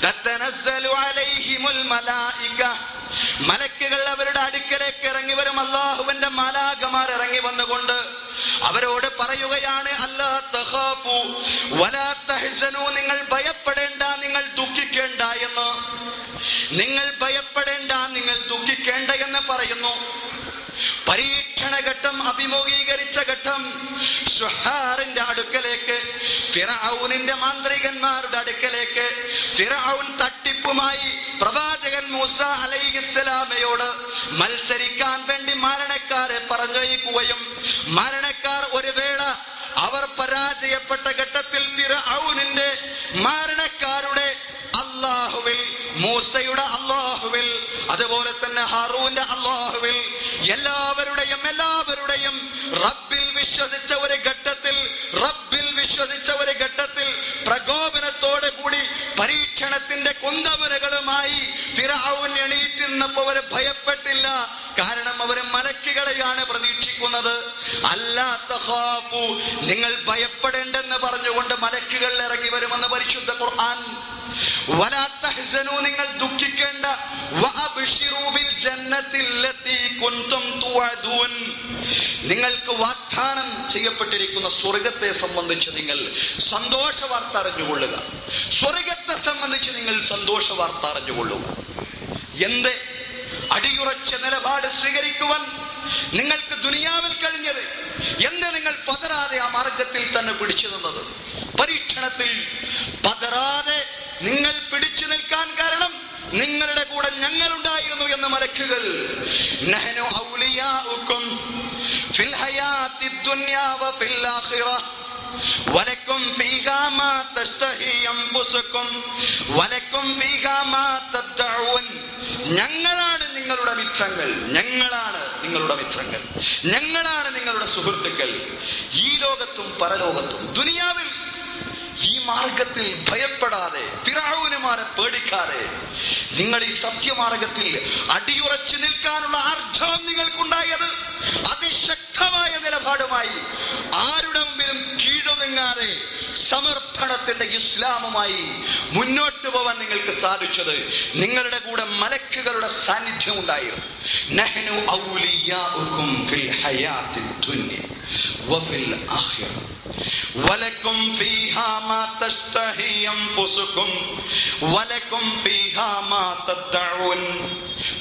തതനസ്സലു അലൈഹിമുൽ മലായിക, മലക്കുകൾ അവരുടെ അടുക്കലേക്ക് ഇറങ്ങി വരും. അല്ലാഹുവിന്റെ മാലാഖമാർ ഇറങ്ങി വന്നുകൊണ്ട് അവരോട് പറയുകയാണ്, അല്ലാ തഖാഫു വലാ തഹ്സനു, നിങ്ങൾ ഭയപ്പെടേണ്ട, നിങ്ങൾ ദുഃഖിക്കേണ്ട എന്ന്, നിങ്ങൾ ഭയപ്പെടേണ്ട, നിങ്ങൾ ദുഃഖിക്കേണ്ട എന്ന് പറയുന്നു. പരീക്ഷണ ഘട്ടം അഭിമുഖീകരിച്ച ഘട്ടം, സുഹാറിന്റെ അടുക്കലേക്ക്, ഫിറഔനിന്റെ മാന്ത്രികന്മാരുടെ അടുക്കലേക്ക്, ഫിറഔൻ തട്ടിപ്പുമായി പ്രവാചകൻ മൂസ അലൈഹിസ്സലാമയോട് മത്സരിക്കാൻ വേണ്ടി മാരണക്കാരെ പറഞ്ഞയക്കുകയും, മാരണക്കാർ ഒരു വേള അവർ പരാജയപ്പെട്ട ഘട്ടത്തിൽ ഫിറഔനിന്റെ മാരണക്കാരുടെ അല്ലാഹുവിൽ, മൂസയുടെ അല്ലാഹുവിൽ, അതുപോലെ തന്നെ ഹാറൂന്റെ അല്ലാഹുവിൽ, എല്ലാവരുടെയും റബ്ബിൽ വിശ്വസിച്ച ഒരു ഘട്ടത്തിൽ, റബ്ബിൽ വിശ്വസിച്ച ഒരു ഘട്ടത്തിൽ പ്രകോപനത്തോടെ കൂടി പരീക്ഷണത്തിന്റെ കുന്തമുനകളുമായി ഫിറഔൻ എണീറ്റ് നിന്നപ്പോൾ അവർ ഭയപ്പെട്ടില്ല. കാരണം അവർ മലക്കുകളെയാണ് പ്രതീക്ഷിക്കുന്നത്. അല്ലാ തഖാഫു, നിങ്ങൾ ഭയപ്പെടേണ്ടെന്ന് പറഞ്ഞുകൊണ്ട് മലക്കുകൾ ഇറങ്ങി വരുമെന്ന് പരിശുദ്ധ ഖുർആൻ. വലാ തഹ്സനു, നിങ്ങൾ ദുഃഖിക്കേണ്ട. വഅബ്ശിറൂ ബിൽ ജന്നത്തില്ലതി കുൻതും തുഅദൂൻ, നിങ്ങൾക്ക് വാഗ്ദാനം ചെയ്യപ്പെട്ടിരിക്കുന്ന സ്വർഗത്തെ സംബന്ധിച്ച് നിങ്ങൾ സന്തോഷ വാർത്ത അറിഞ്ഞുകൊള്ളുക. സ്വർഗത്തെ സംബന്ധിച്ച് നിങ്ങൾ സന്തോഷ വാർത്ത അറിഞ്ഞുകൊള്ളുക. എന്ത് അടിയുറച്ച നിലപാട് സ്വീകരിക്കുവാൻ നിങ്ങൾക്ക് ദുനിയാവിൽ കഴിഞ്ഞത്? എന്ത് നിങ്ങൾ പതറാതെ ആ മാർഗത്തിൽ തന്നെ പിടിച്ചു നിന്നത്? പരീക്ഷണത്തിൽ പതറാതെ നിങ്ങൾ പിടിച്ചു നിൽക്കാൻ കാരണം നിങ്ങളുടെ കൂടെ ഞങ്ങളുണ്ടായിരുന്നു എന്ന് മലക്കുകൾ. നഹ്നു ഔലിയാഉകും ഫിൽ ഹയാത്തിദ് ദുനിയാ വഫിൽ ആഖിറ വലക്കും ഫീഹാ മാ തശ്തഹി അൻഫുസുകും വലക്കും ഫീഹാ മാ തദ്ഉൻ. ഞങ്ങളാണ് നിങ്ങളുടെ മിത്രങ്ങൾ, ഞങ്ങളാണ് നിങ്ങളുടെ മിത്രങ്ങൾ, ഞങ്ങളാണ് നിങ്ങളുടെ സുഹൃത്തുക്കൾ, ഈ ലോകത്തും പരലോകത്തും. ദുനിയാവിൽ ഈ മാർഗത്തിൽ ഭയപ്പെടാതെ, ഫിറഔനുമാരെ പേടിക്കാതെ, നിങ്ങൾ ഈ സത്യമാർഗത്തിൽ അടിയുറച്ചു നിൽക്കാനുള്ള ആർജവം നിങ്ങൾക്കുണ്ടായത് അതിശക്തമായ നിലപാടുമായി, ആരുടെ മുമ്പിലും കീഴൊതുങ്ങാതെ സമർപ്പണത്തിന്റെ ഇസ്ലാമുമായി മുന്നോട്ട് പോവാൻ നിങ്ങൾക്ക് സാധിച്ചത് നിങ്ങളുടെ കൂടെ മലക്കുകളുടെ സാന്നിധ്യം ഉണ്ടായിരുന്നു. നഹ്നു ഔലിയാഉകും ഫിൽ ഹയാത്തിദ് ദുനിയ വഫിൽ ആഖിറ വലക്കും ഫീഹാ മാ തശ്തഹി അൻഫുസുകും വലക്കും ഫീഹാ മാ തദ്ഉൻ.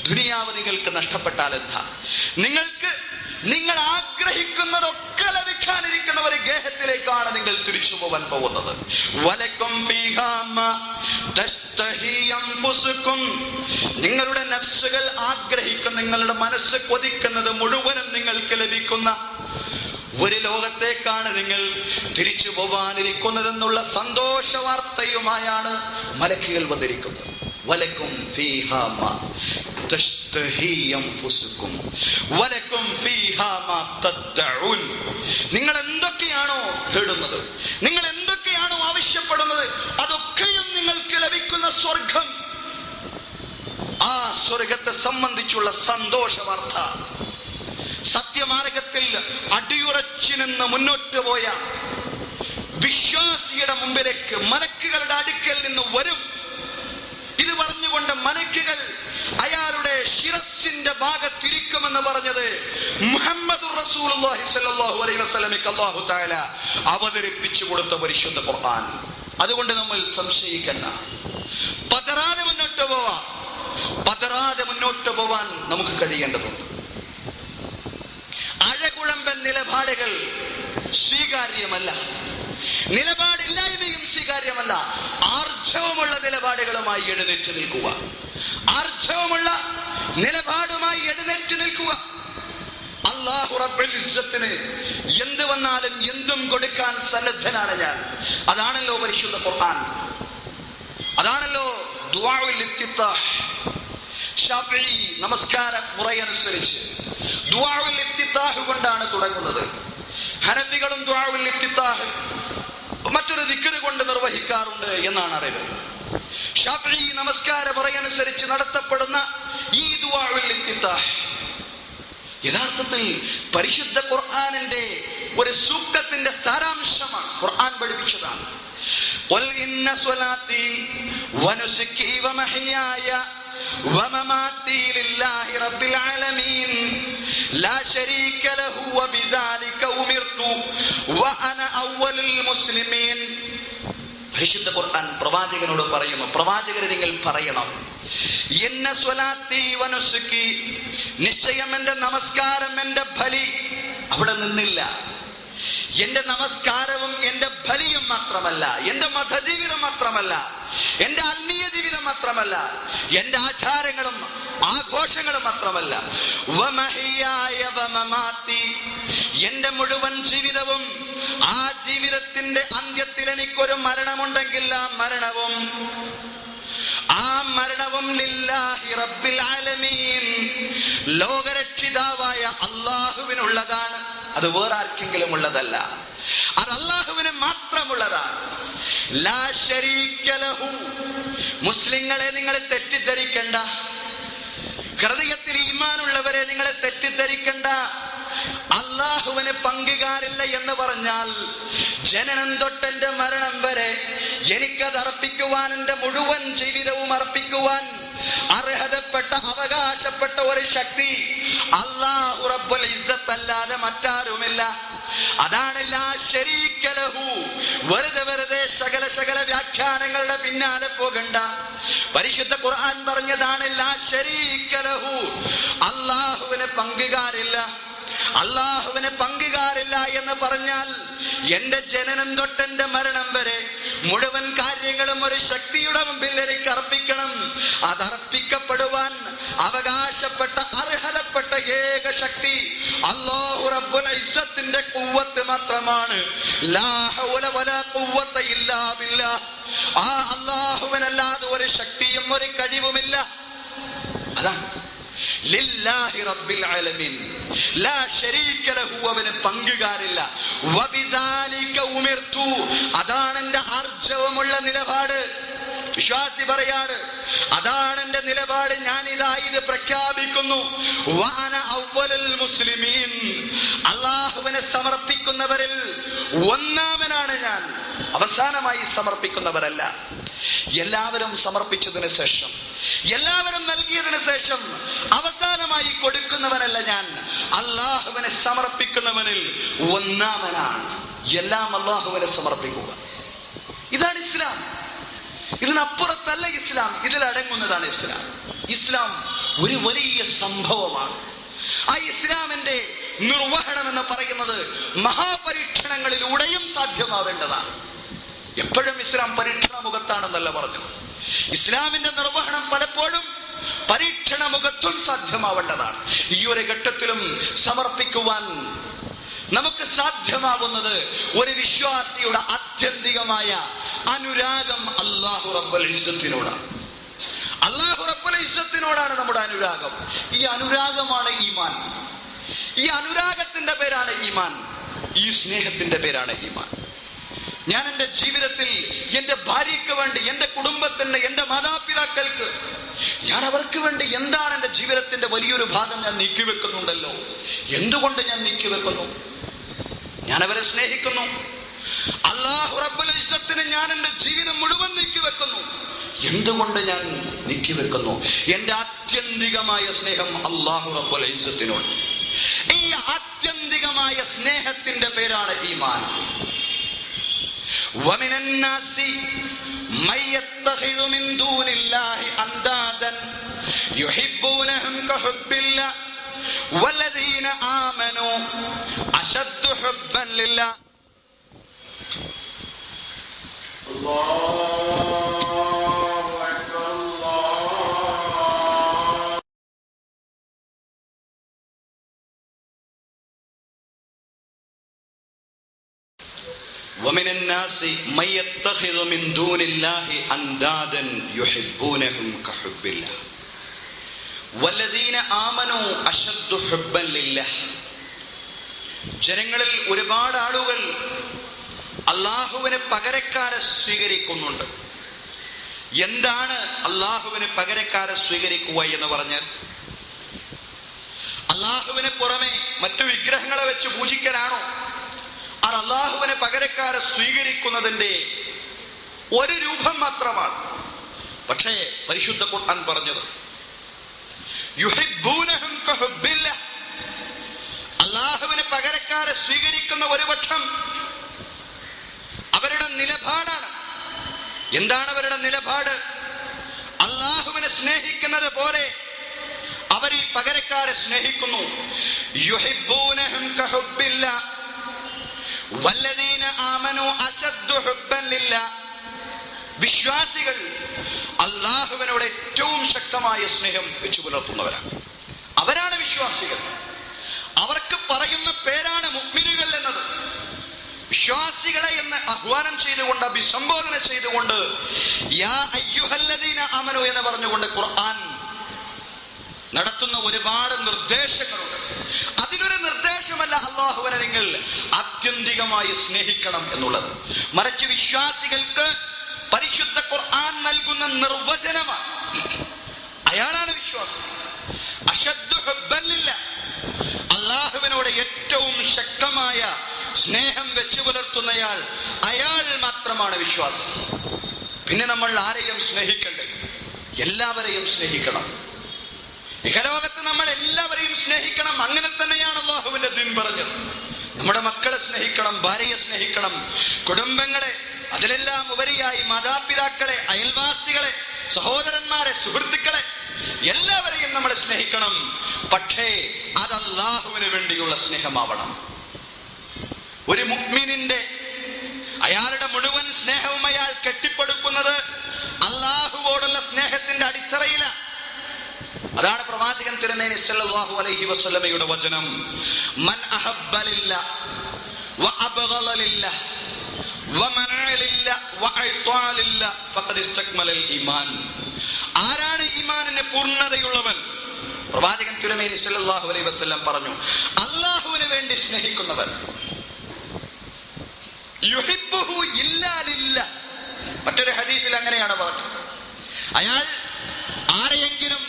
ദുനിയാവ് നിങ്ങൾക്ക് നഷ്ടപ്പെട്ടാൽ എന്താ? നിങ്ങൾ ആഗ്രഹിക്കുന്നതൊക്കെ ലഭിക്കാനിരിക്കുന്ന ഒരു ഗേഹത്തിലേക്കാണ് നിങ്ങൾ തിരിച്ചു പോകാൻ പോകുന്നത്. വലക്കും ഫീഹാ മാ തശ്തഹി അൻഫുസുകും, നിങ്ങളുടെ നഫ്സുകൾ ആഗ്രഹിക്കുന്ന, നിങ്ങളുടെ മനസ്സ് കൊതിക്കുന്നത് മുഴുവനും നിങ്ങൾക്ക് ലഭിക്കുന്ന ഒരു ലോകത്തേക്കാണ് നിങ്ങൾ തിരിച്ചു പോവാനിരിക്കുന്നതെന്നുള്ള സന്തോഷ വാർത്തയുമായാണ് മലക്കുകൾ വന്നിരിക്കുന്നത്. വലക്കും ഫീഹാ മാ തശ്തഹി അൻഫുസുകും വലക്കും ഫീഹാ മാ തദ്ഉൻ. നിങ്ങൾ എന്തൊക്കെയാണോ തേടുന്നത്, നിങ്ങൾ എന്തൊക്കെയാണോ ആവശ്യപ്പെടുന്നത്, അതൊക്കെയും നിങ്ങൾക്ക് ലഭിക്കുന്ന സ്വർഗം. ആ സ്വർഗത്തെ സംബന്ധിച്ചുള്ള സന്തോഷ വാർത്ത. സത്യമാർഗത്തിൽ അടിയുറച്ചു നിന്ന് മുന്നോട്ട് പോയ വിശ്വാസിയുടെ മുമ്പിലേക്ക് മലക്കുകളുടെ അടുക്കൽ നിന്ന് വരും. ഇത് പറഞ്ഞുകൊണ്ട് മലക്കുകൾ അയാളുടെ ശിരസിന്റെ ഭാഗത്തിരിക്കുമെന്ന് പറഞ്ഞത് മുഹമ്മദുർ റസൂലുള്ളാഹി സ്വല്ലല്ലാഹു അലൈഹി വസല്ലമയ്ക്ക് അല്ലാഹു തആല അവതരിപ്പിച്ചു കൊടുത്ത പരിശുദ്ധ ഖുർആൻ. അതുകൊണ്ട് നമ്മൾ സംശയിക്കണ്ട, പതറാതെ മുന്നോട്ട് പോവാ. പതറാതെ മുന്നോട്ട് പോവാൻ നമുക്ക് കഴിയേണ്ടതുണ്ട്. അഴകുഴമ്പൻ നിലപാടുകൾ സ്വീകാര്യമല്ല, നിലപാടില്ലായ്മയും സ്വീകാര്യമല്ല. ആർജവമുള്ള നിലപാടുകളുമായി എഴുന്നേറ്റ് നിൽക്കുക, ആർജവമുള്ള നിലപാടുമായി എഴുന്നേറ്റ് നിൽക്കുക. അല്ലാഹു റബ്ബുൽ ഇസ്സത്തിന് എന്ത് വന്നാലും എന്തും കൊടുക്കാൻ സന്നദ്ധനാണ് ഞാൻ. അതാണല്ലോ പരിശുദ്ധ ഖുർആൻ, അതാണല്ലോ ദുആഉൽ ഇഫ്തിതാഹ്. ശാഫിഈ നമസ്കാര മുറയനുസരിച്ച് ദുആഉൽ ഇഫ്തിതാഹ് കൊണ്ടാണ് തുടങ്ങുന്നത്. ഹനഫികളും ദുആഉൽ ഇഫ്തിതാഹ് മറ്റൊരു ദിക്ർ കൊണ്ട് നിർവഹിക്കാറുണ്ട് എന്നാണ് അറിവ്. ശാഫിഈ നമസ്കാര മുറയനുസരിച്ച് നടത്തപ്പെടുന്ന ഈ ദുആഉൽ ഇഫ്തിതാഹ് യഥാർത്ഥത്തിൽ പരിശുദ്ധ ഖുർആനിന്റെ ഒരു സൂക്തത്തിന്റെ സാരാംശമാണ്. ഖുർആൻ പഠിപ്പിച്ചതാണ്. ഖുൽ ഇന്ന സ്വലാത്തി വനുസുകി വമഹ്യായ വമമാതി ലില്ലാഹി റബ്ബിൽ ആലമീൻ ലാ ശരീക ലഹു വബിദാലിക ഉമിർതു വഅന അവ്വലുൽ മുസ്ലിമീൻ. പരിശുദ്ധ ഖുർആൻ പ്രവാചകനോട് പറയുന്നു, പ്രവാചകരെ നിങ്ങൾ പറയണം, ഇന്ന സ്വലാത്തി വനുസുകി, നിശ്ചയം എന്റെ നമസ്കാരം എന്റെ ബലി. അവിടെ നിന്നില്ല. എന്റെ നമസ്കാരവും എന്റെ ബലിയും മാത്രമല്ല, എന്റെ മതജീവിതം മാത്രമല്ല, എന്റെ ആത്മീയ ജീവിതം മാത്രമല്ല, എന്റെ ആചാരങ്ങളും ആഘോഷങ്ങളും മാത്രമല്ല, വമഹിയായ വമമാതി, എന്റെ മുഴുവൻ ജീവിതവും. ആ ജീവിതത്തിന്റെ അന്ത്യത്തിൽ എനിക്കൊരു മരണമുണ്ടെങ്കിൽ ആ മരണവും ലില്ലാഹി റബ്ബിൽ ആലമീൻ, ലോകരക്ഷിതാവായ അല്ലാഹുവിനുള്ളതാണ്. അത് വേറെ ആർക്കെങ്കിലും ഉള്ളതല്ല, അത് അല്ലാഹുവിന് മാത്രമുള്ളതാണ്. ലാ ശരീക ലഹു. മുസ്ലിങ്ങളെ നിങ്ങൾ തെറ്റിദ്ധരിക്കണ്ട, ഹൃദയത്തിൽ ഈമാനുള്ളവരെ നിങ്ങൾ തെറ്റിദ്ധരിക്കണ്ട. അല്ലാഹുവിന് പങ്കുകാരില്ല എന്ന് പറഞ്ഞാൽ ജനനം തൊട്ടെന്റെ മരണം വരെ എനിക്കത് അർപ്പിക്കുവാൻ, എന്റെ മുഴുവൻ ജീവിതവും അർപ്പിക്കുവാൻ അർഹതപ്പെട്ട അവകാശപ്പെട്ട ഒരു ശക്തി അല്ലാഹു റബ്ബുൽ ഇസ്സത്ത് അല്ലാതെ മറ്റാരുമില്ല. അതാണ് ലാ ശരീക ലഹു. വെറുതെ ശകല വ്യാഖ്യാനങ്ങളുടെ പിന്നാലെ പോകണ്ട. പരിശുദ്ധ ഖുർആൻ പറഞ്ഞതാണ് ലാ ശരീക ലഹു, അല്ലാഹുവിന് പങ്കുകാരില്ല. അല്ലാഹുവിന് പങ്കുകാരില്ല എന്ന് പറഞ്ഞാൽ എന്റെ ജനനം തൊട്ടെന്റെ മരണം വരെ മുഴുവൻ കാര്യങ്ങളും ഒരു ശക്തിയുടെ മുമ്പിൽ എനിക്ക് അർപ്പിക്കണം. അതർപ്പിക്കപ്പെടുവാൻ അവകാശപ്പെട്ട അർഹതപ്പെട്ട ഏക ശക്തി അല്ലാഹു റബ്ബുൽ ഇസ്സത്തിന്റെ ഖുവ്വത്ത് മാത്രമാണ്. ലാ ഹൗല വലാ ഖുവ്വത ഇല്ലാ ബില്ലാഹ്. ആ അല്ലാഹുവിനല്ലാതെ ഒരു ശക്തിയും ഒരു കഴിവുമില്ല. അതാണ് ലില്ലാഹി റബ്ബിൽ ആലമീൻ, ലാ ശരീക ലഹു, അവന് പങ്കുകാരില്ല. വബിസാലിക ഉമിർതു, അതാണ് എന്റെ ആർജവമുള്ള നിലപാട്. വിശ്വാസി പറയാണ്, അതാണ് എന്റെ നിലപാട്, ഞാൻ ഇത് പ്രഖ്യാപിക്കുന്നു. വഅന അവ്വലുൽ മുസ്ലിമീൻ, അല്ലാഹുവിനെ സമർപ്പിക്കുന്നവരിൽ ഒന്നാമനാണ് ഞാൻ, അവസാനമായി സമർപ്പിക്കുന്നവരല്ല. എല്ലാവരും സമർപ്പിച്ചതിന് ശേഷം, എല്ലാവരും നൽകിയതിനു ശേഷം അവസാനമായി കൊടുക്കുന്നവനല്ല ഞാൻ, അല്ലാഹുവിനെ സമർപ്പിക്കുന്നവനിൽ ഒന്നാമനാണ്. എല്ലാം അല്ലാഹുവിനെ സമർപ്പിക്കുക. ഇതാണ് ഇസ്ലാം. ഇതിനപ്പുറത്തല്ല ഇസ്ലാം, ഇതിലടങ്ങുന്നതാണ് ഇസ്ലാം. ഇസ്ലാം ഒരു വലിയ സംഭവമാണ്. ആ ഇസ്ലാമിന്റെ നിർവഹണം എന്ന് പറയുന്നത് മഹാപരീക്ഷണങ്ങളിലൂടെയും സാധ്യമാവേണ്ടതാണ്. എപ്പോഴും ഇസ്ലാം പരീക്ഷണ മുഖത്താണെന്നല്ല പറഞ്ഞു. ഇസ്ലാമിന്റെ നിർവഹണം പലപ്പോഴും പരീക്ഷണ മുഖത്തും സാധ്യമാവേണ്ടതാണ്. ഈ ഒരു ഘട്ടത്തിലും സമർപ്പിക്കുവാൻ നമുക്ക് സാധ്യമാകുന്നത് ഒരു വിശ്വാസിയുടെ ആത്യന്തികമായ അനുരാഗം അല്ലാഹു റബ്ബുൽ ഇസ്സത്തിനോടാണ്. അല്ലാഹു റബ്ബുൽ ഇസ്സത്തിനോടാണ് നമ്മുടെ അനുരാഗം. ഈ അനുരാഗമാണ് ഈമാൻ. ഈ അനുരാഗത്തിന്റെ പേരാണ് ഈമാൻ. ഈ സ്നേഹത്തിന്റെ പേരാണ് ഈമാൻ. ഞാൻ എൻ്റെ ജീവിതത്തിൽ എൻ്റെ ഭാര്യയ്ക്ക് വേണ്ടി, എൻ്റെ കുടുംബത്തിന്, എൻ്റെ മാതാപിതാക്കൾക്ക്, ഞാൻ അവർക്ക് വേണ്ടി എന്താണ് എൻ്റെ ജീവിതത്തിന്റെ വലിയൊരു ഭാഗം ഞാൻ നീക്കിവെക്കുന്നുണ്ടല്ലോ. എന്തുകൊണ്ട് ഞാൻ നീക്കിവെക്കുന്നു? ഞാൻ അവരെ സ്നേഹിക്കുന്നു. അല്ലാഹു റബ്ബുൽ ഇസ്സത്തിന് ഞാൻ എൻ്റെ ജീവിതം മുഴുവൻ നീക്കിവെക്കുന്നു. എന്തുകൊണ്ട് ഞാൻ നീക്കിവെക്കുന്നു? എൻ്റെ ആത്യന്തികമായ സ്നേഹം അല്ലാഹു റബ്ബുൽ ഇസ്സത്തിനോട്. ഈ ആത്യന്തികമായ സ്നേഹത്തിന്റെ പേരാണ് ഈമാൻ. ومن الناس من يتخذ من دون الله أندادا يحبونهم كحب الله والذين آمنوا أشد حبا لله. ومن الناس من يتخذ من دون الله أندادا يحبونهم كحب الله والذين آمنوا أشد حبا لله. ജനങ്ങളിൽ ഒരുപാട് ആളുകൾ അല്ലാഹുവിനെ പകരക്കാരെ സ്വീകരിക്കുന്നുണ്ട്. എന്താണ് അല്ലാഹുവിനെ പകരക്കാരെ സ്വീകരിക്കുക എന്ന് പറഞ്ഞാൽ, അല്ലാഹുവിനെ പുറമെ മറ്റു വിഗ്രഹങ്ങളെ വെച്ച് പൂജിക്കലാണോ? അത് അല്ലാഹുവിനെ പകരക്കാരെ സ്വീകരിക്കുന്നതിന്റെ ഒരു രൂപം മാത്രമാണ്. പക്ഷേ പരിശുദ്ധ ഖുർആൻ പറഞ്ഞത് യുഹിബ്ബൂനഹും കഹുബ്ബില്ലാഹ്, അല്ലാഹുവിനെ പകരക്കാരെ സ്വീകരിക്കുന്ന ഒരു പക്ഷം അവരുടെ നിലപാടാണ്. എന്താണ് അവരുടെ നിലപാട്? അല്ലാഹുവിനെ സ്നേഹിക്കുന്നത് പോലെ അവർ ഈ പകരക്കാരെ സ്നേഹിക്കുന്നു. യുഹിബ്ബൂനഹും കഹുബ്ബില്ലാഹ് വല്ലദീന ആമനൂ അശദ്ദു ഹുബ്ബൻ ലില്ലാഹ്. വിശ്വാസികൾ അല്ലാഹുവിനോട് ഏറ്റവും ശക്തമായ സ്നേഹം വെച്ചു പുലർത്തുന്നവരാണ്. അവരാണ് വിശ്വാസികൾ. അവർക്ക് പറയുന്ന പേരാണ് മുഅ്മിനുകൾ എന്നത്. വിശ്വാസികളെ എന്ന് ആഹ്വാനം ചെയ്തുകൊണ്ട്, അഭിസംബോധന ചെയ്തുകൊണ്ട് യാ അയ്യുഹല്ലദീന ആമനൂ എന്ന് പറഞ്ഞുകൊണ്ട് ഖുർആൻ നടത്തുന്ന ഒരുപാട് നിർദ്ദേശങ്ങളുണ്ട്. അതിലൊരു നിർദ്ദേശമല്ല അല്ലാഹുവിനെ നിങ്ങൾ ആത്യന്തികമായി സ്നേഹിക്കണം എന്നുള്ളത്. മറിച്ച് വിശ്വാസികൾക്ക് പരിശുദ്ധ ഖുർആൻ നൽകുന്ന നിർവചനമാണ്. അയാളാണ് വിശ്വാസി. അശദ്ദു ഹുബ്ബൻ ലില്ലാഹ്, അല്ലാഹുവിനോട് ഏറ്റവും ശക്തമായ സ്നേഹം വെച്ചു പുലർത്തുന്നയാൾ, അയാൾ മാത്രമാണ് വിശ്വാസി. പിന്നെ നമ്മൾ ആരെയും സ്നേഹിക്കണ്ടേ? എല്ലാവരെയും സ്നേഹിക്കണം. ഇഹലോകത്ത് നമ്മൾ എല്ലാവരെയും സ്നേഹിക്കണം. അങ്ങനെ തന്നെയാണ് അല്ലാഹുവിന്റെ ദീൻ പറഞ്ഞത്. നമ്മുടെ മക്കളെ സ്നേഹിക്കണം, ഭാര്യയെ സ്നേഹിക്കണം, കുടുംബങ്ങളെ, അതിലെല്ലാം ഉപരിയായി മാതാപിതാക്കളെ, അയൽവാസികളെ, സഹോദരന്മാരെ, സുഹൃത്തുക്കളെ, എല്ലാവരെയും നമ്മൾ സ്നേഹിക്കണം. പക്ഷേ അത് അല്ലാഹുവിന് വേണ്ടിയുള്ള സ്നേഹമാവണം. ഒരു മുഅ്മിനിന്റെ അയാളുടെ മുഴുവൻ സ്നേഹവും അയാൾ കെട്ടിപ്പടുക്കുന്നത് അല്ലാഹുവോടുള്ള സ്നേഹത്തിന്റെ അടിത്തറയിലാണ്. അതാണ് പ്രവാചകൻ തിരുമേനി സല്ലല്ലാഹു അലൈഹി വസല്ലമയുടെ വചനം. മൻ അഹബ്ബ ലില്ലാഹ് വ അബ്ഗള ലില്ലാഹ് വ മനഅ ലില്ലാഹ് വ അഅതാ ലില്ലാഹ് ഫഖദ് ഇസ്തക്മലൽ ഈമാൻ. ആരാണ് ഈമാനിന്റെ പൂർണ്ണതയുള്ളവൻ? പ്രവാചകൻ തിരുമേനി സല്ലല്ലാഹു അലൈഹി വസല്ലം പറഞ്ഞു, അല്ലാഹുവിന് വേണ്ടി സ്നേഹിക്കുന്നവൻ. യുഹിബ്ബുഹു ഇല്ലാ ലില്ലാഹ്. മറ്റൊരു ഹദീസിൽ അങ്ങനെയാണ് പറഞ്ഞത്, അയാൾ ആരെയെങ്കിലും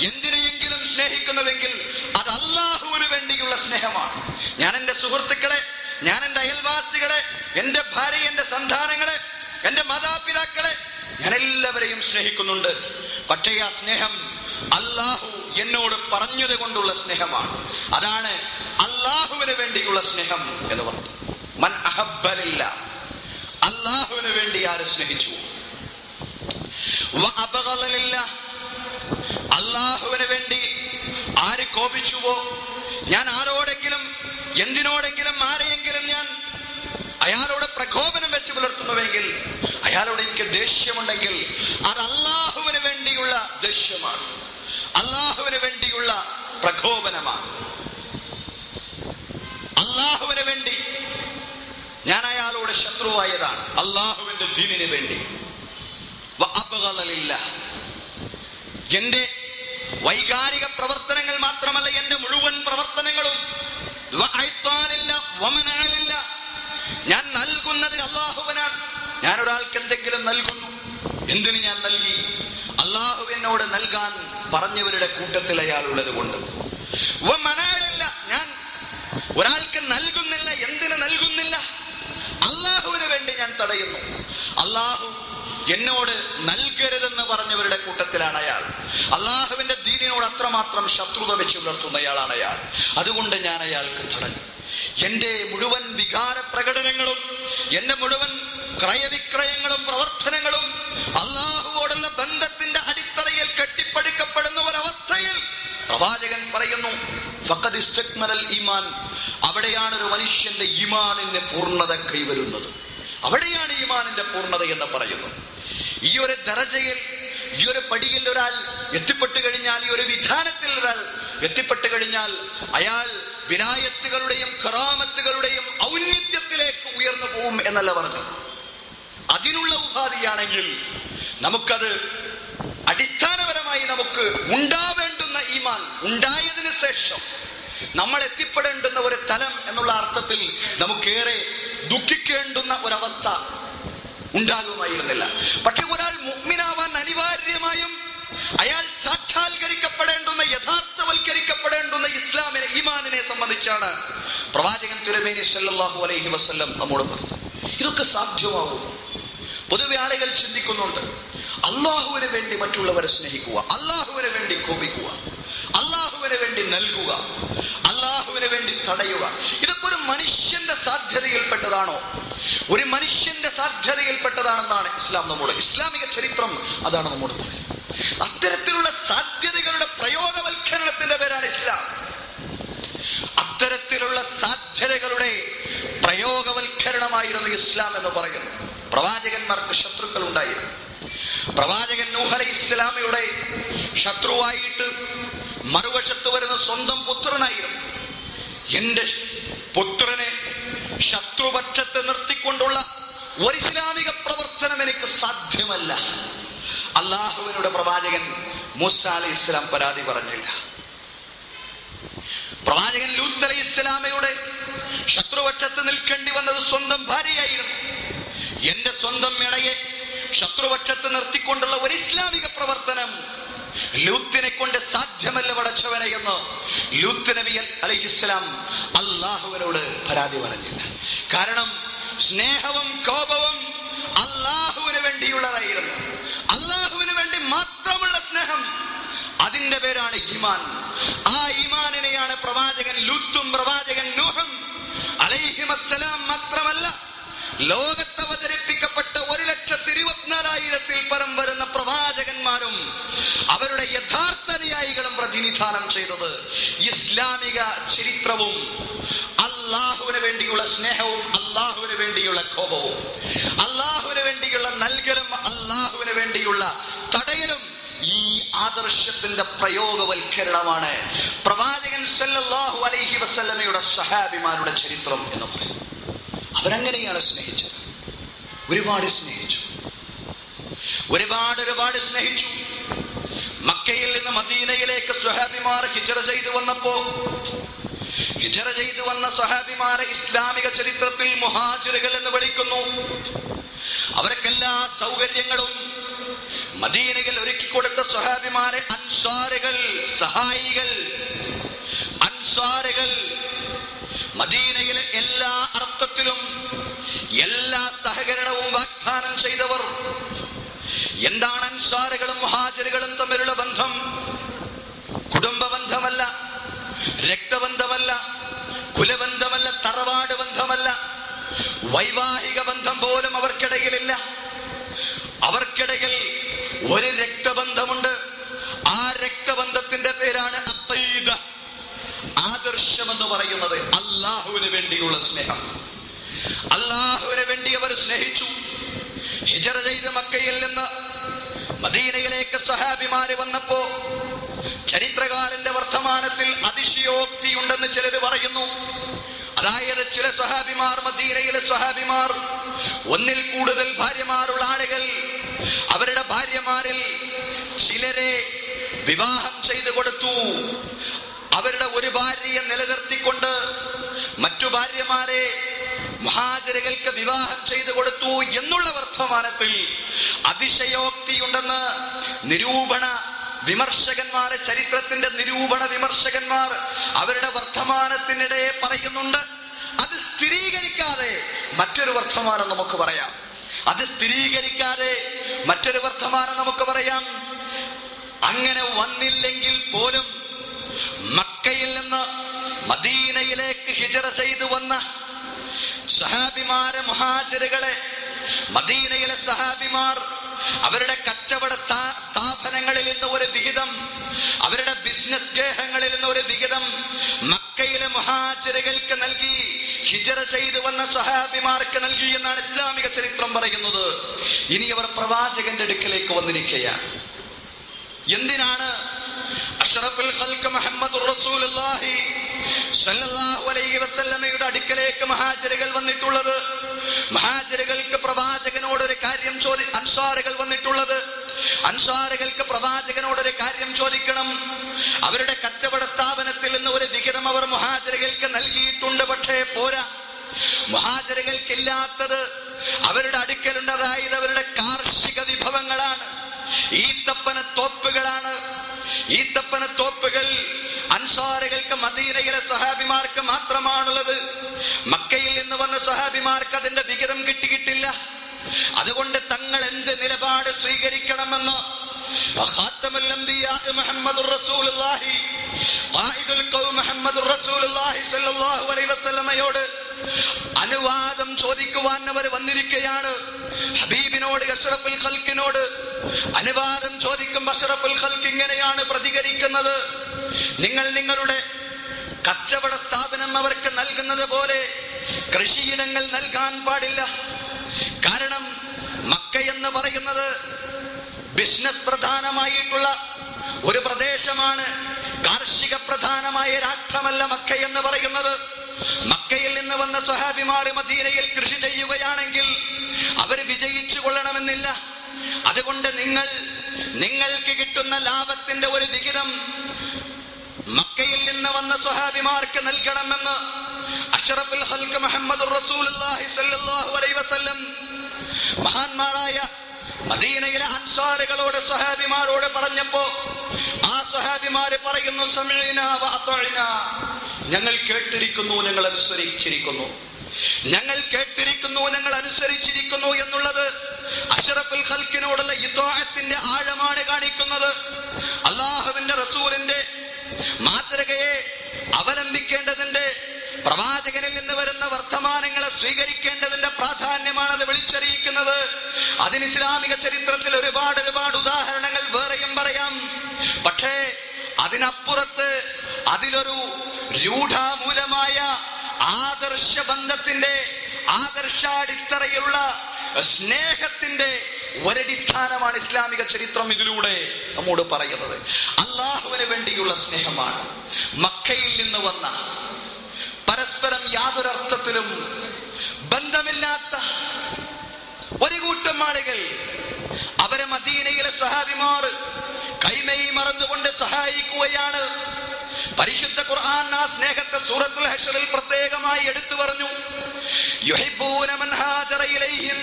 എന്തിനെയെങ്കിലും സ്നേഹിക്കുന്നുവെങ്കിൽ അത് അല്ലാഹുവിന് വേണ്ടിയുള്ള സ്നേഹമാണ്. ഞാൻ എൻ്റെ സുഹൃത്തുക്കളെ, ഞാൻ എൻ്റെ അയൽവാസികളെ, എൻ്റെ ഭാര്യ, എൻ്റെ സന്താനങ്ങളെ, എൻ്റെ മാതാപിതാക്കളെ, ഞാൻ എല്ലാവരെയും സ്നേഹിക്കുന്നുണ്ട്. പക്ഷേ ആ സ്നേഹം അല്ലാഹു എന്നോട് പറഞ്ഞത് കൊണ്ടുള്ള സ്നേഹമാണ്. അതാണ് അല്ലാഹുവിന് വേണ്ടിയുള്ള സ്നേഹം എന്ന് പറഞ്ഞു. മൻ അഹബ്ബ ലില്ലാഹ്, അല്ലാഹുവിന് വേണ്ടി ആര് സ്നേഹിച്ചു, വ അബ്ഗള ലില്ലാഹ്, അല്ലാഹുവിന് വേണ്ടി ആര് കോപിച്ചുവോ, ഞാൻ ആരോടെങ്കിലും എന്തിനോടെങ്കിലും ആരെയെങ്കിലും ഞാൻ അയാളോട് പ്രകോപനം വെച്ച് പുലർത്തുന്നുവെങ്കിൽ, അയാളോട് എനിക്ക് ദേഷ്യമുണ്ടെങ്കിൽ അത് അല്ലാഹുവിന് വേണ്ടിയുള്ള ദേഷ്യമാണ്, അല്ലാഹുവിന് വേണ്ടിയുള്ള പ്രകോപനമാണ്. അള്ളാഹുവിന് വേണ്ടി ഞാൻ അയാളോട് ശത്രുവായതാണ്, അള്ളാഹുവിന്റെ ദീനിന് വേണ്ടി. എന്റെ വൈകാരിക പ്രവർത്തനങ്ങൾ മാത്രമല്ല, എന്റെ മുഴുവൻ പ്രവർത്തനങ്ങളും ഞാൻ നൽകുന്നത് അള്ളാഹുവിനാണ്. ഞാൻ ഒരാൾക്ക് എന്തെങ്കിലും നൽകുന്നു, എന്തിന് ഞാൻ നൽകി? അള്ളാഹു എന്നോട് നൽകാൻ പറഞ്ഞവരുടെ കൂട്ടത്തിൽ അയാൾ ഉള്ളത് കൊണ്ട്. ഞാൻ ഒരാൾക്ക് നൽകുന്നില്ല, എന്തിന് നൽകുന്നില്ല? അള്ളാഹുവിന് വേണ്ടി ഞാൻ തടയുന്നു. അള്ളാഹു എന്നോട് നൽകരുതെന്ന് പറഞ്ഞവരുടെ കൂട്ടത്തിലാണ് അയാൾ. അള്ളാഹുവിന്റെ ദീനിനോട് അത്രമാത്രം ശത്രുത വെച്ച് പുലർത്തുന്നയാളാണ് അയാൾ. അതുകൊണ്ട് ഞാൻ അയാൾക്ക് തടഞ്ഞു. എന്റെ മുഴുവൻ വികാര പ്രകടനങ്ങളും, എന്റെ മുഴുവൻ ക്രയവിക്രയങ്ങളും പ്രവർത്തനങ്ങളും അള്ളാഹുവോടുള്ള ബന്ധത്തിന്റെ അടിത്തറയിൽ കെട്ടിപ്പടുക്കപ്പെടുന്ന ഒരവസ്ഥയിൽ പ്രവാചകൻ പറയുന്നു, ഫഖദ് ഇസ്തക്മലൽ ഈമാൻ. അവിടെയാണ് ഒരു മനുഷ്യന്റെ ഈമാനിന്റെ പൂർണ്ണത കൈവരുന്നത്. അവിടെയാണ് ഈമാനിന്റെ പൂർണ്ണത എന്ന് പറയുന്നത്. ഈ ഒരു ദറജയിൽ, ഈ ഒരു പടിയിൽ ഒരാൾ എത്തിപ്പെട്ടു കഴിഞ്ഞാൽ, ഈ ഒരു വിധാനത്തിൽ ഒരാൾ എത്തിപ്പെട്ടു കഴിഞ്ഞാൽ അയാൾ വിലായത്തുകളുടെയും കറാമത്തുകളുടെയും ഔന്നത്യത്തിലേക്ക് ഉയർന്നു പോകും എന്നല്ല പറഞ്ഞു. അതിനുള്ള ഉപാധിയാണെങ്കിൽ നമുക്കത് അടിസ്ഥാനപരമായി നമുക്ക് ഉണ്ടാവേണ്ടുന്ന ഈമാൻ ഉണ്ടായതിനു ശേഷം നമ്മൾ എത്തിപ്പെടേണ്ടുന്ന ഒരു തലം എന്നുള്ള അർത്ഥത്തിൽ നമുക്കേറെ ദുഃഖിക്കേണ്ടുന്ന ഒരവസ്ഥ ഉണ്ടാകുമായിരുന്നില്ല. പക്ഷെ ഒരാൾ മുഅ്മിനാവാൻ അനിവാര്യമായും അയാൾ സാക്ഷാത്കരിക്കപ്പെടേണ്ടുന്ന, യഥാർത്ഥവൽക്കരിക്കപ്പെടേണ്ടുന്ന ഇസ്ലാമിനെ, ഈമാനിനെ സംബന്ധിച്ചാണ് പ്രവാചകൻ തിരുമേനി സല്ലല്ലാഹു അലൈഹി വസല്ലം നമ്മോട് പറഞ്ഞത്. ഇതൊക്കെ സാധ്യമാകുന്നു. പൊതുവെ ആളുകൾ ചിന്തിക്കുന്നുണ്ട്, അള്ളാഹുവിന് വേണ്ടി മറ്റുള്ളവരെ സ്നേഹിക്കുക, അള്ളാഹുവിന് വേണ്ടി കോപിക്കുക, അള്ളാഹുവിന് വേണ്ടി നൽകുക, അള്ളാഹുവിന് വേണ്ടി തടയുക. ഇതൊക്കെ ഒരു മനുഷ്യന്റെ സാധ്യതയിൽപ്പെട്ടതാണോ? ഒരു മനുഷ്യന്റെ സാധ്യതയിൽപ്പെട്ടതാണെന്നാണ് ഇസ്ലാം നമ്മോട്, ഇസ്ലാമിക ചരിത്രം അതാണ് നമ്മോട് പറയുന്നത്. അത്തരത്തിലുള്ള സാധ്യതകളുടെ പ്രയോഗവൽക്കരണത്തിന്റെ പേരാണ് ഇസ്ലാം. അത്തരത്തിലുള്ള സാധ്യതകളുടെ പ്രയോഗവൽക്കരണമായിരുന്നു ഇസ്ലാം എന്ന് പറയുന്നു. പ്രവാചകന്മാർക്ക് ശത്രുക്കൾ ഉണ്ടായിരുന്നു. പ്രവാചകൻ നൂഹ് അലൈഹിസ്സലാമയുടെ ശത്രുവായിട്ട് മറുവശത്ത് വരുന്ന സ്വന്തം പുത്രനായിരുന്നു. എന്റെ പുത്രനെ ശത്രുപക്ഷത്തെ നിർത്തിക്കൊണ്ടുള്ള ഒരു ഇസ്ലാമിക പ്രവർത്തനം എനിക്ക് സാധ്യമല്ല. അള്ളാഹുവിനുടെ പ്രവാചകൻ മൂസാ അലൈഹിസ്സലാം പരാതി പറഞ്ഞില്ല. പ്രവാചകൻ ലൂത്ത് അലൈഹിസ്സലാമയുടെ ശത്രുപക്ഷത്ത് നിൽക്കേണ്ടി വന്നത് സ്വന്തം ഭാര്യയായിരുന്നു. എന്റെ സ്വന്തം ഇണയെ ശത്രുപക്ഷത്ത് നിർത്തിക്കൊണ്ടുള്ള ഒരു ഇസ്ലാമിക പ്രവർത്തനം ലൂത്തിനെ കൊണ്ട് സാധ്യമല്ല പടച്ചവനെ എന്ന് ലൂത്ത് നബി അലൈഹിസ്സലാം അള്ളാഹുവിനോട് പരാതി പറഞ്ഞില്ല. കാരണം സ്നേഹവും കോപവും അള്ളാഹുവിന് വേണ്ടിയുള്ളതായിരുന്നു. അള്ളാഹുവിന് വേണ്ടി മാത്രമുള്ള സ്നേഹം, അതിന്റെ പേരാണ് ഈമാൻ. ആ ഈമാനിനെയാണ് പ്രവാചകൻ ലൂത്തും പ്രവാചകൻ നൂഹും അലൈഹിമസ്സലാം മാത്രമല്ല, ലോകത്ത് അവതരിപ്പിക്കപ്പെട്ട 1,24,000-ൽ പരം വരുന്ന പ്രവാചകന്മാരും അവരുടെ യഥാർത്ഥ അനുയായികളും പ്രതിനിധാനം ചെയ്തത് ഇസ്ലാമിക ചരിത്രവും അള്ളാഹുവിന് വേണ്ടിയുള്ള സ്നേഹവും അള്ളാഹുവിന് വേണ്ടിയുള്ള കോപവും അള്ളാഹുവിന് വേണ്ടിയുള്ള നൽകലും അള്ളാഹുവിന് വേണ്ടിയുള്ള തടയലും ഈ ആദർശത്തിന്റെ പ്രയോഗവൽക്കരണമാണ് പ്രവാചകൻ സല്ലല്ലാഹു അലൈഹി വസല്ലമയുടെ സഹാബിമാരുടെ ചരിത്രം എന്ന് പറയുന്നത്. അവരങ്ങനെയാണ് സ്നേഹിച്ചത്. ഒരുപാട് സ്നേഹിച്ചു, ഒരുപാട് സ്നേഹിച്ചു. മക്കയിൽ നിന്ന് മദീനയിലേക്ക് സ്വഹാബിമാർ ഹിജ്റ ചെയ്തു വന്നപ്പോ, ഹിജ്റ ചെയ്തു വന്ന സ്വഹാബിമാരെ ഇസ്ലാമിക ചരിത്രത്തിൽ മുഹാജിറുകൾ എന്ന് വിളിക്കുന്നു. അവർക്കെല്ലാ സൗകര്യങ്ങളും മദീനയിൽ ഒരുക്കി കൊടുത്ത സ്വഹാബിമാരെ അൻസാറുകൾ, സഹായികൾ, അൻസാറുകൾ. മദീനയിലെ എല്ലാ അർത്ഥത്തിലും എല്ലാ സഹകരണവും വാഗ്ദാനം ചെയ്തവർ. എന്താണ് അൻസാറുകളും മുഹാജിറുകളും തമ്മിലുള്ള ബന്ധം? കുടുംബ ബന്ധമല്ല, രക്തബന്ധമല്ല, കുലബന്ധമല്ല, തറവാട് ബന്ധമല്ല, വൈവാഹിക ബന്ധം പോലും അവർക്കിടയിലില്ല. അവർക്കിടയിൽ ഒരു രക്തബന്ധമുണ്ട്. ആ രക്തബന്ധത്തിന്റെ പേരാണ് അഖീദ, ആദർശം എന്ന് പറയുന്നത്. അള്ളാഹുവിന് വേണ്ടിയുള്ള സ്നേഹം, അള്ളാഹുവിന് വേണ്ടി അവർ സ്നേഹിച്ചു. ഹിജ്റ ചെയ്ത് മക്കയിൽ നിന്ന് മദീനയിലേക്ക് സ്വഹാബിമാര് വന്നപ്പോ ചരിത്രകാരന്റെ വർത്തമാനത്തിൽ അതിശയോക്തിയുണ്ടെന്ന് ചിലര് പറയുന്നു. അതായത് ചില സ്വഹാബിമാർ, മദീനയിലെ സ്വഹാബിമാർ, ഒന്നിൽ കൂടുതൽ ഭാര്യമാരുള്ള ആളുകൾ അവരുടെ ഭാര്യമാരിൽ ചിലരെ വിവാഹം ചെയ്തു കൊടുത്തു. അവരുടെ ഒരു ഭാര്യയെ നിലനിർത്തിക്കൊണ്ട് മറ്റു ഭാര്യമാരെ മുഹാജിറുകൾക്ക് വിവാഹം ചെയ്തു കൊടുത്തു എന്നുള്ള വർത്തമാനത്തിൽ അതിശയോക്തിയുണ്ടെന്ന് നിരൂപണ വിമർശകന്മാരെ, ചരിത്രത്തിന്റെ നിരൂപണ വിമർശകന്മാർ അവരുടെ വർത്തമാനത്തിനിടെ പറയുന്നുണ്ട്. അത് സ്ഥിരീകരിക്കാതെ മറ്റൊരു വർത്തമാനം നമുക്ക് പറയാം. അങ്ങനെ വന്നില്ലെങ്കിൽ പോലും മക്കയിൽ നിന്ന് മദീനയിലേക്ക് ഹിജറ ചെയ്തു വന്ന സഹാബിമാരെ, മുഹാജിറുകളെ, മദീനയിലെ സഹാബിമാർ അവരുടെ കച്ചവട സ്ഥാപനങ്ങളിൽ നിന്ന് ഒരു വിഹിതം, അവരുടെ ബിസിനസ് ഗേഹങ്ങളിൽ നിന്ന് ഒരു വിഹിതം മക്കയിലെ മുഹാജിറുകൾക്ക് നൽകി, ഹിജറ ചെയ്തു വന്ന സഹാബിമാർക്ക് നൽകി എന്നാണ് ഇസ്ലാമിക ചരിത്രം പറയുന്നത്. ഇനി അവർ പ്രവാചകന്റെ അടുക്കലേക്ക് വന്നിരിക്കുകയാണ്. എന്തിനാണ് അഷ്റഫുൽ ഖൽഖ് മുഹമ്മദുർ റസൂലുള്ളാഹി സ്വല്ലല്ലാഹു അലൈഹി വസല്ലമയുടെ അടുക്കലേക്ക് മുഹാജിറുകൾ വന്നിട്ടുള്ളത്? മുഹാജിറുകൾക്ക് പ്രവാചകനോട് ഒരു കാര്യം അൻസാറുകൾ വന്നിട്ടുള്ളത്. അൻസാറുകൾക്ക് പ്രവാചകനോട് ഒരു കാര്യം ചോദിക്കണം. അവരുടെ കച്ചവട സ്ഥാപനത്തിൽ നിന്ന് ഒരു വിഹിതം അവർ മുഹാജിറുകൾക്ക് നൽകിയിട്ടുണ്ട്. പക്ഷേ പോരാ, മുഹാജിറുകൾക്കില്ലാത്തത് അവരുടെ അടുക്കലുണ്ട്. അതായത് അവരുടെ കാർഷിക വിഭവങ്ങളാണ്, ഈത്തപ്പന തോപ്പുകൾ അൻസാറുകൾക്ക്, മദീനയിലെ സഹാബിമാർക്ക് മാത്രമാണുള്ളത്. മക്കയിൽ നിന്ന് വന്ന സഹാബിമാർക്ക് അതിന്റെ വിഹിതം കിട്ടിയിട്ടില്ല. അതുകൊണ്ട് തങ്ങൾ എന്ത് നിലപാട് സ്വീകരിക്കണമെന്ന് ഖാതമുൽ അംബിയാ മുഹമ്മദുർ റസൂലുള്ളാഹി, ഖായിദുൽ ഖൗം മുഹമ്മദുർ റസൂലുള്ളാഹി സ്വല്ലല്ലാഹു അലൈഹി വസല്ലമയോട് അനുവാദം ചോദിക്കുവാൻ അവർ വന്നിരിക്കുകയാണ്. ഹബീബിനോട്, അഷ്റഫുൽ ഖൽഖിനോട് അനുവാദം ചോദിക്കും. അഷ്റഫുൽ ഖൽഖ് ഇങ്ങനെയാണ് പ്രതികരിക്കുന്നത്: നിങ്ങൾ നിങ്ങളുടെ കച്ചവട സ്ഥാപനം അവർക്ക് നൽകുന്നത് പോലെ കൃഷിയിടങ്ങൾ നൽകാൻ പാടില്ല. കാരണം മക്ക എന്ന് പറയുന്നത് ബിസിനസ് പ്രധാനമായിട്ടുള്ള ഒരു പ്രദേശമാണ്, കാർഷിക പ്രധാനമായ രാഷ്ട്രമല്ല മക്ക എന്ന് പറയുന്നത്. മക്കയിൽ നിന്ന് വന്ന സ്വഹാബിമാർ മദീനയിൽ കൃഷി ചെയ്യുകയാണെങ്കിൽ അവർ വിജയിച്ചു കൊള്ളണമെന്നില്ല. അതുകൊണ്ട് നിങ്ങൾക്ക് കിട്ടുന്ന ലാഭത്തിന്റെ ഒരു വിഹിതം മക്കയിൽ നിന്ന് വന്ന സ്വഹാബിമാർക്ക് നൽകണമെന്ന് അഷ്റഫുൽ ഖൽഖ് മുഹമ്മദുർ റസൂലുള്ളാഹി സ്വല്ലല്ലാഹു അലൈഹി വസല്ലം മഹാന്മാരായ മദീനയിലെ അൻസാറുകളോട്, സ്വഹാബിമാരോട് പറഞ്ഞപ്പോ ആ സ്വഹാബിമാര് പറയുന്നു: സമീനാ വ അത്വഇനാ, ഞങ്ങൾ കേട്ടിരിക്കുന്നു, ഞങ്ങൾ അനുസരിച്ചിരിക്കുന്നു. ഞങ്ങൾ കേട്ടിരിക്കുന്നു, ഞങ്ങൾ അനുസരിച്ചിരിക്കുന്നു എന്നുള്ളത് അഷ്റഫുൽ ഖൽഖിനോടുള്ള ഇത്വാഅത്തിന്റെ ആഴമാണ് കാണിക്കുന്നത്. അല്ലാഹുവിന്റെ റസൂലിന്റെ മാതൃകയെ അവലംബിക്കേണ്ടതിന്റെ, പ്രവാചകനിൽ നിന്ന് വരുന്ന വർത്തമാനങ്ങളെ സ്വീകരിക്കേണ്ടതിന്റെ പ്രാധാന്യമാണ് അത് വിളിച്ചറിയിക്കുന്നത്. അതിന് ഇസ്ലാമിക ചരിത്രത്തിൽ ഒരുപാട് ഉദാഹരണങ്ങൾ വേറെയും പറയാം. പക്ഷേ അതിനപ്പുറത്ത് അതിലൊരു രൂഢമൂലമായ ആദർശ ബന്ധത്തിന്റെ, ആദർശാടിത്തറയിലുള്ള സ്നേഹത്തിന്റെ ഒരടിസ്ഥാനമാണ് ഇസ്ലാമിക ചരിത്രം ഇതിലൂടെ നമ്മോട് പറയുന്നത്. അള്ളാഹുവിന് വേണ്ടിയുള്ള സ്നേഹമാണ്. മക്കയിൽ നിന്ന് വന്ന, പരസ്പരം യാതൊരർത്ഥത്തിലും ബന്ധമില്ലാത്ത ഒരു കൂട്ടം ആളുകൾ, അവരെ മദീനയിലെ സ്വഹാബിമാർ കൈമൈ മറന്നുകൊണ്ട് സഹായിക്കുകയാണ്. പരിശുദ്ധ ഖുർആൻ ആ സ്നേഹത്തെ സൂറത്തുൽ ഹശ്റിൽ പ്രത്യേകമായി എടുത്തു പറഞ്ഞു: യുഹിബ്ബൂന മൻ ഹാജറ ഇലൈഹിം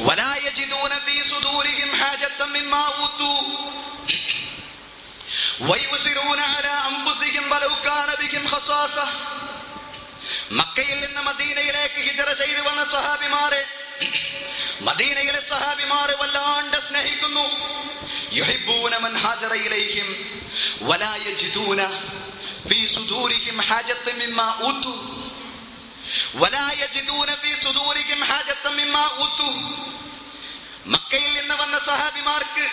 വലാ യജിദൂന ഫീ സുദൂരിഹിം ഹാജത്തൻ മിമ്മാ ഊതു വയുസിറൂന അലാ അൻഫുസിഹിം വലൗ കാന ബിഹിം ഖസാസ. മക്കയിൽ നിന്ന് മദീനയിലേക്ക് ഹിജറ ചെയ്തു വന്ന സഹാബിമാരെ മദീനയിലെ സഹാബിമാരെ വല്ലാണ്ട് സ്നേഹിക്കുന്നു. യുഹിബ്ബൂന മൻ ഹാജറ ഇലൈഹിം വലാ യജിദൂന ഫീ സുദൂരിഹിം ഹാജത്തൻ മിമ്മാ ഊതു വലാ യജിദൂന ഫീ സുദൂരിഹിം ഹാജത്തൻ മിമ്മാ ഊതു. മക്കയിൽ നിന്ന് വന്ന സഹാബിമാർക്ക്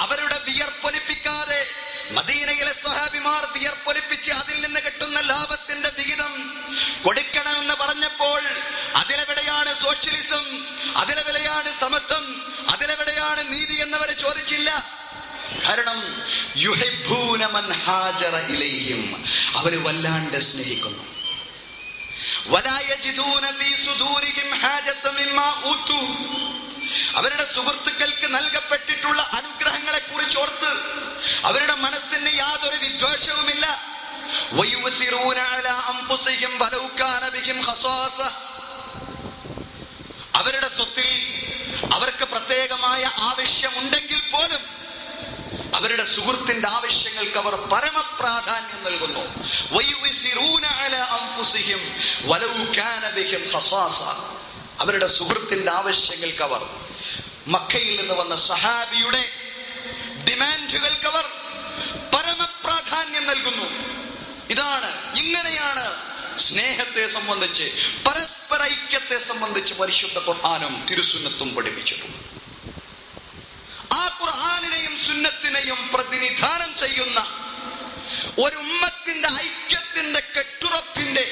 അവരുടെ വിയർപ്പൊലിപ്പിക്കാതെ മദീനയിലെ സ്വഹാബിമാർ വിയർപ്പൊലിപ്പിച്ച് അതിൽ നിന്ന് കിട്ടുന്ന ലാഭത്തിന്റെ വിഹിതം കൊടുക്കണമെന്ന് പറഞ്ഞപ്പോൾ അതിലെവിടെയാണ് സോഷ്യലിസം, അതിലെവിടെയാണ് സമത്വം, അതിലെവിടെയാണ് നീതി എന്നവരെ ചോദിച്ചില്ല. കാരണം യുഹിബ്ബൂന മൻ ഹാജറ ഇലൈഹിം, അവര് വല്ലാണ്ട് സ്നേഹിക്കുന്നു. വലാ യജിദൂന ഫീ സുദൂരിഹിം ഹാജത്തൻ മിമ്മാ ഊതു. അവരുടെ സുഹൃത്തുക്കൾക്ക് നൽകപ്പെട്ടിട്ടുള്ള അനുഗ്രഹങ്ങളെ കുറിച്ച് ഓർത്ത് അവരുടെ മനസ്സിന് യാതൊരു വിദ്വേഷവുമില്ല. വയുസിറൂന അലാ അൻഫുസിഹിം വലൗ കാന ബിഹിം ഖസാസ. അവരുടെ സ്വത്തിൽ അവർക്ക് പ്രത്യേകമായ ആവശ്യമുണ്ടെങ്കിൽ പോലും അവരുടെ സുഹൃത്തിന്റെ ആവശ്യങ്ങൾക്ക് അവർ പരമപ്രാധാന്യം നൽകുന്നു. വയുസിറൂന അലാ അൻഫുസിഹിം വലൗ കാന ബിഹിം ഖസാസ. അവരുടെ സുഹൃത്തിന്റെ ആവശ്യങ്ങൾക്ക് അവർ, മക്കയിൽ നിന്ന് വന്ന സഹാബിയുടെ ഡിമാൻഡുകൾക്ക് അവർ പരമപ്രാധാന്യം നൽകുന്നു. ഇങ്ങനെയാണ് സ്നേഹത്തെ സംബന്ധിച്ച്, പരസ്പര ഐക്യത്തെ സംബന്ധിച്ച് പരിശുദ്ധ ഖുർആനും തിരുസുന്നത്തും പഠിപ്പിച്ചിട്ടുണ്ട്. ആ ഖുർആനിനെയും സുന്നത്തിനെയും പ്രതിനിധാനം ചെയ്യുന്ന ഒരു ഉമ്മത്തിന്റെ ഐക്യത്തിന്റെ, കെട്ടുറപ്പിന്റെ,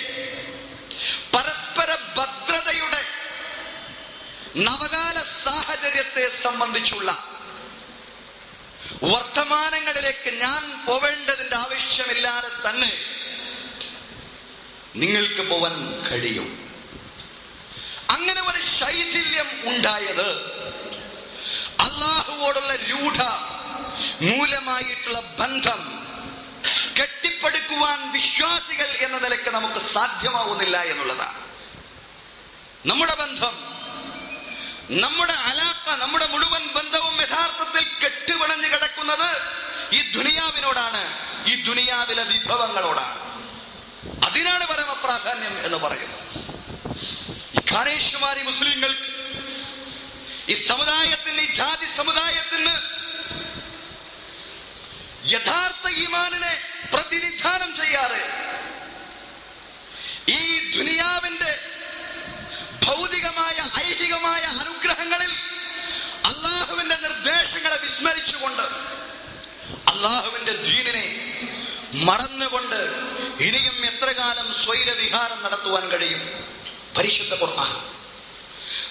പരസ്പര ഭദ്രതയുടെ നവകാല സാഹചര്യത്തെ സംബന്ധിച്ചുള്ള വർത്തമാനങ്ങളിലേക്ക് ഞാൻ പോവേണ്ടതിന്റെ ആവശ്യമില്ലാതെ തന്നെ നിങ്ങൾക്ക് പോവാൻ കഴിയും. അങ്ങനെ ഒരു ശൈഥില്യം ഉണ്ടായത് അല്ലാഹുവോടുള്ള രൂഢ മൂലമായിട്ടുള്ള ബന്ധം കെട്ടിപ്പടുക്കുവാൻ വിശ്വാസികൾ എന്ന നിലയ്ക്ക് നമുക്ക് സാധ്യമാവുന്നില്ല എന്നുള്ളതാണ്. നമ്മുടെ ബന്ധം, നമ്മുടെ അലാഖ, നമ്മുടെ മുഴുവൻ ബന്ധവും യഥാർത്ഥത്തിൽ കെട്ടുപിണഞ്ഞു കിടക്കുന്നത് ഈ ദുനിയാവിനോടാണ്, ഈ ദുനിയാവിലെ വിഭവങ്ങളോടാണ്. അതിനാണ് പരമപ്രാധാന്യം എന്ന് പറയുന്നത്. ഈ ഖാനേഷുമാരി മുസ്ലിങ്ങൾക്ക്, ഈ സമുദായത്തിന്, ഈ ജാതി സമുദായത്തിന് യഥാർത്ഥ ഈമാനിനെ പ്രതിനിധാനം ചെയ്യാറ് ഈ ദുനിയാവിന്റെ ഭൗതികമായ, ഐഹികമായ അനുഗ്രഹങ്ങളിൽ അള്ളാഹുവിന്റെ നിർദ്ദേശങ്ങളെ വിസ്മരിച്ചുകൊണ്ട്, അള്ളാഹുവിന്റെ ദീനിനെ മറന്നുകൊണ്ട് ഇനിയും എത്ര കാലം സ്വൈരവിഹാരം നടത്തുവാൻ കഴിയും? പരിശുദ്ധ ഖുർആൻ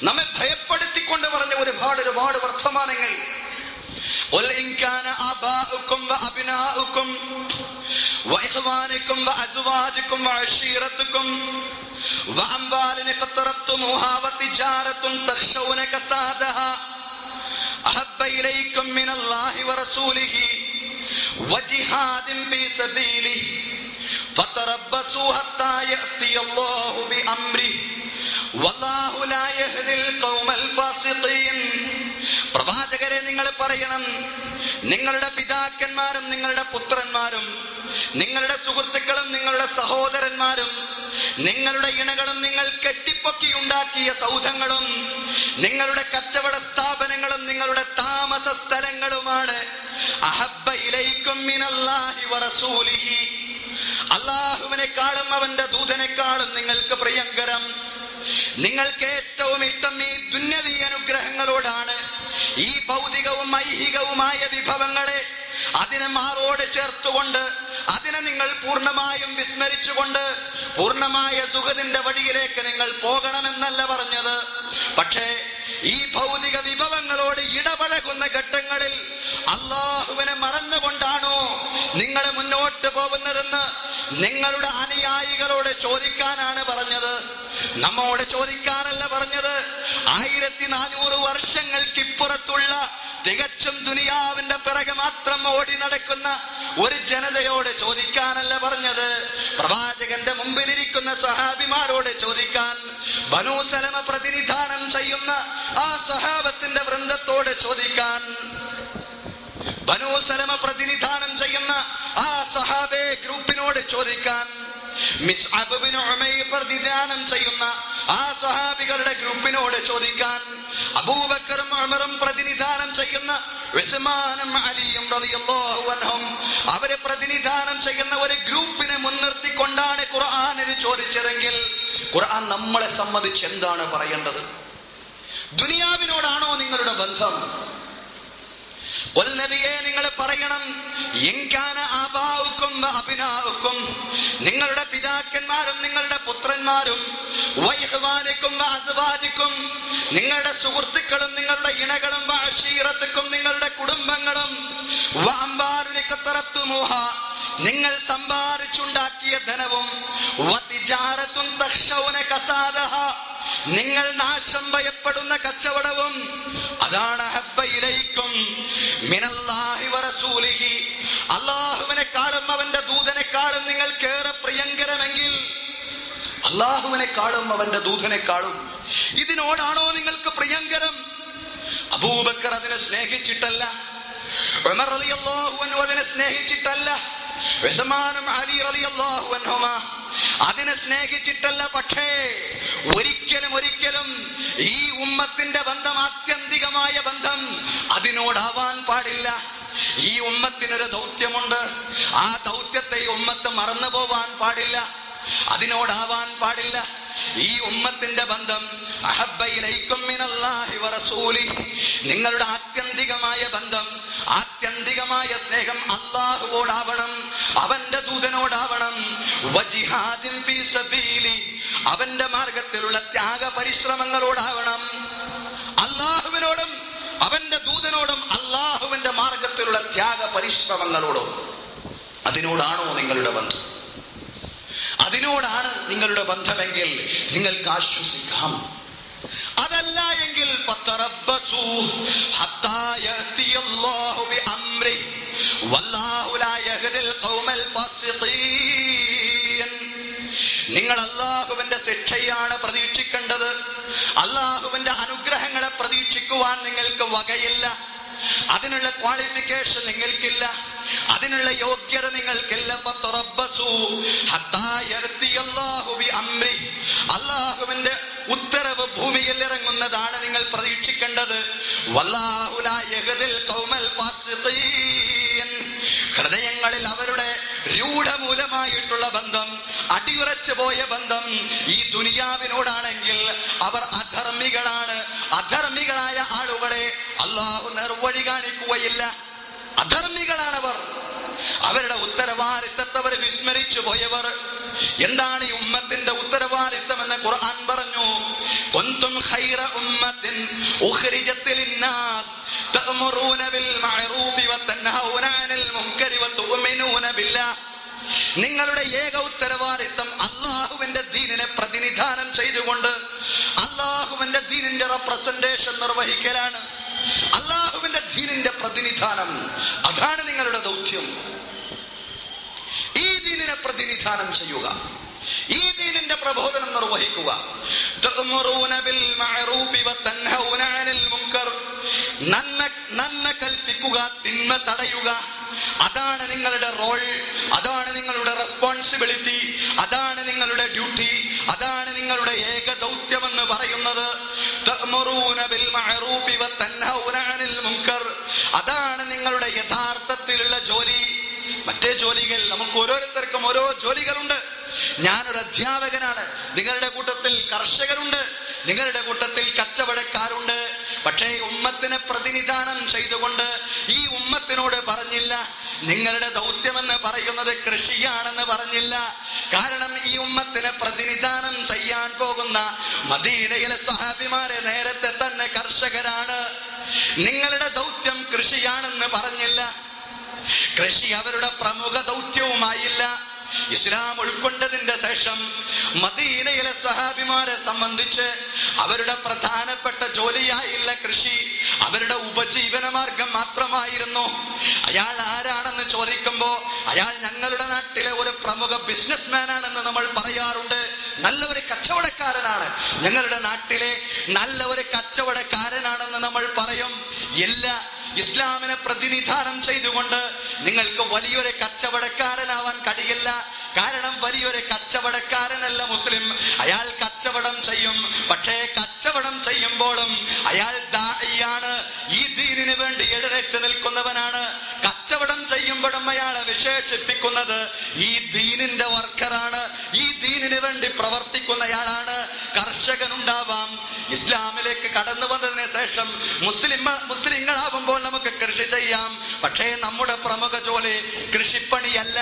നമ്മെ ഭയപ്പെടുത്തിക്കൊണ്ട് പറഞ്ഞ ഒരുപാട് വർത്തമാനങ്ങൾ. ഖുൽ ഇൻ കാന ആബാഉകും വഅബ്നാഉകും വഇഖ്വാനുകും വഅസ്വാജുകും വഅശീറതുകും വഅംവാലുൻ ഖതറബ്തുമുഹാ വതിജാറത്തുൻ തഖ്ശൗന കസാദഹാ അഹബ്ബ ഇലൈകും മിനല്ലാഹി വറസൂലിഹി വജിഹാദിൻ ഫീ സബീലിഹി ഫതറബ്ബസൂ ഹത്താ യഅതിയല്ലാഹു ബിഅംരിഹി വല്ലാഹു ലാ യഹ്ദിൽ ഖൗമൽ ഫാസിഖീൻ. പ്രവാചകരെ, നിങ്ങൾ പറയണം, നിങ്ങളുടെ പിതാക്കന്മാരും നിങ്ങളുടെ പുത്രന്മാരും നിങ്ങളുടെ സുഹൃത്തുക്കളും നിങ്ങളുടെ സഹോദരന്മാരും നിങ്ങളുടെ ഇണകളും നിങ്ങൾ കെട്ടിപ്പൊക്കിയുണ്ടാക്കിയ സൗധങ്ങളും നിങ്ങളുടെ കച്ചവട സ്ഥാപനങ്ങളും നിങ്ങളുടെ താമസ സ്ഥലങ്ങളുമാണ് അഹബ്ബ ഇലൈക്കും മിനല്ലാഹി വറസൂലിഹി. അല്ലാഹുവിനെക്കാളും അവന്റെ ദൂതനെക്കാളും നിങ്ങൾക്ക് പ്രിയങ്കരം, നിങ്ങൾക്ക് ഏറ്റവും ഇഷ്ടം ഈ ദുന്യവീ അനുഗ്രഹങ്ങളോടാണ്. ഈ ഭൗതികവും ഐഹികവുമായ വിഭവങ്ങളെ അതിനെ മാറോട് ചേർത്തുകൊണ്ട്, അതിനെ നിങ്ങൾ പൂർണ്ണമായും വിസ്മരിച്ചുകൊണ്ട് പൂർണ്ണമായ സുഖത്തിന്റെ വഴിയിലേക്ക് നിങ്ങൾ പോകണമെന്നല്ല പറഞ്ഞത്. പക്ഷേ ഈ ഭൗതിക വിഭവങ്ങളോട് ഇടപഴകുന്ന ഘട്ടങ്ങളിൽ അല്ലാഹുവിനെ മറന്നുകൊണ്ടാണോ നിങ്ങൾ മുന്നോട്ട് പോകുന്നതെന്ന് നിങ്ങളുടെ അനുയായികളോട് ചോദിക്കാനാണ് പറഞ്ഞത്, നമ്മോട് ചോദിക്കാനല്ല പറഞ്ഞത്. 1400 വർഷങ്ങൾക്കിപ്പുറത്തുള്ള തികച്ചും ദുനിയാവിന്റെ പിറകെ മാത്രം ഓടി നടക്കുന്ന ഒരു ജനതയോട് ചോദിക്കാനല്ല പറഞ്ഞത്. പ്രവാചകന്റെ മുമ്പിലിരിക്കുന്ന സഹാബിമാരോട് ചോദിക്കാൻ, ബനൂ സലമ പ്രതിനിധാനം ചെയ്യുന്ന ആ സഹാബത്തിന്റെ വൃന്ദത്തോട് ചോദിക്കാൻ, ബനൂ സലമ പ്രതിനിധാനം ചെയ്യുന്ന ആ സഹാബെ ഗ്രൂപ്പിനോട് ചോദിക്കാൻ, മിസ്അബ് ബിൻ ഉമൈർ പ്രതിനിധാനം ചെയ്യുന്ന ആ സഹാബികളുടെ ഗ്രൂപ്പിനോട് ചോദിക്കാൻ, അബൂബക്കറും ഉമറും പ്രതിനിധാനം ചെയ്യുന്ന ഉസ്മാനും അലിയും റളിയല്ലാഹു അൻഹും അവരെ പ്രതിനിധാനം ചെയ്യുന്ന ഒരു ഗ്രൂപ്പിനെ മുൻനിർത്തിക്കൊണ്ടാണ് ഖുർആൻ ഇത് ചോദിച്ചതെങ്കിൽ ഖുർആൻ നമ്മളെ സംബന്ധിച്ച് എന്താണ് പറയേണ്ടത്? ദുനിയാവിനോടാണോ നിങ്ങളുടെ ബന്ധം? നബിയെ, നിങ്ങൾ പറയണം, ഇൻകാന ആബാഉകും വഅബ്നാഉകും, നിങ്ങളുടെ പിതാക്കന്മാരും നിങ്ങളുടെ പുത്രന്മാരും, വഇഖ്വാനുകും വഅസ്വാജുകും, നിങ്ങളുടെ സുഹൃത്തുക്കളും നിങ്ങളുടെ ഇണകളും, വഅശീറത്തുകും, നിങ്ങളുടെ കുടുംബങ്ങളും, വഅംവാലുൻ ഖതറബ്തുമുഹാ, നിങ്ങൾ സമ്പാദിച്ചുണ്ടാക്കിയ ധനവും, വതിജാറത്തുൻ തഖ്ശൗന കസാദഹ, നിങ്ങൾ നാശം ഭയപ്പെടുന്ന കച്ചവടവും. അതാണ് അഹബ്ബ ഇലൈക്കും മിനല്ലാഹി വറസൂലിഹി, അല്ലാഹുവിനെക്കാളും അവന്റെ ദൂതനെക്കാളും നിങ്ങൾക്കേറെ പ്രിയങ്കരമെങ്കിൽ, അല്ലാഹുവിനെക്കാളും അവന്റെ ദൂതനെക്കാളും ഇതിനോടാണോ നിങ്ങൾക്ക് പ്രിയങ്കരം? അബൂബക്കർ അതിനെ സ്നേഹിച്ചിട്ടല്ല, ഉമർ റളിയല്ലാഹു അൻഹു അതിനെ സ്നേഹിച്ചിട്ടല്ല, ഉസ്മാനും അലി റളിയല്ലാഹു അൻഹുമാ അതിനെ സ്നേഹിച്ചിട്ടല്ല. പക്ഷേ ഒരിക്കലും ഈ ഉമ്മത്തിന്റെ ബന്ധം, ആത്യന്തികമായ ബന്ധം അതിനോടാവാൻ പാടില്ല. ഈ ഉമ്മത്തിനൊരു ദൗത്യമുണ്ട്, ആ ദൗത്യത്തെ ഈ ഉമ്മത്ത് മറന്നു പോവാൻ പാടില്ല, അതിനോടാവാൻ പാടില്ല. ഈ ഉമ്മത്തിന്റെ ബന്ധം അഹബ്ബ ഇലൈക്കും മിനല്ലാഹി വറസൂലി, നിങ്ങളുടെ ആത്യന്തികമായ ബന്ധം, ആത്യന്തികമായ സ്നേഹം അല്ലാഹുവോടാവണം, അവന്റെ ദൂതനോടാവണം. വജിഹാദിൻ ഫീ സബീലി, അവന്റെ മാർഗത്തിലുള്ള ത്യാഗ പരിശ്രമങ്ങളോടാവണം. അല്ലാഹുവിനോടും അവന്റെ ദൂതനോടും അല്ലാഹുവിന്റെ മാർഗത്തിലുള്ള ത്യാഗ പരിശ്രമങ്ങളോടും. അതിനോടാണോ നിങ്ങളുടെ ബന്ധം? അതിനോടാണ് നിങ്ങളുടെ ബന്ധമെങ്കിൽ നിങ്ങൾക്ക് ആശ്വസിക്കാം. അതല്ല എങ്കിൽ ഫതറബ്ബസൂ ഹത്താ യഅതിയല്ലാഹു ബിഅംരി വല്ലാഹു ലാ യഹ്ദിൽ ഖൗമൽ ഫാസിഖീൻ. നിങ്ങൾ അല്ലാഹുവിന്റെ ശിക്ഷയാണ് പ്രതീക്ഷിക്കേണ്ടത്, അല്ലാഹുവിന്റെ അനുഗ്രഹങ്ങളെ പ്രതീക്ഷിക്കുവാൻ നിങ്ങൾക്ക് വകയില്ല. അതിനുള്ള ക്വാളിഫിക്കേഷൻ നിങ്ങൾക്കില്ല, അതിനുള്ള യോഗ്യത നിങ്ങൾക്കില്ല. ഫതറബ്ബസൂ ഹത്താ യഅതിയല്ലാഹു ബിഅംരി, അല്ലാഹുവിന്റെ ഉത്തരവ് ഭൂമിയിൽ ഇറങ്ങുന്നതാണ് നിങ്ങൾ പ്രതീക്ഷിക്കേണ്ടത്. വല്ലാഹു ലാ യഹ്ദിൽ ഖൗമൽ ഫാസിഖീൻ, ഹൃദയങ്ങളിൽ അവരുടെ രൂഢമൂലമായിട്ടുള്ള ബന്ധം, അടിയുറച്ചു പോയ ബന്ധം ഈ ദുനിയാവിനോടാണെങ്കിൽ അവർ അധർമ്മികളാണ്. അധർമ്മികളായ ആളുകളെ അല്ലാഹു നേർവഴി കാണിക്കുകയില്ല. അധർമ്മികളാണവർ, അവരുടെ ഉത്തരവാദിത്തത്തെ അവർ വിസ്മരിച്ചു പോയവർ. എന്താണ് ഈ ഉമ്മത്തിന്റെ ഉത്തരവാദിത്തം എന്ന് ഖുർആൻ പറഞ്ഞു. കുന്തും ഖൈറ ഉമ്മത്തിൻ ഉഖ്രിജത് ലിന്നാസ് തഅമുറൂന ബിൽ മഅറൂഫി വതൻഹൗന അനിൽ മുൻകരി വതുഅ്മിനൂന ബില്ലാഹ്. നിങ്ങളുടെ ഏക ഉത്തരവാദിത്തം അല്ലാഹുവിന്റെ ദീനിനെ പ്രതിനിധാനം ചെയ്തുകൊണ്ട് അല്ലാഹുവിന്റെ ദീനിന്റെ റെപ്രസെന്റേഷൻ നിർവഹിക്കലാണ്. അല്ലാഹുവിന്റെ ദീനിന്റെ പ്രതിനിധാനം, അതാണ് നിങ്ങളുടെ ദൗത്യം. ഈ ദീനിനെ പ്രതിനിധാനം ചെയ്യുക, ഈ ദീനിന്റെ പ്രബോധനം നിർവഹിക്കുക. തഅമുറൂന ബിൽ മഅറൂഫി വതൻഹൗന അനിൽ മുൻകർ, നന്മ കൽപ്പിക്കുക, തിന്മ തടയുക. അതാണ് നിങ്ങളുടെ റോൾ, അതാണ് നിങ്ങളുടെ റെസ്പോൺസിബിലിറ്റി, അതാണ് നിങ്ങളുടെ ഡ്യൂട്ടി, അതാണ് നിങ്ങളുടെ ഏക ദൗത്യമെന്ന് പറയുന്നത്. തഅമുറൂന ബിൽ മഅറൂഫി വതൻഹൗന അനിൽ മുൻകർ, അതാണ് നിങ്ങളുടെ യഥാർത്ഥത്തിലുള്ള ജോലി. മറ്റേ ജോലികൾ, നമുക്ക് ഓരോരുത്തർക്കും ഓരോ ജോലികളുണ്ട്. ഞാനൊരു അധ്യാപകനാണ്, നിങ്ങളുടെ കൂട്ടത്തിൽ കർഷകരുണ്ട്, നിങ്ങളുടെ കൂട്ടത്തിൽ കച്ചവടക്കാരുണ്ട്. പക്ഷേ ഉമ്മത്തിനെ പ്രതിനിധാനം ചെയ്തുകൊണ്ട് ഈ ഉമ്മത്തിനോട് പറഞ്ഞില്ല നിങ്ങളുടെ ദൗത്യമെന്ന് പറയുന്നത് കൃഷിയാണെന്ന് പറഞ്ഞില്ല. കാരണം ഈ ഉമ്മത്തിനെ പ്രതിനിധാനം ചെയ്യാൻ പോകുന്ന മദീനയിലെ സഹാബിമാരെ നേരത്തെ തന്നെ കർഷകരാണ്. നിങ്ങളുടെ ദൗത്യം കൃഷിയാണെന്ന് പറഞ്ഞില്ല. കൃഷി അവരുടെ പ്രമുഖ ദൗത്യവുമായില്ല. ഇസ്ലാം ഉൾക്കൊണ്ടതിന്റെ ശേഷം മദീനയിലെ സഹാബിമാരെ സംബന്ധിച്ച് അവരുടെ പ്രധാനപ്പെട്ട ജോലിയായില്ല കൃഷി, അവരുടെ ഉപജീവന മാർഗം മാത്രമായിരുന്നു. അയാൾ ആരാണെന്ന് ചോദിക്കുമ്പോ അയാൾ ഞങ്ങളുടെ നാട്ടിലെ ഒരു പ്രമുഖ ബിസിനസ്മാൻ ആണെന്ന് നമ്മൾ പറയാറുണ്ട്. നല്ല ഒരു കച്ചവടക്കാരനാണ്, ഞങ്ങളുടെ നാട്ടിലെ നല്ല ഒരു കച്ചവടക്കാരനാണെന്ന് നമ്മൾ പറയും. എല്ലാ ഇസ്ലാമിനെ പ്രതിനിധാനം ചെയ്തുകൊണ്ട് നിങ്ങൾക്ക് വലിയൊരു കച്ചവടക്കാരനാവാൻ കഴിയില്ല. കാരണം വലിയൊരു കച്ചവടക്കാരനല്ല മുസ്ലിം, അയാൾ കച്ചവടം ചെയ്യും. പക്ഷേ കച്ചവടം ചെയ്യുമ്പോഴും അയാൾ ദാഇയാണ്, ഈ ദീനിന് വേണ്ടി എഴുന്നേറ്റ് നിൽക്കുന്നവനാണ്. കച്ചവടം ചെയ്യുമ്പോഴും അയാളെ വിശേഷിപ്പിക്കുന്നത് ഈ ദീനിന്റെ വർക്കറാണ്, ഈ ദീനിന് വേണ്ടി പ്രവർത്തിക്കുന്നയാളാണ്. കർഷകനുണ്ടാവാം, ഇസ്ലാമിലേക്ക് കടന്നു വന്നതിന് ശേഷം മുസ്ലിങ്ങളാവുമ്പോൾ നമുക്ക് കൃഷി ചെയ്യാം. പക്ഷേ നമ്മുടെ പ്രമുഖ ജോലി കൃഷിപ്പണിയല്ല.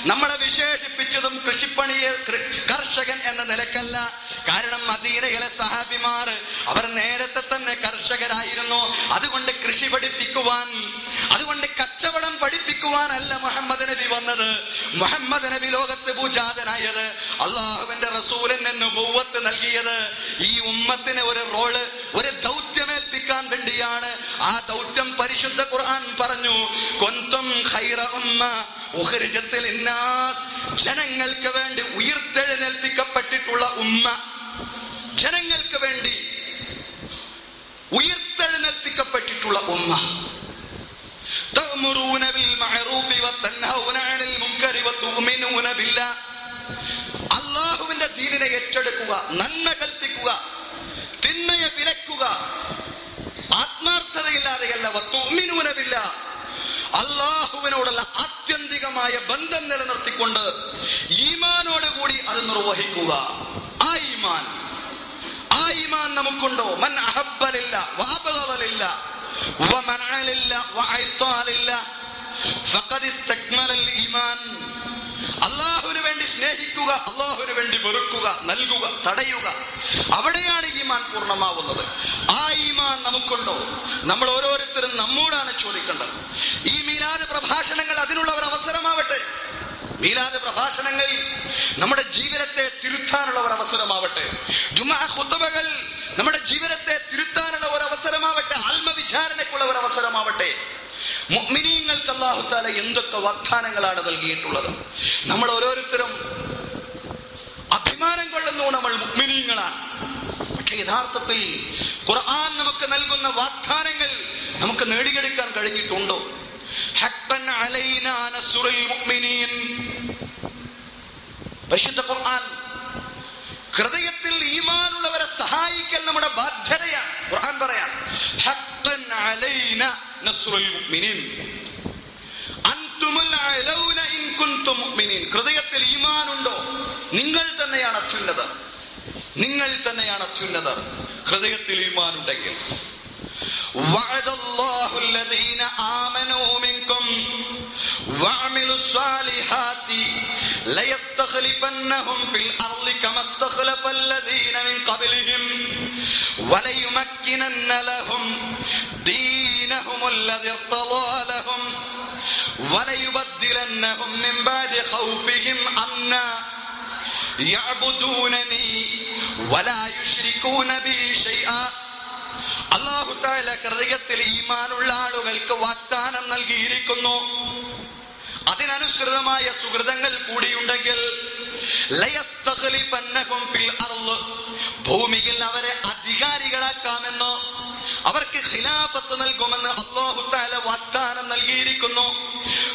നമ്മളെ വിശേഷിപ്പിച്ചതും കൃഷിപ്പണിയെ കർഷകൻ എന്ന നിലക്കല്ല. കാരണം മദീനയിലെ സഹാബിമാർ അവർ നേരത്തെ തന്നെ കർഷകരായിരുന്നു. അതുകൊണ്ട് കൃഷി പഠിപ്പിക്കുവാൻ, അതുകൊണ്ട് കച്ചവടം പഠിപ്പിക്കുവാനല്ല മുഹമ്മദ് നബി വന്നത്. മുഹമ്മദ് നബി ലോകത്ത് പൂജാതനായത്, അള്ളാഹുവിന്റെ റസൂലിന് നുബുവ്വത്ത് നൽകിയത് ഈ ഉമ്മത്തിന് ഒരു റോള്, ഒരു ദൗത്യമേൽപ്പിക്കാൻ വേണ്ടിയാണ്. ആ ദൗത്യം പരിശുദ്ധ ഖുർആൻ പറഞ്ഞു, കുന്തും ഖൈറ ഉമ്മ ഉഖ്രിജത് ലിന്നാസ്, ജനങ്ങൾക്ക് വേണ്ടി ഉയർത്തെഴുന്നേൽപ്പിക്കപ്പെട്ടിട്ടുള്ള ഉമ്മ, ജനങ്ങൾക്ക് വേണ്ടി ഉയർത്തെഴുന്നേൽപ്പിക്കപ്പെട്ടിട്ടുള്ള ഉമ്മ. തഅ്മുറൂന ബിൽ മഅറൂഫി വതൻഹൗന അനിൽ മുൻകരി വതുഅ്മിനൂന ബില്ലാഹ്, അല്ലാഹുവിന്റെ ദീനിനെ ഏറ്റെടുക്കുക, നന്മ കൽപ്പിക്കുക, തിന്മയെ വിലക്കുക, ആത്മാർത്ഥതയില്ലാതെയല്ല. വതുഅ്മിനൂന ബില്ലാഹ്, അല്ലാഹുവിനോടുള്ള ആത്യന്തികമായ ബന്ധം നിലനിർത്തിക്കൊണ്ട് ഈമാനോടുകൂടി അത് നിർവഹിക്കുക. ആ ഈമാൻ നമുക്കുണ്ടോ? മൻ അഹബ്ബലില്ല വഅബ്ഗദലില്ല വമനഅലില്ല വഅഇതാലില്ല ഫഖദ് ഇസ്തക്മലൽ ഈമാൻ. അല്ലാഹുവിന് വേണ്ടി സ്നേഹിക്കുക, അല്ലാഹുവിന് വേണ്ടി വെറുക്കുക, നൽകുക, തടയുക, അവിടെയാണ് ഈമാൻ പൂർണ്ണമാവുന്നത്. ആ ഈമാൻ നമുക്കുണ്ടോ? നമ്മൾ ഓരോരുത്തരും നമ്മോടാണ് ചോദിക്കേണ്ടത്. ഈ മീലാദ് പ്രഭാഷണങ്ങൾ അതിനുള്ള ഒരു അവസരമാവട്ടെ. മീലാദ് പ്രഭാഷണങ്ങൾ നമ്മുടെ ജീവിതത്തെ തിരുത്താനുള്ള ഒരു അവസരമാവട്ടെ. ജുമുഅ ഖുതുബകൾ നമ്മുടെ ജീവിതത്തെ തിരുത്താനുള്ള ഒരു അവസരമാവട്ടെ. ആത്മവിചാരണയ്ക്കുള്ള ഒരു അവസരമാവട്ടെ. മുഅ്മിനീങ്ങൾക്ക് അല്ലാഹു തആല എന്തൊക്കെ വാഗ്ദാനങ്ങളാണ് നൽകിയിട്ടുള്ളത്. നമ്മൾ ഓരോരുത്തരും അഭിമാനം കൊള്ളുന്നു, നമ്മൾ മുഅ്മിനീങ്ങളാണ്. പക്ഷെ യഥാർത്ഥത്തിൽ ഖുർആൻ നമുക്ക് നൽകുന്ന വാഗ്ദാനങ്ങൾ നമുക്ക് നേടിയെടുക്കാൻ കഴിഞ്ഞിട്ടുണ്ടോ? ഹഖ്ഖൻ അലൈനാ നസ്റുൽ മുഅ്മിനീൻ. പരിശുദ്ധ ഖുർആൻ ഹൃദയത്തിൽ ഈമാനുള്ളവരെ സഹായിക്കൽ നമ്മുടെ ബാധ്യതയാണ്. ഖുർആൻ പറയാം, ഹഖ്ഖൻ അലൈനാ നസ്റുൽ മുഅ്മിനീൻ അൻതുമുൽ അലൗന ഇൻ കുൻതും മുഅ്മിനീൻ. ഹൃദയത്തിൽ ഈമാനുണ്ടോ? നിങ്ങൾ തന്നെയാണ് അത്യുന്നതർ, നിങ്ങൾ തന്നെയാണ് അത്യുന്നതർ. ഹൃദയത്തിൽ ഈമാനുണ്ടെങ്കിൽ വഅദല്ലാഹു അല്ലദീന ആമനൂ മിൻകും വഅമിലുസ് സാലിഹാത്തി ലയസ്തഖ്ലിഫന്നഹും ഫിൽ അർളി കമസ്തഖ്ലഫല്ലദീന മിൻ ഖബ്ലിഹിം വലയുമക്കിനന്ന ലഹും ദീനഹുമുല്ലദീ ഇർതദാ ലഹും വലയുബദ്ദിലന്നഹും മിൻ ബഅദി ഖൗഫിഹിം അംനാ യഅബുദൂനനി വലാ യുശ്രികൂന ബി ശൈആ. അല്ലാഹു തആല ഹൃദയത്തിൽ ഈമാനുള്ള ആളുകൾക്ക് വാഗ്ദാനം നൽകിയിരിക്കുന്നു. അതിനനുസൃതമായ സുഹൃതങ്ങൾ കൂടിയുണ്ടെങ്കിൽ ലയസ്തഖ്ലിഫന്നഹും ഫിൽ അർള്, ഭൂമിയിൽ അവരെ അധികാരികളാക്കാമെന്നോ അവർക്ക് ഖിലാഫത്ത് നൽകുമെന്ന് അല്ലാഹു തആല വാഗ്ദാനം നൽകിയിരിക്കുന്നു.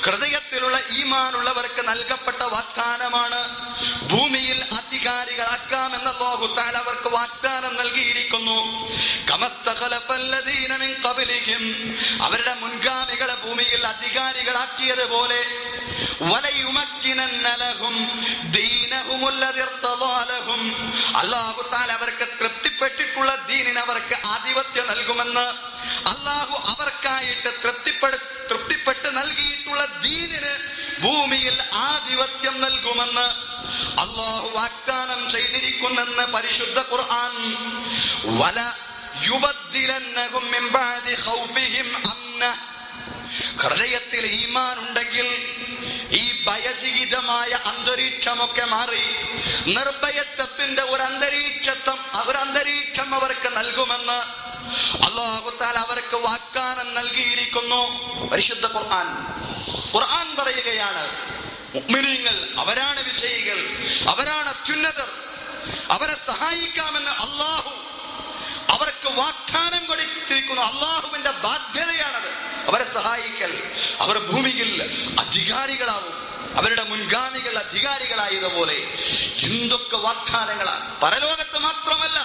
ഹൃദയത്തിലുള്ള ഈമാനുള്ളവർക്ക് നൽകപ്പെട്ട വാഗ്ദാനമാണ്. ഭൂമിയിൽ അധികാരികളാക്കാമെന്ന് അല്ലാഹു തആല അവർക്ക് വാഗ്ദാനം നൽകിയിരിക്കുന്നു. കമസ്തഖലഫല്ലദീന മിൻ ഖബ്ലിഹിം, അവരുടെ മുൻഗാമികളെ ഭൂമിയിൽ അധികാരികളാക്കിയതുപോലെ വലയുമക്കിനന്ന ലഹും ദീനഹുമുല്ലദീ ഇർതദാ ലഹും, അല്ലാഹു തആല അവർക്ക് തൃപ്തിപ്പെട്ടിട്ടുള്ള ദീനിന് അവർക്ക് ആധിപത്യം നൽകുമെന്ന്, അല്ലാഹു അവർക്കായിട്ട് തൃപ്തിപ്പെട്ട് നൽകിയിട്ടുള്ള ദീനിന് ഭൂമിയിൽ ആധിപത്യം നൽകുമെന്ന് അല്ലാഹു വാഗ്ദാനം ചെയ്തിരിക്കുന്നെന്ന് പരിശുദ്ധ ഖുർആൻ. വല യുബദ്ദിലന്നഹും മിൻ ബഅദി ഖൗഫിഹിം അംന. ഹൃദയത്തിൽ ഈമാൻ ഉണ്ടെങ്കിൽ ഈ ഭയചകിതമായ അന്തരീക്ഷമൊക്കെ മാറി നിർഭയത്വത്തിന്റെ ഒരു അന്തരീക്ഷം അവർക്ക് നൽകുമെന്ന് അല്ലാഹു തആല അവർക്ക് വാഗ്ദാനം നൽകിയിരിക്കുന്നു. പരിശുദ്ധ ഖുർആൻ പറയുകയാണ്, മുഅ്മിനീങ്ങൾ അവരാണ് വിജയികൾ, അവരാണ് അത്യുന്നതർ, അവരെ സഹായിക്കാമെന്ന് അല്ലാഹു അവർക്ക് വാഗ്ദാനം കൊടുത്തിരിക്കുന്നു. അല്ലാഹുവിന്റെ ബാധ്യതയാണത്, അവരെ സഹായിക്കൽ. അവർ ഭൂമിയിൽ അധികാരികളാവും, അവരുടെ മുൻഗാമികൾ അധികാരികളായതുപോലെ. എന്തൊക്കെ വാഗ്ദാനങ്ങളാണ്! പരലോകത്ത് മാത്രമല്ല,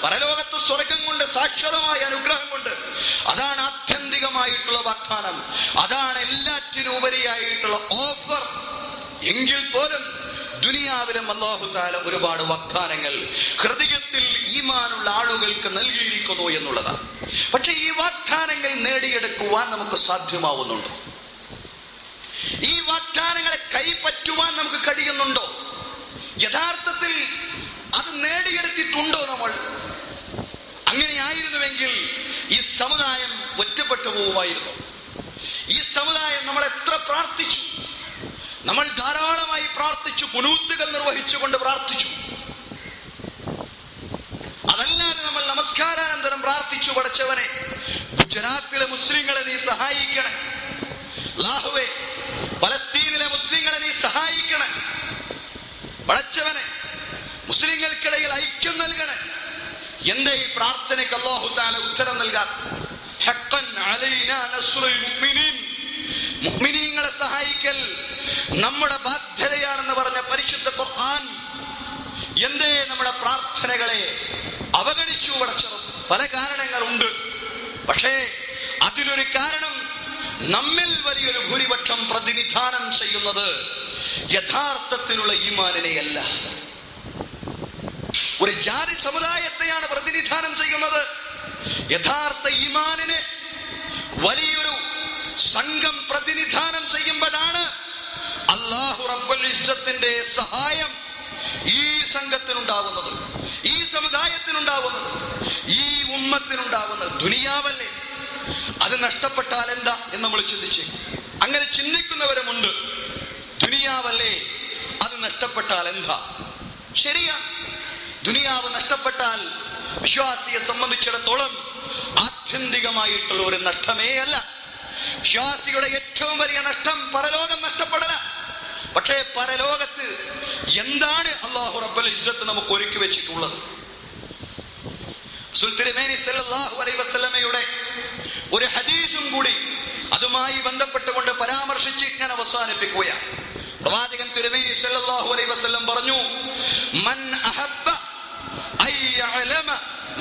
പരലോകത്ത് സ്വർഗം കൊണ്ട്, സാക്ഷരമായ അനുഗ്രഹം കൊണ്ട്. അതാണ് ആത്യന്തികമായിട്ടുള്ള വാഗ്ദാനം, അതാണ് എല്ലാറ്റിനും ഉപരിയായിട്ടുള്ള ഓഫർ. എങ്കിൽ പോലും ദുനിയാവിലും അല്ലാഹു തആല ഒരുപാട് വാഗ്ദാനങ്ങൾ ഹൃദയത്തിൽ ഈമാനുള്ള ആളുകൾക്ക് നൽകിയിരിക്കുന്നു എന്നുള്ളതാണ്. പക്ഷെ ഈ വാഗ്ദാനങ്ങൾ നേടിയെടുക്കുവാൻ നമുക്ക് സാധ്യമാവുന്നുണ്ടോ? ഈ വാഗ്ദാനങ്ങളെ കൈപ്പറ്റുവാൻ നമുക്ക് കഴിയുന്നുണ്ടോ? യഥാർത്ഥത്തിൽ അത് നേടിയെടുത്തിട്ടുണ്ടോ നമ്മൾ? അങ്ങനെയായിരുന്നുവെങ്കിൽ ഈ സമുദായം ഒറ്റപ്പെട്ടു പോവുമായിരുന്നു. ഈ സമുദായം നമ്മൾ എത്ര പ്രാർത്ഥിച്ചു, നമ്മൾ ധാരാളമായി പ്രാർത്ഥിച്ചു, കുനൂത്തുകൾ നിർവഹിച്ചുകൊണ്ട് പ്രാർത്ഥിച്ചു. അതല്ലാതെ നമ്മൾ നമസ്കാരാനന്തരം പ്രാർത്ഥിച്ചു, പടച്ചവനെ ഗുജറാത്തിലെ മുസ്ലിങ്ങളെ നീ സഹായിക്കണേ, അല്ലാഹുവേ ഫലസ്തീനിലെ മുസ്ലിങ്ങളെ നീ സഹായിക്കണേ, പടച്ചവനെ മുസ്ലിങ്ങൾക്കിടയിൽ ഐക്യം നൽകണേ. എന്റെ ഈ പ്രാർത്ഥനയ്ക്ക് അല്ലാഹു തആല ഉത്തരം നൽകാത്ത? ഹഖ്ഖൻ അലൈനാ നസ്റുൽ മുഅ്മിനീൻ, മുഅ്മിനീങ്ങളെ സഹായിക്കൽ നമ്മുടെ ബാധ്യതയാണെന്ന് പറഞ്ഞ പരിശുദ്ധ ഖുർആൻ എന്തേ നമ്മുടെ പ്രാർത്ഥനകളെ അവഗണിച്ചു പടച്ചവൻ? പല കാരണങ്ങളുണ്ട്. പക്ഷേ അതിലൊരു കാരണം, നമ്മിൽ വലിയൊരു ഭൂരിപക്ഷം പ്രതിനിധാനം ചെയ്യുന്നത് യഥാർത്ഥത്തിലുള്ള ഈമാനിനെയല്ല, ഒരു ജാതി സമുദായത്തെയാണ് പ്രതിനിധാനം ചെയ്യുന്നത്. യഥാർത്ഥ ഈമാനിനെ വലിയൊരു സംഘം പ്രതിനിധാനം ചെയ്യുമ്പോഴാണ് അല്ലാഹു റബ്ബുൽ ഇസ്സത്തിന്റെ സഹായം ഈ സംഘത്തിനുണ്ടാവുന്നത്, ഈ സമുദായത്തിനുണ്ടാവുന്നത്, ഈ ഉമ്മത്തിനുണ്ടാവുന്നത്. ദുനിയാവല്ലേ, അത് നഷ്ടപ്പെട്ടാൽ എന്താ എന്ന് നമ്മൾ ചിന്തിച്ചേ. അങ്ങനെ ചിന്തിക്കുന്നവരുമുണ്ട്. ദുനിയാവല്ലേ, അത് നഷ്ടപ്പെട്ടാൽ എന്താ? ശരിയാണ്, ദുനിയാവ് നഷ്ടപ്പെട്ടാൽ വിശ്വാസിയെ സംബന്ധിച്ചിടത്തോളം ആത്യന്തികമായിട്ടുള്ള ഒരു നഷ്ടമേ അല്ല. വിശ്വാസിയുടെ ഏറ്റവും വലിയ നഷ്ടം പരലോകം നഷ്ടപ്പെടല. പക്ഷേ പരലോകത്ത് എന്താണ് അല്ലാഹു റബ്ബുൽ ഇസ്സത്ത് നമുക്ക് ഒരുക്കി വെച്ചിട്ടുള്ളത്? റസൂൽ തിരുമേനി സല്ലല്ലാഹു അലൈഹി വസല്ലമയുടെ ഒരു ഹദീസും കൂടി അതുമായി ബന്ധപ്പെട്ടുകൊണ്ട് പരാമർശിച്ച് ഞാൻ അവസാനിപ്പിക്കുകയാണ്. പ്രവാചകൻ തിരുമേനി സല്ലല്ലാഹു അലൈഹി വസല്ലം പറഞ്ഞു, മൻ അഹബ്ബ അൻ യഅലമ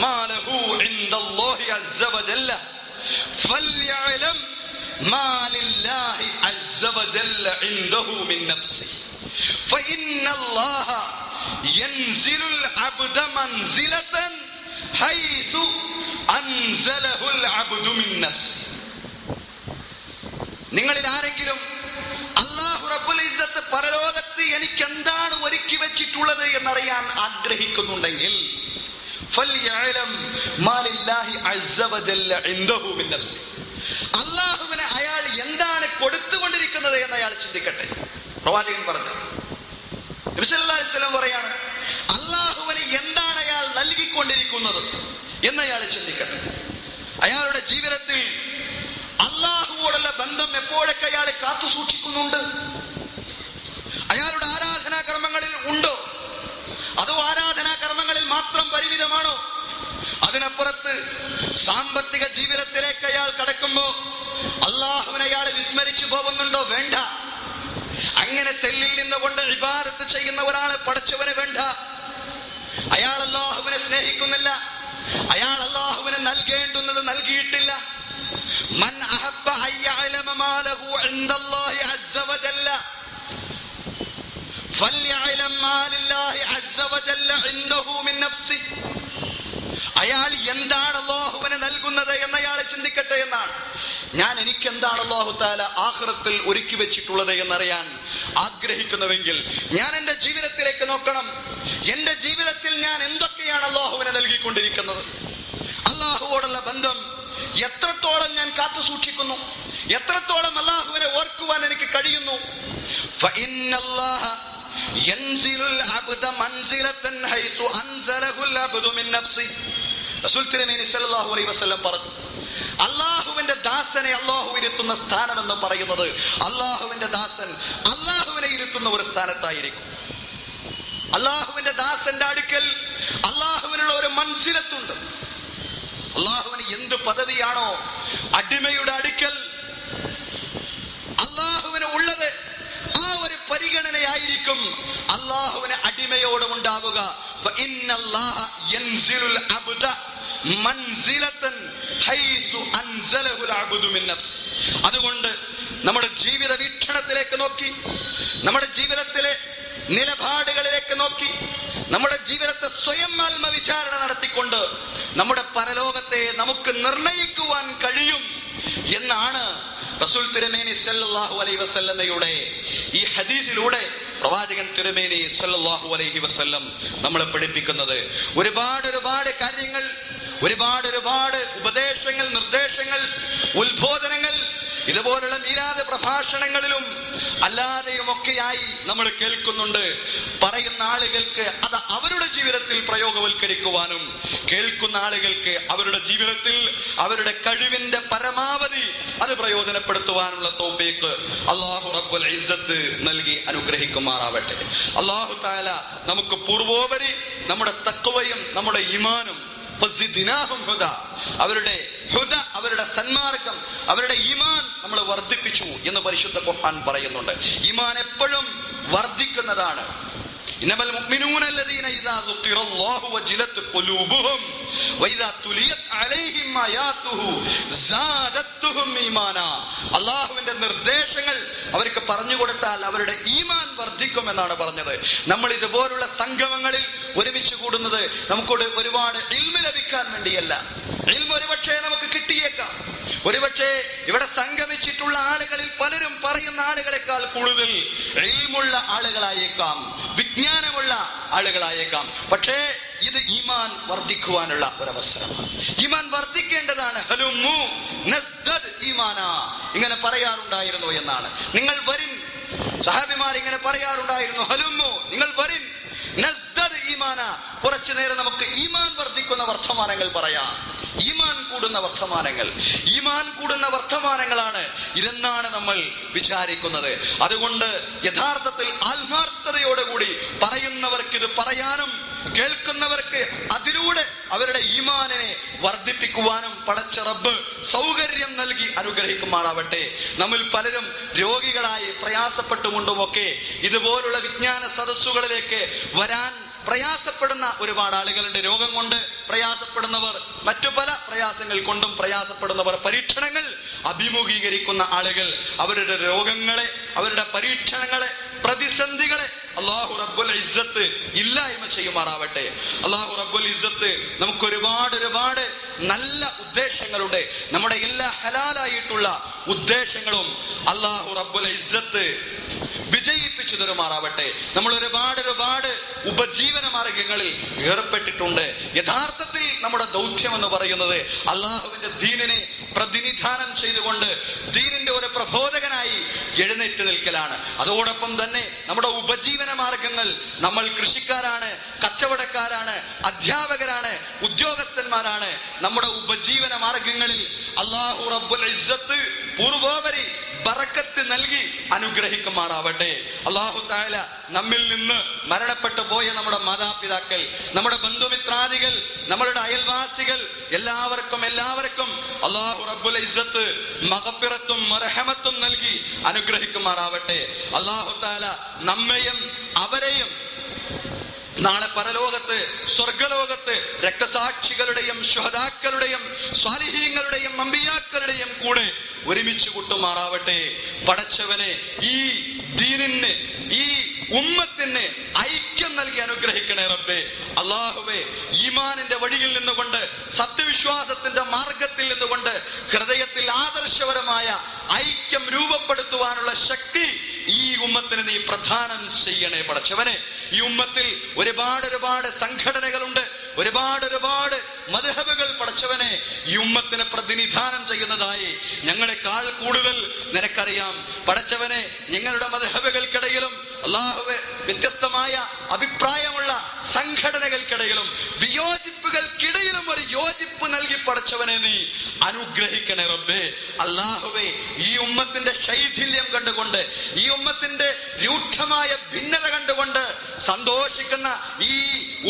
മാ ലഹു ഇൻദല്ലാഹി അസ്സ വജല്ല ഫൽയഅലം മാ ലില്ലാഹി അസ്സ വജല്ല ഇൻദഹു മിൻ നഫ്സിഹി ഫഇന്നല്ലാഹ യൻസിലുൽ അബ്ദ മൻസിലതൻ ഹൈതു അൻസലഹുൽ അബ്ദു മിൻ നഫ്സിഹി. നിങ്ങളിൽ ആരെങ്കിലും അല്ലാഹു റബ്ബുൽ ഇസ്സത്ത് പരലോകത്ത് എനിക്ക് എന്താണ് ഒരുക്കി വെച്ചിട്ടുള്ളത് എന്നറിയാൻ ആഗ്രഹിക്കുന്നുണ്ടെങ്കിൽ ഫൽയഅലം മാ ലില്ലാഹി അസ്സ വജല്ല ഇൻദഹു മിൻ നഫ്സിഹി, അല്ലാഹുവിനെ അയാൾ എന്താണ് കൊടുത്തുകൊണ്ടിരിക്കുന്നത് എന്ന് അയാൾ ചിന്തിക്കട്ടെ. പ്രവാചകൻ പറഞ്ഞു, നബി സല്ലല്ലാഹു അലൈഹി വസല്ലം പറയാണ്, അല്ലാഹുവിന് എന്താണ് അയാൾ നൽകിക്കൊണ്ടിരിക്കുന്നത് എന്ന് അയാൾ ചിന്തിക്കട്ടെ. അയാളുടെ ജീവിതത്തിൽ അല്ലാഹുവോടുള്ള ബന്ധം എപ്പോഴൊക്കെ അയാൾ കാത്തു സൂക്ഷിക്കുന്നുണ്ട്? അയാളുടെ ആരാധനാ കർമ്മങ്ങളിൽ ഉണ്ടോ? അതോ ആരാധനാ കർമ്മങ്ങളിൽ മാത്രം പരിമിതമാണോ? അതിനപ്പുറത്ത് സാമ്പത്തിക ജീവിതത്തിലേക്ക് അയാൾ കടക്കുമ്പോ അല്ലാഹുവിനെ അയാൾ വിസ്മരിച്ചു പോകുന്നുണ്ടോ? വേണ്ട. അങ്ങനെ തെല്ലിൽ നിന്നുകൊണ്ട് ഇബാദത്ത് ചെയ്യുന്ന ഒരാളെ പടച്ചവന് വേണ്ട. അയാൾ അല്ലാഹുവിനെ സ്നേഹിക്കുന്നില്ല, അയാൾ അല്ലാഹുവിനെ നൽകേണ്ടുന്നത് നൽകിയിട്ടില്ല. മൻ അഹബ്ബ അൻ യഅലമ മാ ലഹു ഇൻദല്ലാഹി അസ്സ വജല്ല ഫൽയഅലം മാ ലില്ലാഹി അസ്സ വജല്ല ഇൻദഹു മിൻ നഫ്സിഹി. അയാൾ എന്താണ് അല്ലാഹുവിനെ നൽകുന്നത് എന്ന് അയാൾ ചിന്തിക്കട്ടെ എന്നാണ്. ഞാൻ എനിക്ക് എന്താണ് അല്ലാഹു തആല ആഖിറത്തിൽ ഒരുക്കി വെച്ചിട്ടുള്ളത് എന്നറിയാൻ ആഗ്രഹിക്കുന്നുവെങ്കിൽ ഞാൻ എൻ്റെ ജീവിതത്തിലേക്ക് നോക്കണം. എൻ്റെ ജീവിതത്തിൽ ഞാൻ എന്തൊക്കെയാണ് അല്ലാഹുവിനെ നൽകിക്കൊണ്ടിരിക്കുന്നത്? അല്ലാഹുവോടുള്ള ബന്ധം എത്രത്തോളം ഞാൻ കാത്തു സൂക്ഷിക്കുന്നു? എത്രത്തോളം അല്ലാഹുവിനെ ഓർക്കുവാൻ എനിക്ക് കഴിയുന്നു? ഫഇന്നല്ലാഹ യൻസിലുൽ അബ്ദ മൻസിലതൻ ഹൈതു അൻസലഹുൽ അബ്ദു മിൻ നഫ്സിഹി. റസൂൽ തിരുമേനി സല്ലല്ലാഹു അലൈഹി വസല്ലം പറഞ്ഞു, അല്ലാഹുവിന്റെ ദാസനെ അല്ലാഹു ഇരുത്തുന്ന സ്ഥാനം എന്ന് പറയുന്നത് അല്ലാഹുവിന്റെ ദാസൻ അല്ലാഹുവിനെ ഇരുത്തുന്ന ഒരു സ്ഥാനത്തായിരിക്കും. അല്ലാഹുവിന്റെ ദാസന്റെ അടുക്കൽ അല്ലാഹുവിനുള്ള ഒരു മൻസിലത്തുണ്ട്. അല്ലാഹുവിന് എന്ത് പദവിയാണോ അടിമയുടെ അടുക്കൽ അല്ലാഹുവിന് ഉള്ളത്, ആ ഒരു പരിഗണനയായിരിക്കും അല്ലാഹുവിന് അടിമയോടും ഉണ്ടാവുക. ഫഇന്നല്ലാഹ യൻസിലുൽ അബ്ദ മൻസിലതൻ ഹൈസു അൻസലഹുൽ അബ്ദു മിൻ നഫ്സി. അതുകൊണ്ട് നമ്മുടെ ജീവിത വീക്ഷണത്തിലേക്ക് നോക്കി, നമ്മുടെ ജീവിതത്തിലെ നിലപാടുകളിലേക്ക് നോക്കി, നമ്മുടെ ജീവിതത്തെ സ്വയം ആത്മവിചാരണ നടത്തിക്കൊണ്ട് നമ്മുടെ പരലോകത്തെ നമുക്ക് നിർണയിക്കുവാൻ കഴിയും എന്നാണ് റസൂൽ തിരുമേനി സല്ലല്ലാഹു അലൈഹി വസല്ലമയുടെ ഈ ഹദീസിലൂടെ പ്രവാചകൻ തിരുമേനി സല്ലല്ലാഹു അലൈഹി വസല്ലം നമ്മളെ പഠിപ്പിക്കുന്നത്. ഒരുപാട് കാര്യങ്ങൾ, ഒരുപാട് ഉപദേശങ്ങൾ, നിർദ്ദേശങ്ങൾ, ഉത്ബോധനങ്ങൾ ഇതുപോലുള്ള മീലാദ് പ്രഭാഷണങ്ങളിലും അല്ലാതെയും ഒക്കെയായി നമ്മൾ കേൾക്കുന്നുണ്ട്. പറയുന്ന ആളുകൾക്ക് അത് അവരുടെ ജീവിതത്തിൽ പ്രയോഗവൽക്കരിക്കുവാനും കേൾക്കുന്ന ആളുകൾക്ക് അവരുടെ ജീവിതത്തിൽ അവരുടെ കഴിവിന്റെ പരമാവധി അത് പ്രയോജനപ്പെടുത്തുവാനുള്ള തൗഫീഖ് അല്ലാഹു റബ്ബുൽ ഇസ്സത്ത് നൽകി അനുഗ്രഹിക്കുമാറാവട്ടെ. അല്ലാഹു തആല നമുക്ക് പൂർവോപരി നമ്മുടെ തഖ്വയും നമ്മുടെ ഈമാനും അവരുടെ ഹുദ, അവരുടെ സന്മാർഗം, അവരുടെ ഈമാൻ നമ്മൾ വർദ്ധിപ്പിച്ചു എന്ന് പരിശുദ്ധ ഖുർആൻ പറയുന്നുണ്ട്. ഈമാൻ എപ്പോഴും വർദ്ധിക്കുന്നതാണ്. ഇന്നമൽ മുഅ്മിനൂന അല്ലദീന ഇദാ ദുഖിറല്ലാഹു വജിലത് ഖുലൂബുഹും വഇദാ തുലിയത് അലൈഹിം ആയാതുഹു സാദത്തുഹും ഈമാനാ. അല്ലാഹുവിന്റെ നിർദ്ദേശങ്ങൾ അവർക്ക് പറഞ്ഞു കൊടുത്താൽ അവരുടെ ഈമാൻ വർദ്ധിക്കും എന്നാണ് പറഞ്ഞത്. നമ്മൾ ഇതുപോലുള്ള സംഗമങ്ങളിൽ ഒരുമിച്ച് കൂടുന്നത് നമുക്ക് ഒരുപാട് ഇൽമ ലഭിക്കാൻ വേണ്ടിയല്ല. ഇൽമ ഒരുപക്ഷേ നമുക്ക് കിട്ടിയേക്കാം. ഒരുപക്ഷേ ഇവിടെ സംഗമിച്ചിട്ടുള്ള ആളുകളിൽ പലരും പറയുന്ന ആളുകളെക്കാൾ കൂടുതൽ ഇൽമുള്ള ആളുകളായേക്കാം, വിജ്ഞാനമുള്ള ആളുകളായേക്കാം. പക്ഷേ ഇത് ഈമാൻ വർദ്ധിക്കുവാനുള്ള ഒരവസരമാണ്. ഈമാൻ വർദ്ധിക്കേണ്ടതാണ്. ഹലുമു നസ്ദദ് ഈമാനാ ഇങ്ങനെ പറയാറുണ്ടായിരുന്നു എന്നാണ്. നിങ്ങൾ വരിൻ, സഹാബിമാർ ഇങ്ങനെ പറയാറുണ്ടായിരുന്നു. ഹലുമു നിങ്ങൾ വരിൻ നസ്ദദ് ഈമാനാ. കുറച്ചു നേരം നമുക്ക് ഈമാൻ വർദ്ധിക്കുന്ന വർത്തമാനങ്ങൾ പറയാം. ഈമാൻ കൂടുന്ന വർത്തമാനങ്ങൾ, ഈമാൻ കൂടുന്ന വർത്തമാനങ്ങളാണ് ഇതെന്നാണ് നമ്മൾ വിചാരിക്കുന്നത്. അതുകൊണ്ട് യഥാർത്ഥത്തിൽ ആത്മാർത്ഥതയോടുകൂടി പറയുന്നവർക്ക് ഇത് പറയാനും കേൾക്കുന്നവർക്ക് അതിലൂടെ അവരുടെ ഈമാനിനെ വർദ്ധിപ്പിക്കുവാനും പടച്ച റബ്ബ് സൗകര്യം നൽകി അനുഗ്രഹിക്കുമാറാവട്ടെ. നമ്മൾ പലരും രോഗികളായി പ്രയാസപ്പെട്ടുകൊണ്ടുമൊക്കെ ഇതുപോലുള്ള വിജ്ഞാന സദസ്സുകളിലേക്ക് വരാൻ പ്രയാസപ്പെടുന്ന ഒരുപാട് ആളുകളുണ്ട്. രോഗം കൊണ്ട് പ്രയാസപ്പെടുന്നവർ, മറ്റു പല പ്രയാസങ്ങൾ കൊണ്ടും പ്രയാസപ്പെടുന്നവർ, പരീക്ഷണങ്ങൾ അഭിമുഖീകരിക്കുന്ന ആളുകൾ, അവരുടെ രോഗങ്ങളെ, അവരുടെ പരീക്ഷണങ്ങളെ, പ്രതിസന്ധികളെ അല്ലാഹു റബ്ബുൽ ഇസ്സത്ത് ഇല്ലായ്മ ചെയ്യുമാറാവട്ടെ. അല്ലാഹു റബ്ബുൽ ഇസ്സത്ത് നമുക്ക് ഒരുപാട് നല്ല ഉദ്ദേശങ്ങളുണ്ട്. നമ്മുടെ എല്ലാ ഹലാലായിട്ടുള്ള ഉദ്ദേശങ്ങളും അല്ലാഹു റബ്ബുൽ ഇസ്സത്ത് വിജയിപ്പിച്ചു തരുമാറാവട്ടെ. നമ്മൾ ഒരുപാട് ഉപജീവന മാർഗങ്ങളിൽ ഏർപ്പെട്ടിട്ടുണ്ട്. യഥാർത്ഥത്തിൽ നമ്മുടെ ദൗത്യം എന്ന് പറയുന്നത് അള്ളാഹുവിന്റെ ദീനിനെ പ്രതിനിധാനം ചെയ്തുകൊണ്ട് ദീനിന്റെ ഒരു പ്രബോധകനായി എഴുന്നേറ്റ് നിൽക്കലാണ്. അതോടൊപ്പം തന്നെ നമ്മുടെ ഉപജീവന മാർഗങ്ങൾ, നമ്മൾ കൃഷിക്കാരാണ്, കച്ചവടക്കാരാണ്, അധ്യാപകരാണ്, ഉദ്യോഗസ്ഥന്മാരാണ്. നമ്മുടെ ഉപജീവന മാർഗങ്ങളിൽ അല്ലാഹു റബ്ബുൽ ഇസ്സത്ത് പൂർവോപരി ബറക്കത്ത് നൽകി അനുഗ്രഹിക്കുമാറാവട്ടെ. അല്ലാഹു തആല നമ്മിൽ നിന്ന് മരണപ്പെട്ടു പോയ നമ്മുടെ മാതാപിതാക്കൾ, നമ്മുടെ ബന്ധുമിത്രാദികൾ, നമ്മളുടെ അയൽവാസികൾ എല്ലാവർക്കും അല്ലാഹു റബ്ബുൽ ഇസ്സത്ത് മഗ്ഫിറത്തും മർഹമത്തും നൽകി അനുഗ്രഹിക്കുമാറാവട്ടെ. അല്ലാഹു തആല നമ്മയും അവരെയും നാളെ പരലോകത്ത്, സ്വർഗലോകത്ത് രക്തസാക്ഷികളുടെയും ശുഹദാക്കളുടെയും സ്വാലിഹീങ്ങളുടെയും അമ്പിയാക്കളുടെയും കൂടെ ഒരുമിച്ച് കൂട്ടുമാറാവട്ടെ. പടച്ചവനെ, ഈ ദീനിന്, ഈ ഉമ്മത്തിന് ഐക്യം നൽകി അനുഗ്രഹിക്കണേ റബ്ബേ. അല്ലാഹുവേ, ഈമാനിന്റെ വഴിയിൽ നിന്നുകൊണ്ട്, സത്യവിശ്വാസത്തിന്റെ മാർഗത്തിൽ നിന്നുകൊണ്ട് ഹൃദയത്തിൽ ആദർശപരമായ ഐക്യം രൂപപ്പെടുത്തുവാനുള്ള ശക്തി ഈ ഉമ്മത്തിന് നീ പ്രദാനം ചെയ്യണേ പടച്ചവനെ. ഈ ഉമ്മത്തിൽ ഒരുപാട് സംഘടനകളുണ്ട്, ഒരുപാട് മദ്ഹബുകൾ പടച്ചവനെ ഈ ഉമ്മത്തിനെ പ്രതിനിധാനം ചെയ്യുന്നതായി ഞങ്ങളെക്കാൾ കൂടുതൽ നിനക്കറിയാം പടച്ചവനെ. ഞങ്ങളുടെ മദ്ഹബുകൾക്കിടയിലും അല്ലാഹുവേ വ്യത്യസ്തമായ അഭിപ്രായമുള്ള സംഘടനകൾക്കിടയിലും വിയോജിപ്പുകൾക്കിടയിലും ഒരു യോജിപ്പ് നൽകി പടച്ചവനെ നീ അനുഗ്രഹിക്കണേ റബ്ബേ. അല്ലാഹുവേ, ഈ ഉമ്മത്തിന്റെ ശൈഥില്യം കണ്ടുകൊണ്ട്, ഈ ഉമ്മത്തിന്റെ രൂക്ഷമായ ഭിന്നത കണ്ടുകൊണ്ട് സന്തോഷിക്കുന്ന ഈ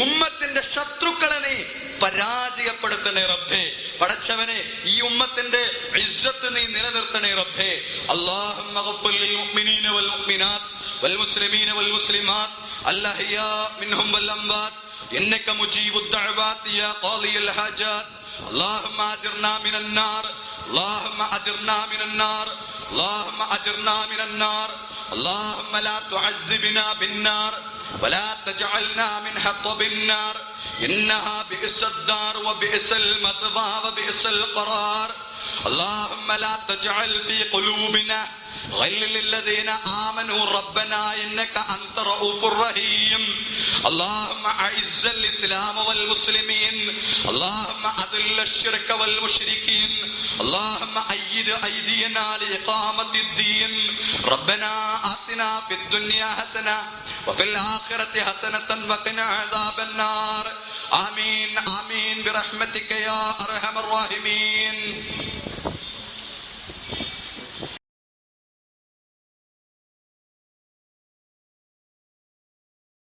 ഉമ്മത്തിന്റെ ശത്രുക്കളെ നീ പരാജയപ്പെടുത്തണേ റബ്ബേ. പടച്ചവനെ, ഈ ഉമ്മത്തിന്റെ ഇസ്സത്ത് നീ നിലനിർത്തണേ റബ്ബേ. അല്ലാഹുമ്മ ഗ്ഫിർ ലിൽ മുഅ്മിനീന വൽ മുഅ്മിനാത്ത് വൽ മുസ്ലിമീന വൽ മുസ്ലിമാത്ത് അൽഅഹ്യാ മിൻഹും വൽ അംവാത്ത് ഇന്നക മുജീബുദ് ദഅവാത് യാ ഖാദിയൽ ഹാജാത്ത്. اللهم اجرنا من النار، اللهم اجرنا من النار، اللهم اجرنا من النار. اللهم لا تعذبنا بالنار ولا تجعلنا من حطب النار انها بئس الدار وبئس المثوى وبئس القرار. اللهم لا تجعل في قلوبنا غل للذين آمنوا ربنا إنك أنت رؤوف رحيم. اللهم أعز الإسلام والمسلمين، اللهم أذل الشرك والمشركين، اللهم أيد أيدينا لإقامة الدين ربنا آتنا في الدنيا حسنة وفي الآخرة حسنة وقنا عذاب النار آمين آمين برحمتك يا أرحم الراحمين.